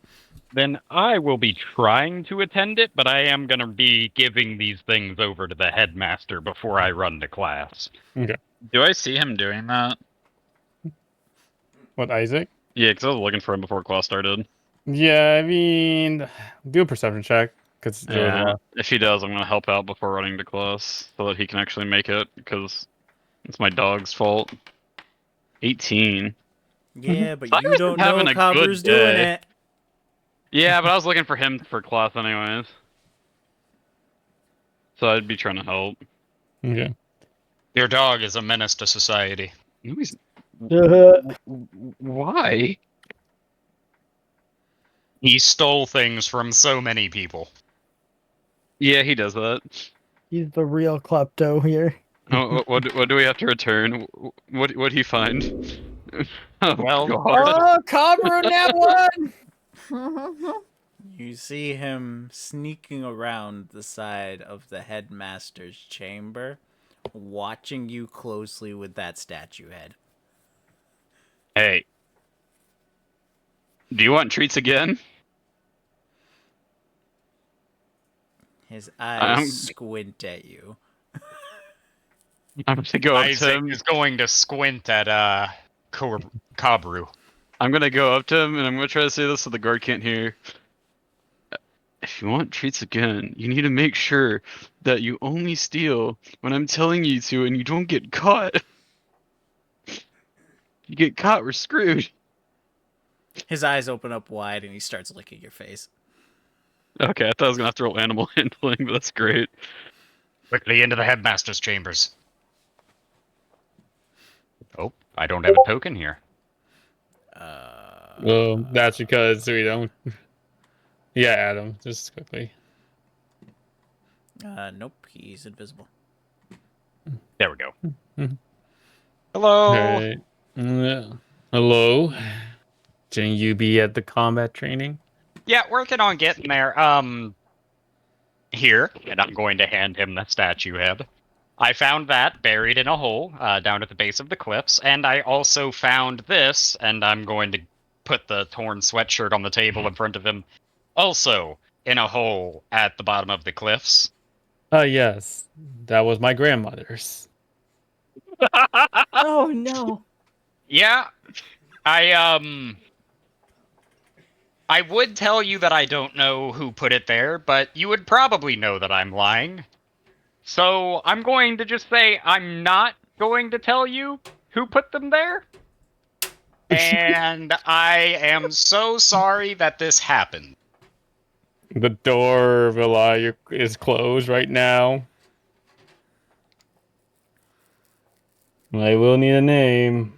Then I will be trying to attend it, but I am going to be giving these things over to the headmaster before I run to class. Okay. Do I see him doing that? What, Isaac? Yeah, because I was looking for him before class started. Yeah, I mean, do a perception check because Yeah. If he does, I'm gonna help out before running to class so that he can actually make it because it's my dog's fault. 18. Yeah, but Cyrus you is don't know having a good Kabru's doing day. it. Yeah, but I was looking for him for class anyways. So I'd be trying to help. Okay. Your dog is a menace to society. No, he's... Why? He stole things from so many people. Yeah, he does that. He's the real klepto here. Oh, what do we have to return? What'd he find? Oh, Well, God. Oh, Kabru nat one! You see him sneaking around the side of the headmaster's chamber, watching you closely with that statue head. Hey, Do you want treats again? His eyes I'm- squint at you. I'm gonna go up to Isaac him. is going to squint at Kabru. I'm gonna go up to him and I'm gonna try to say this so the guard can't hear. If you want treats again, you need to make sure that you only steal when I'm telling you to and you don't get caught. You get caught, we're screwed. His eyes open up wide and he starts licking your face. Okay, I thought I was gonna have to roll animal handling, but that's great. Quickly into the headmaster's chambers. Oh, I don't have a token here. Well, that's because we don't. Yeah, Adam, just quickly. Nope, he's invisible. There we go. Mhm. Hello. Alright. Hello. Shouldn't you be at the combat training? Yeah, working on getting there. Here, and I'm going to hand him the statue head. I found that buried in a hole down at the base of the cliffs, and I also found this, and I'm going to put the torn sweatshirt on the table in front of him, also in a hole at the bottom of the cliffs. Yes. That was my grandmother's. Oh no. Yeah, I would tell you that I don't know who put it there, but you would probably know that I'm lying. So I'm going to just say I'm not going to tell you who put them there. And I am so sorry that this happened. The door is closed right now. I will need a name.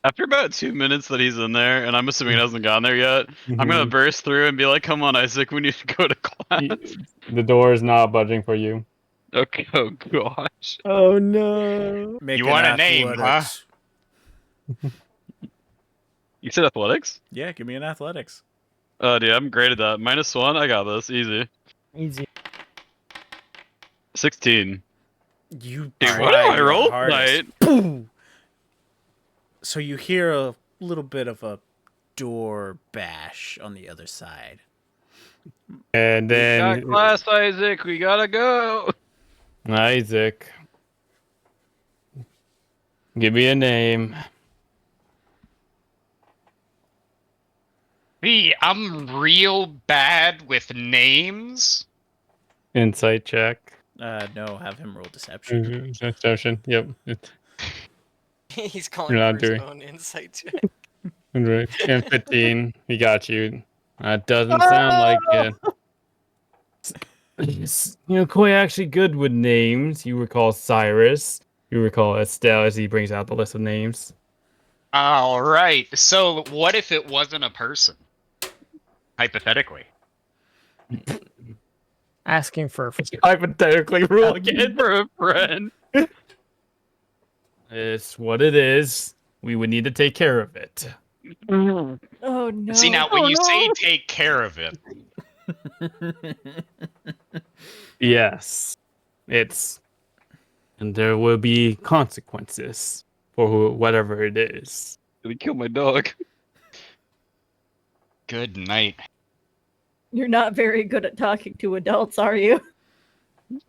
After about 2 minutes that he's in there, and I'm assuming he hasn't gone there yet, I'm gonna burst through and be like, "Come on, Isaac, we need to go to class." The door is not budging for you. Okay. Oh gosh. Oh no. Make You an want a name, athletics. You said athletics? Yeah, give me an athletics. Oh, dude, I'm great at that. -1. I got this. Easy. Easy. 16. You Dude, what try do I your roll hardest. tonight? Boom! So you hear a little bit of a door bash on the other side. And We then got class, Isaac. We gotta go. Isaac. Give me a name. See, I'm real bad with names. Insight check. No, have him roll deception. Deception. Yep. He's calling You're for not his doing- own insight check. And 15. He got you. That doesn't sound like it. Koi actually good with names. You recall Cyrus. You recall Estelle as he brings out the list of names. All right. So what if it wasn't a person? Hypothetically. Asking for Hypothetically, rule again. For a friend. It's what it is. We would need to take care of it. Oh no. See, now when you say take care of it, Yes. And there will be consequences for whatever it is. Did he kill my dog? good night. You're not very good at talking to adults, are you? This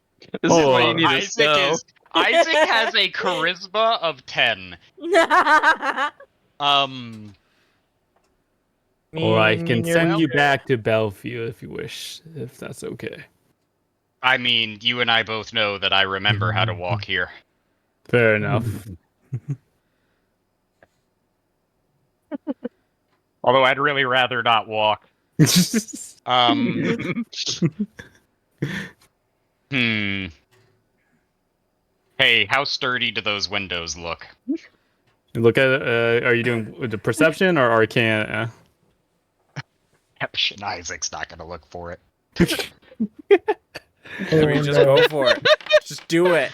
is why you need a Isaac spell. Isaac has a charisma of 10. Or I can you're send you welcome. back to Bellevue if you wish, if that's okay. I mean, you and I both know that I remember how to walk here. Fair enough. Although I'd really rather not walk. Hey, how sturdy do those windows look? Look at are you doing the perception or arcana? Perception. Isaac's not gonna look for it. I mean, just go for it. Just do it.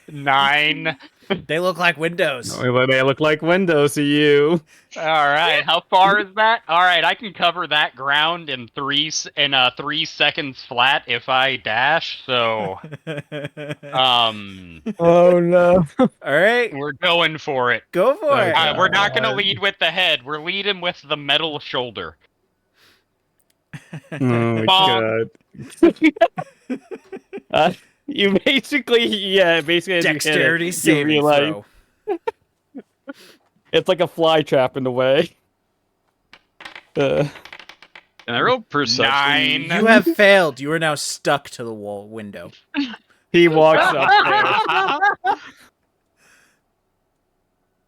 9 They look like windows. They look like windows to you. All right, how far is that? All right, I can cover that ground in 3 seconds flat if I dash. So, Oh no. All right, we're going for it. go for it. We're not gonna lead with the head. We're leading with the metal shoulder. Oh my Bonk. god. You basically, as you hit it, Dexterity you saving realize throw. it's like a fly trap in a way. Can I roll perception? 9. You have failed. You are now stuck to the wall window. He walks up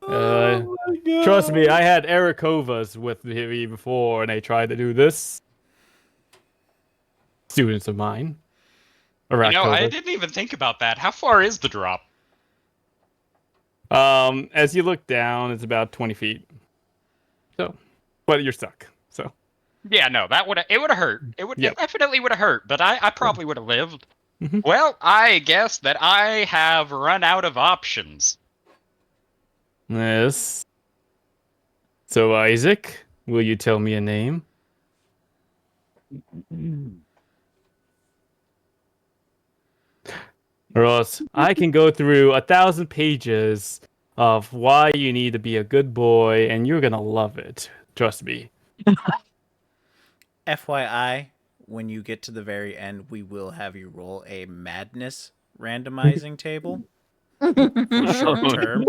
there. Trust me, I had Erikovas with me before, and they tried to do this. Students of mine. You know, I Arakovas. didn't even think about that. How far is the drop? As you look down, it's about 20 feet. So, but you're stuck. So, Yeah, no, it would have hurt. It definitely would have hurt, but I probably would have lived. Mhm. Well, I guess that I have run out of options. yes. So, Isaac, will you tell me a name? Or else I can go through 1,000 pages of why you need to be a good boy, and you're gonna love it. Trust me. FYI, when you get to the very end, we will have you roll a madness randomizing table for short term.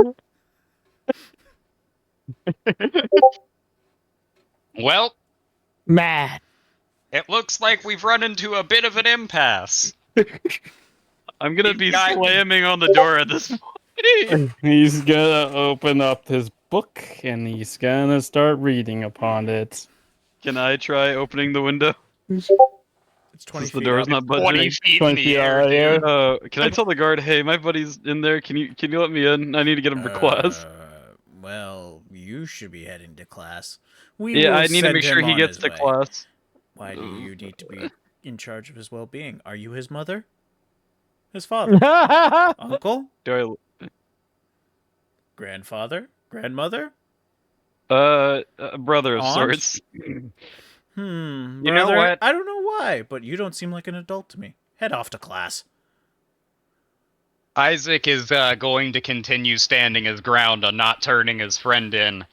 Well, Mad. it looks like we've run into a bit of an impasse. I'm gonna These be guys- slamming on the door at this point. He's gonna open up his book and he's gonna start reading upon it. Can I try opening the window? It's 20 Since the feet door's up. not 20 budging. feet in 20 the feet air, out of the air. dude. Can I tell the guard, hey, my buddy's in there. Can you let me in? I need to get him for class. Well, you should be heading to class. We Yeah, will I need to send make sure him he on gets his to way. class. Why do you need to be in charge of his well-being? Are you his mother? His father? Uncle? Do Grandfather? Grandmother? I? A brother of Aunt? sorts. You You know what? I don't know why, but you don't seem like an adult to me. Head off to class. Isaac is going to continue standing his ground on not turning his friend in.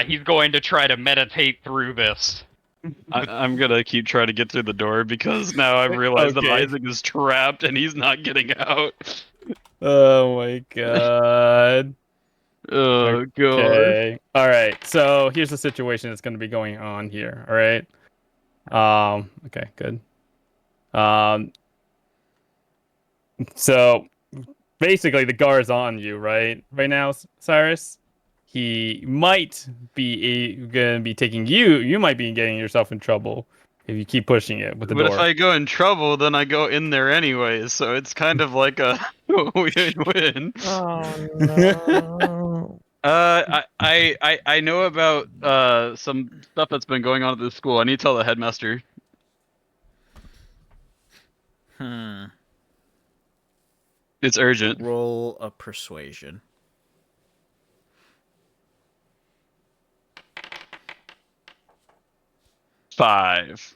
He's going to try to meditate through this. I'm gonna keep trying to get through the door because now I've realized that Okay. Isaac is trapped and he's not getting out. Oh my god. Oh god. Okay. All right. So here's the situation that's going to be going on here. All right. Okay. Good. So basically, the guard's on you, right? Right now, Cyrus. He might be gonna be taking you. You might be getting yourself in trouble if you keep pushing it with the But door. if I go in trouble, then I go in there anyways, so it's kind of like a win-win. Oh no. I know about some stuff that's been going on at this school. I need to tell the headmaster. It's urgent. Roll a persuasion. Five.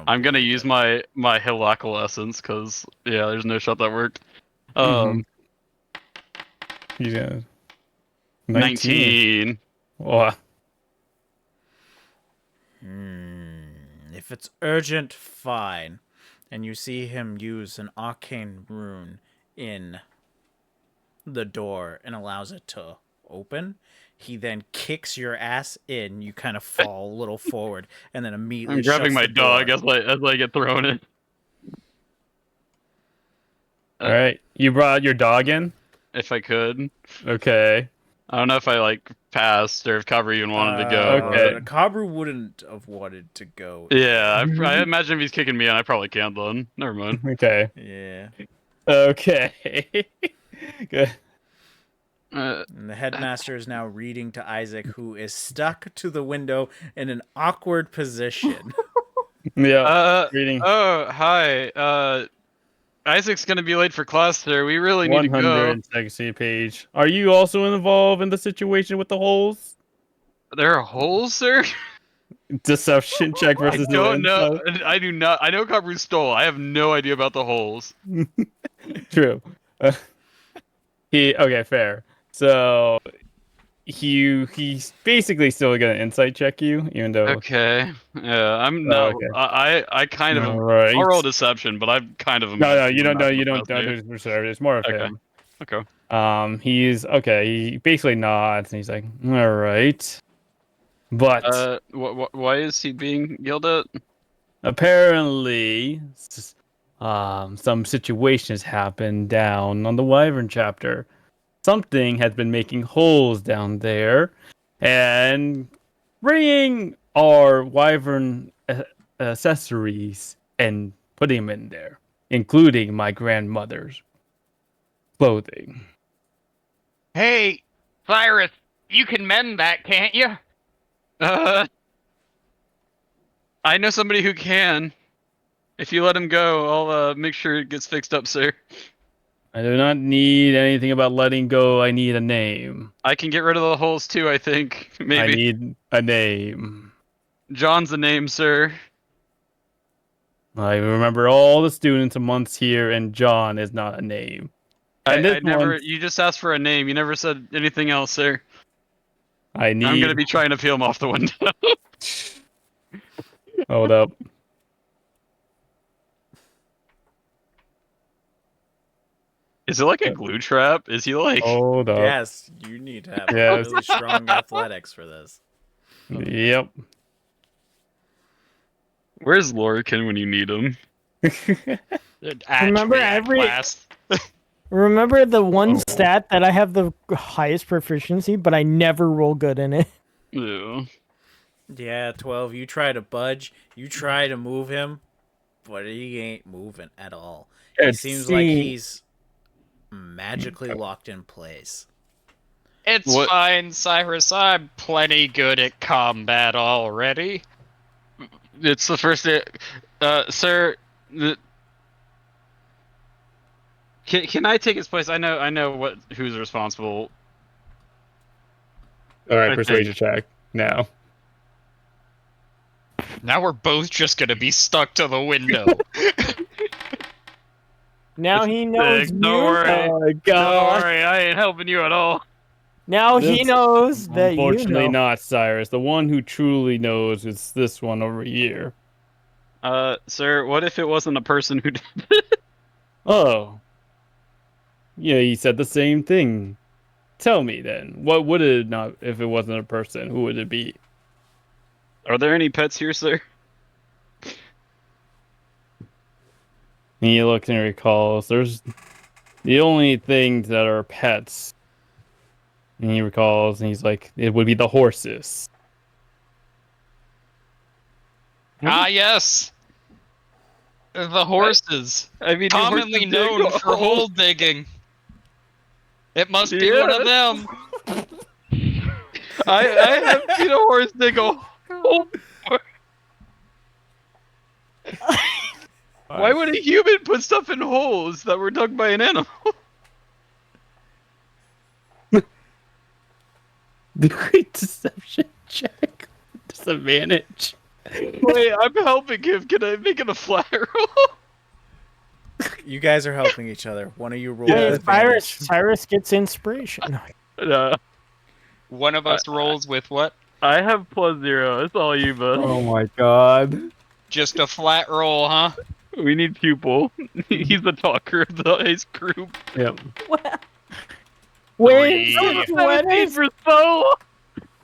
I'm gonna use my Hilakal essence because yeah, there's no shot that worked. Yeah. 19. Wow. If it's urgent, fine. And you see him use an arcane rune in the door and allows it to open. He then kicks your ass in. You kind of fall a little forward, and then immediately I'm grabbing shuts my the door. dog as I get thrown in. All right. You brought your dog in? If I could. Okay. I don't know if I like passed or if Kabru even wanted to go. Okay. Kabru wouldn't have wanted to go. Yeah, I imagine if he's kicking me in, I probably can't then. Never mind. Okay. Yeah. Okay. Good. And the headmaster is now reading to Isaac, who is stuck to the window in an awkward position. Yeah. Reading. Oh, hi. Isaac's gonna be late for class, sir. We really need to go. 160 page. Are you also involved in the situation with the holes? There are holes, sir? Deception check I versus don't know. insight. I do not. I know Kabru stole. I have no idea about the holes. True. Okay, fair. So he's basically still gonna insight check you, even though. Okay. Yeah, I'm not. okay. I kind of. All right. I'll roll deception, but I'm kind of. No, you don't know. imagining You what don't that's do reserve. It's more of Okay. him. Okay. He's okay. He basically nods and he's like, "All right," but Why is he being yelled at? apparently, some situations happened down on the Wyvern chapter. Something has been making holes down there, and bringing our Wyvern accessories and putting them in there, including my grandmother's clothing. Hey, Cyrus, you can mend that, can't you? I know somebody who can. If you let him go, I'll make sure it gets fixed up, sir. I do not need anything about letting go. I need a name. I can get rid of the holes too, I think. Maybe. I need a name. John's the name, sir. I remember all the students a month here, and John is not a name. And I never. You just asked for a name. You never said anything else, sir. I'm gonna be trying to peel him off the window. Hold up. Is it like a glue trap? Is he like? Hold up. Yes, you need to have Yes. really strong athletics for this. Yep. Where's Lorcan when you need him? Remember Remember the one stat that I have the highest proficiency, but I never roll good in it. Yeah. Yeah, 12. You try to budge. You try to move him, but he ain't moving at all. It seems like he's magically locked in place. It's fine, Cyrus. I'm plenty good at combat already. It's the first day. Sir, can I take his place? I know who's responsible. All right, persuasion check now. Now we're both just gonna be stuck to the window. Now he knows you. Don't worry. Oh my Don't god. worry, I ain't helping you at all. Now he knows that you Unfortunately know. not, Cyrus. The one who truly knows is this one over here. Sir, what if it wasn't a person who did it? Oh. Yeah, he said the same thing. Tell me then, what would it not if it wasn't a person? Who would it be? Are there any pets here, sir? And he looks and recalls. There's the only things that are pets. And he recalls, and he's like, it would be the horses. Ah, yes. The horses. I mean, Commonly known for hole digging. It must be one of them. I have seen a horse dig a hole before. Why would a human put stuff in holes that were dug by an animal? The great deception check. Disadvantage. Wait, I'm helping him. Can I make it a flat roll? You guys are helping each other. One of you roll Hey, with Cyrus, advantage. Cyrus gets inspiration. One of us rolls with what? I have +0. It's all you, bud. Oh my god. Just a flat roll, huh? We need pupil. He's the talker of the ice group. Yep. Wait, What is for so?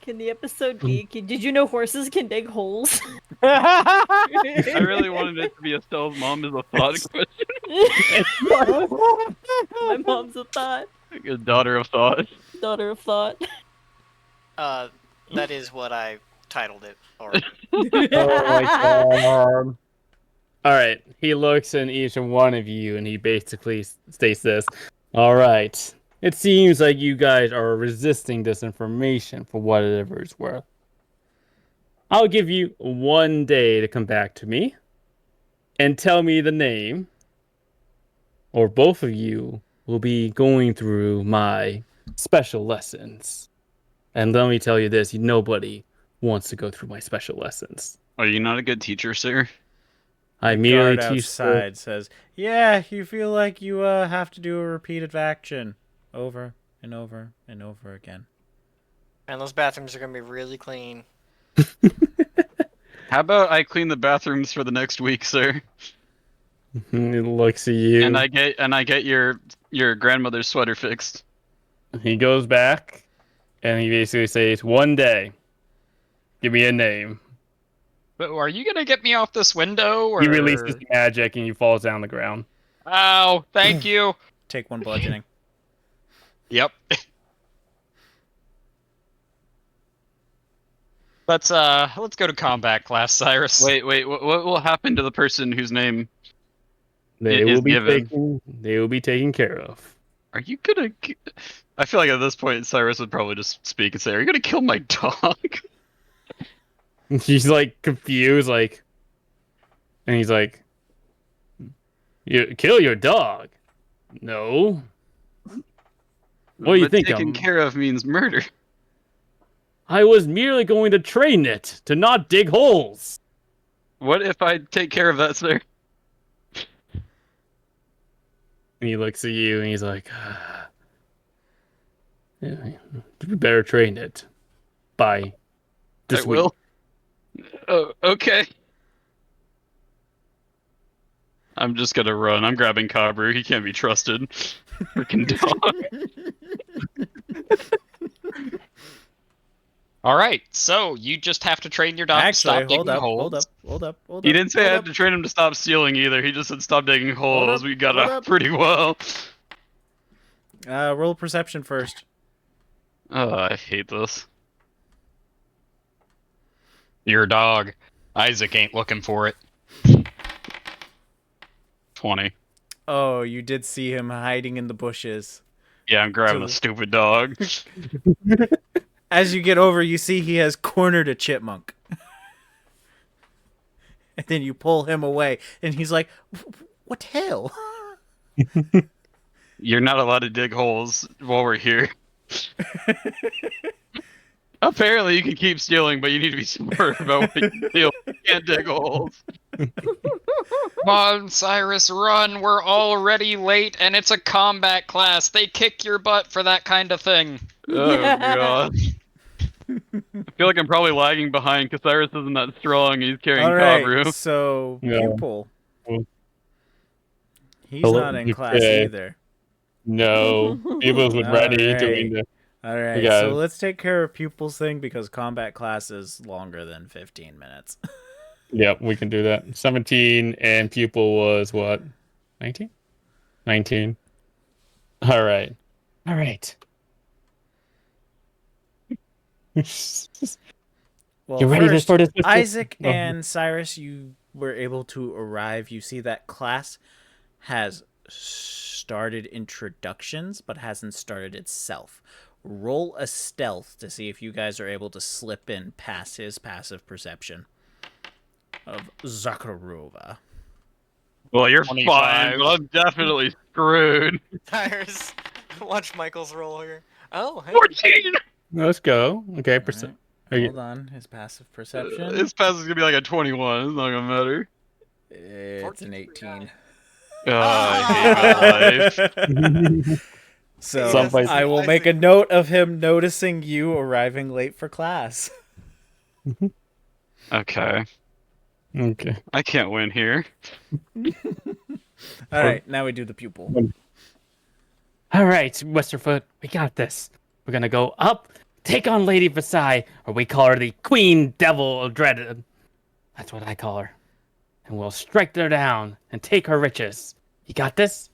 Can the episode be? Did you know horses can dig holes? I really wanted it to be Estelle's mom is a thought question. My mom's a thought. A daughter of thought. Daughter of thought. That is what I titled it already. Oh my god. Alright, he looks at each one of you and he basically states this. Alright, it seems like you guys are resisting this information for whatever it's worth. I'll give you 1 day to come back to me and tell me the name or both of you will be going through my special lessons. And let me tell you this, nobody wants to go through my special lessons. Are you not a good teacher, sir? I The merely guard teach outside says, "Yeah, you feel like you have to do a repeated action over and over and over again." And those bathrooms are gonna be really clean. How about I clean the bathrooms for the next week, sir? He looks at you. And I get your grandmother's sweater fixed. He goes back, and he basically says, "One day, give me a name." But are you gonna get me off this window, or? He releases magic, and he falls down the ground. Oh, thank you. Take one bludgeoning. Yep. Let's go to combat class, Cyrus. Wait, what will happen to the person whose name They is will be given? They will be taken care of. Are you gonna? I feel like at this point Cyrus would probably just speak and say, "Are you gonna kill my dog?" He's like confused, like, and he's like, "You kill your dog? No. What do you But think? taken care of means murder. I was merely going to train it to not dig holes." What if I take care of that, sir? And he looks at you, and he's like, "Yeah, you better train it by this I week." will. Oh, okay. I'm just gonna run. I'm grabbing Kabru. He can't be trusted. Freaking dog. All right, so you just have to train your dog to Actually, stop digging holes. hold up. He didn't say I hold had up. to train him to stop stealing either. He just said stop digging holes. up, We got hold off up. pretty well. Roll perception first. Oh, I hate this. Your dog. Isaac ain't looking for it. 20. Oh, you did see him hiding in the bushes. Yeah, I'm grabbing the stupid dog. As you get over, you see he has cornered a chipmunk. And then you pull him away, and he's like, "What the hell?" You're not allowed to dig holes while we're here. Apparently, you can keep stealing, but you need to be smart about what you steal. You can't dig holes. Come on, Cyrus, run. We're already late, and it's a combat class. They kick your butt for that kind of thing. Oh, Yeah. God. I feel like I'm probably lagging behind because Cyrus isn't that strong. He's carrying All right, Kabru. so Yeah. pupil. Well, He's hello, not in you class okay? either. No, Pupils was ready Alright. doing the. All right, got so it. let's take care of pupil's thing because combat class is longer than 15 minutes. Yep, we can do that. 17 and Pupil was what? 19? 19. All right. All right. Well, You ready first, for this? Isaac Oh. and Cyrus, you were able to arrive. You see that class has started introductions, but hasn't started itself. Roll a stealth to see if you guys are able to slip in past his passive perception of Zakharova. Well, you're 25. fine, but I'm definitely screwed. Tires. Watch Michael's roll here. Oh, hey. 14! Let's go. Okay, Alright, are you- hold on, his passive perception. This pass is gonna be like a 21. It's not gonna matter. It's an 18. Oh, I hate my life. So Someplace- I will make a note of him noticing you arriving late for class. Okay. Okay. I can't win here. All right, now we do the pupil. All right, Westerfoot, we got this. We're gonna go up, take on Lady Versailles, or we call her the Queen Devil of Dread. That's what I call her. And we'll strike her down and take her riches. You got this?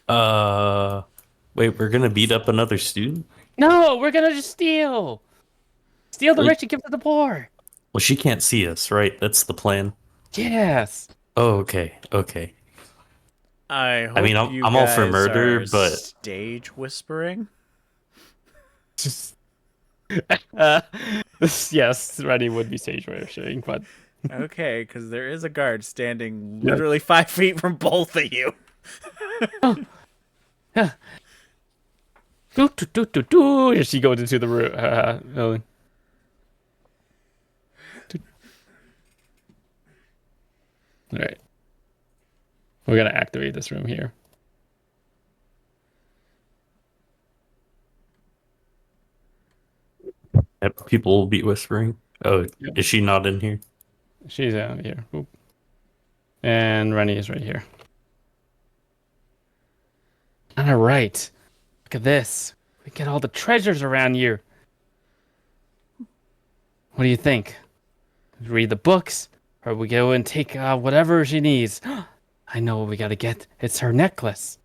Wait, we're gonna beat up another student? No, we're gonna just steal. Steal the Wait. rich and give to the poor. Well, she can't see us, right? That's the plan. Yes. Oh, okay, okay. I hope mean, I'm you all for guys murder, are but- stage whispering. Yes, Reddy would be stage sharing, but Okay, because there is a guard standing literally 5 feet from both of you. Yeah. Do, do, do, do, do. And she goes into the room. All right. We're gonna activate this room here. Yep, people will be whispering. Oh, Yep. is she not in here? She's out here. Oop. And Rennie is right here. All right. Look at this. We get all the treasures around here. What do you think? Read the books, or we go and take whatever she needs. I know what we gotta get. It's her necklace.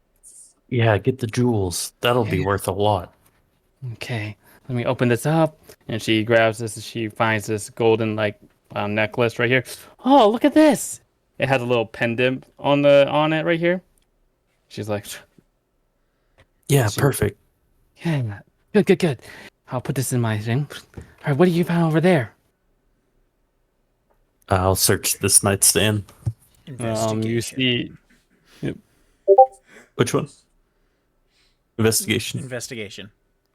Yeah, get the jewels. That'll be Yeah. worth a lot. Okay, let me open this up. And she grabs this and she finds this golden necklace right here. Oh, look at this! It has a little pendant on it right here. She's like, Yeah, She- perfect. yeah, good. I'll put this in my thing. All right, what do you found over there? I'll search this nightstand. Investigation. You see, Which one? Investigation. Investigation.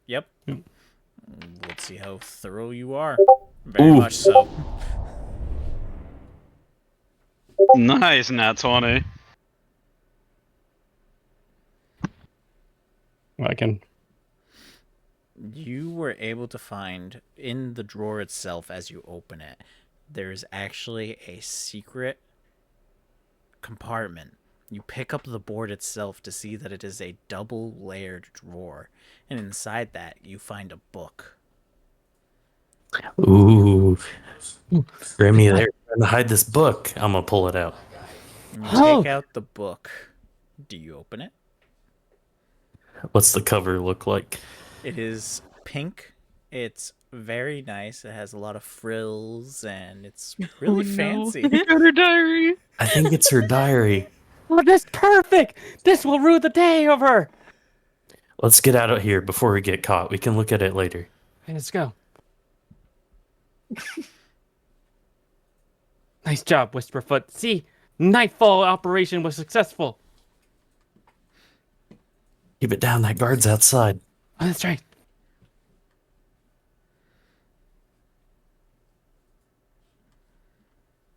Yep. Hmm. Let's see how thorough you are. Very Ooh. much so. Nice, nat 20. I can. You were able to find in the drawer itself, as you open it, there's actually a secret compartment. You pick up the board itself to see that it is a double layered drawer, and inside that you find a book. Ooh. Grammy, they're trying to hide this book. I'm gonna pull it out. And you Oh! take out the book. Do you open it? What's the cover look like? It is pink. It's very nice. It has a lot of frills and it's really fancy. Got her diary. I think it's her diary. Oh, that's perfect. This will rue the day of her. Let's get out of here before we get caught. We can look at it later. Okay, let's go. Nice job, Whisperfoot. See, Nightfall operation was successful. Keep it down. That guard's outside. Oh, that's right.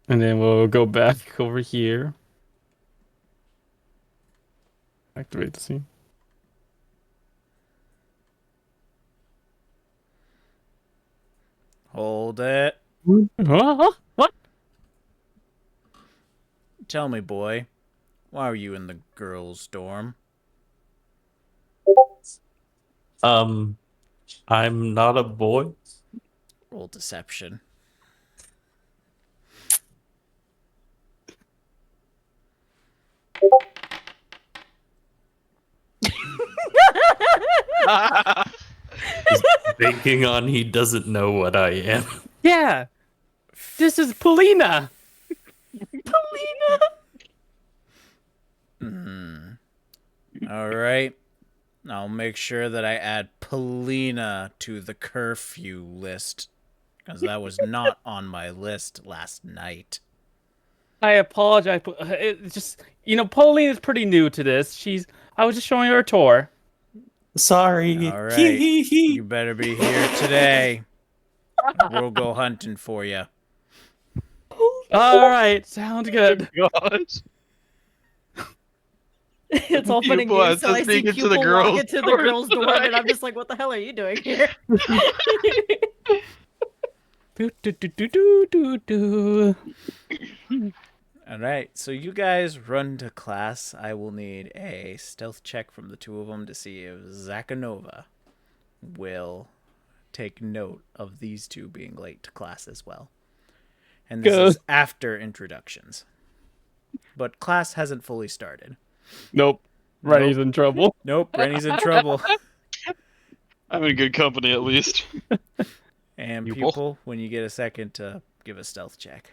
And then we'll go back over here. Activate the scene. Hold it. What? Tell me, boy, why are you in the girls' dorm? I'm not a boy. Roll deception. He's banking on he doesn't know what I am. Yeah. This is Polina. All right. I'll make sure that I add Polina to the curfew list, because that was not on my list last night. I apologize. It's just, Pauline is pretty new to this. I was just showing her a tour. Sorry. All right. You better be here today. We'll go hunting for you. All right. Sounds good. Gosh. It's all fun and Pupil games. has So to I see sneak into Pupil the walk girls' into the dorm girls' dorm, and I'm tonight. just like, "What the hell are you doing here?" Do. All right. So you guys run to class. I will need a stealth check from the two of them to see if Zakhanova will take note of these two being late to class as well. And this Good. is after introductions. But class hasn't fully started. Nope. Rennie's in trouble. Nope, Rennie's in trouble. I'm in good company at least. And Pupil. Pupil, when you get a second to give a stealth check.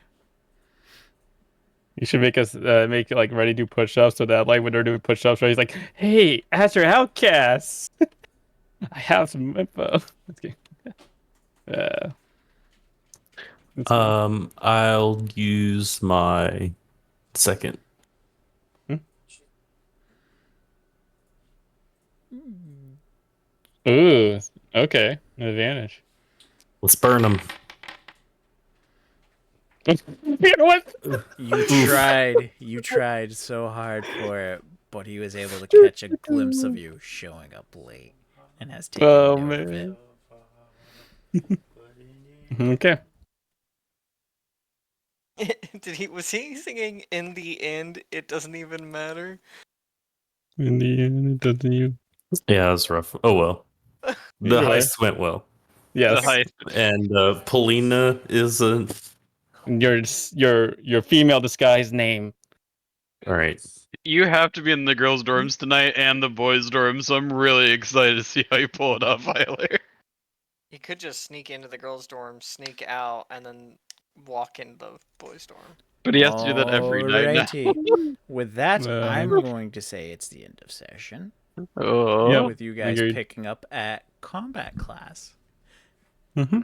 You should make us make Rennie do push-ups so that when they're doing push-ups, Rennie's like, "Hey, ask your outcasts. I have some info." Let's go. That's fine. I'll use my second. Ooh, okay, an advantage. Let's burn him. You know what? You tried so hard for it, but he was able to catch a glimpse of you showing up late and has taken Oh note of man. it. Okay. Was he singing in the end it doesn't even matter? In the end, it doesn't you. Yeah, that's rough. Oh well. The Either way. heist went well. Yes. The heist. And Polina is a. Your female disguise name. All right. You have to be in the girls' dorms tonight and the boys' dorms, so I'm really excited to see how you pull it off, Tyler. He could just sneak into the girls' dorm, sneak out, and then walk in the boys' dorm. But he has to do that every night now. Alrighty. With that, Uh, I'm going to say it's the end of session. Oh. Yep. With you guys Agreed. picking up at combat class. Mm-hmm.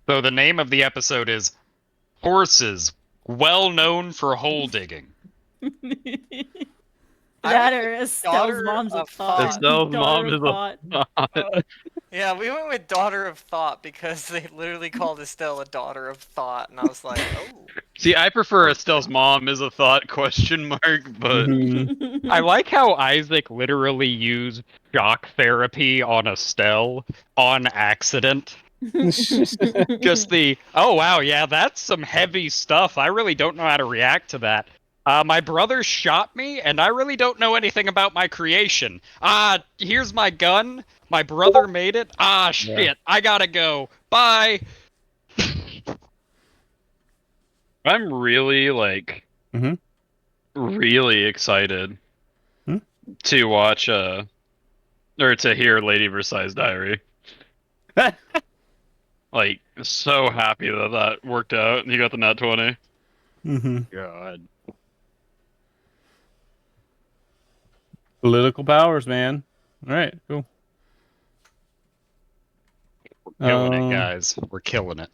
So the name of the episode is Horses, well known for hole digging. That or Estelle's Daughter mom's a of thought. Thought. Estelle's mom Daughter is of a thought. Yeah, we went with Daughter of Thought because they literally called Estelle a Daughter of Thought, and I was like, oh. See, I prefer Estelle's mom is a thought question mark, but Mm-hmm. I like how Isaac literally used shock therapy on Estelle on accident. Just oh wow, yeah, that's some heavy stuff. I really don't know how to react to that. My brother shot me, and I really don't know anything about my creation. Here's my gun. My brother made it. Shit, I gotta go. Bye. I'm really Mhm. really excited Hmm? to watch or to hear Lady Versailles Diary. Like, so happy that that worked out and he got the nat 20. Mm-hmm. God. Political powers, man. All right, cool. We're killing it, guys. We're killing it.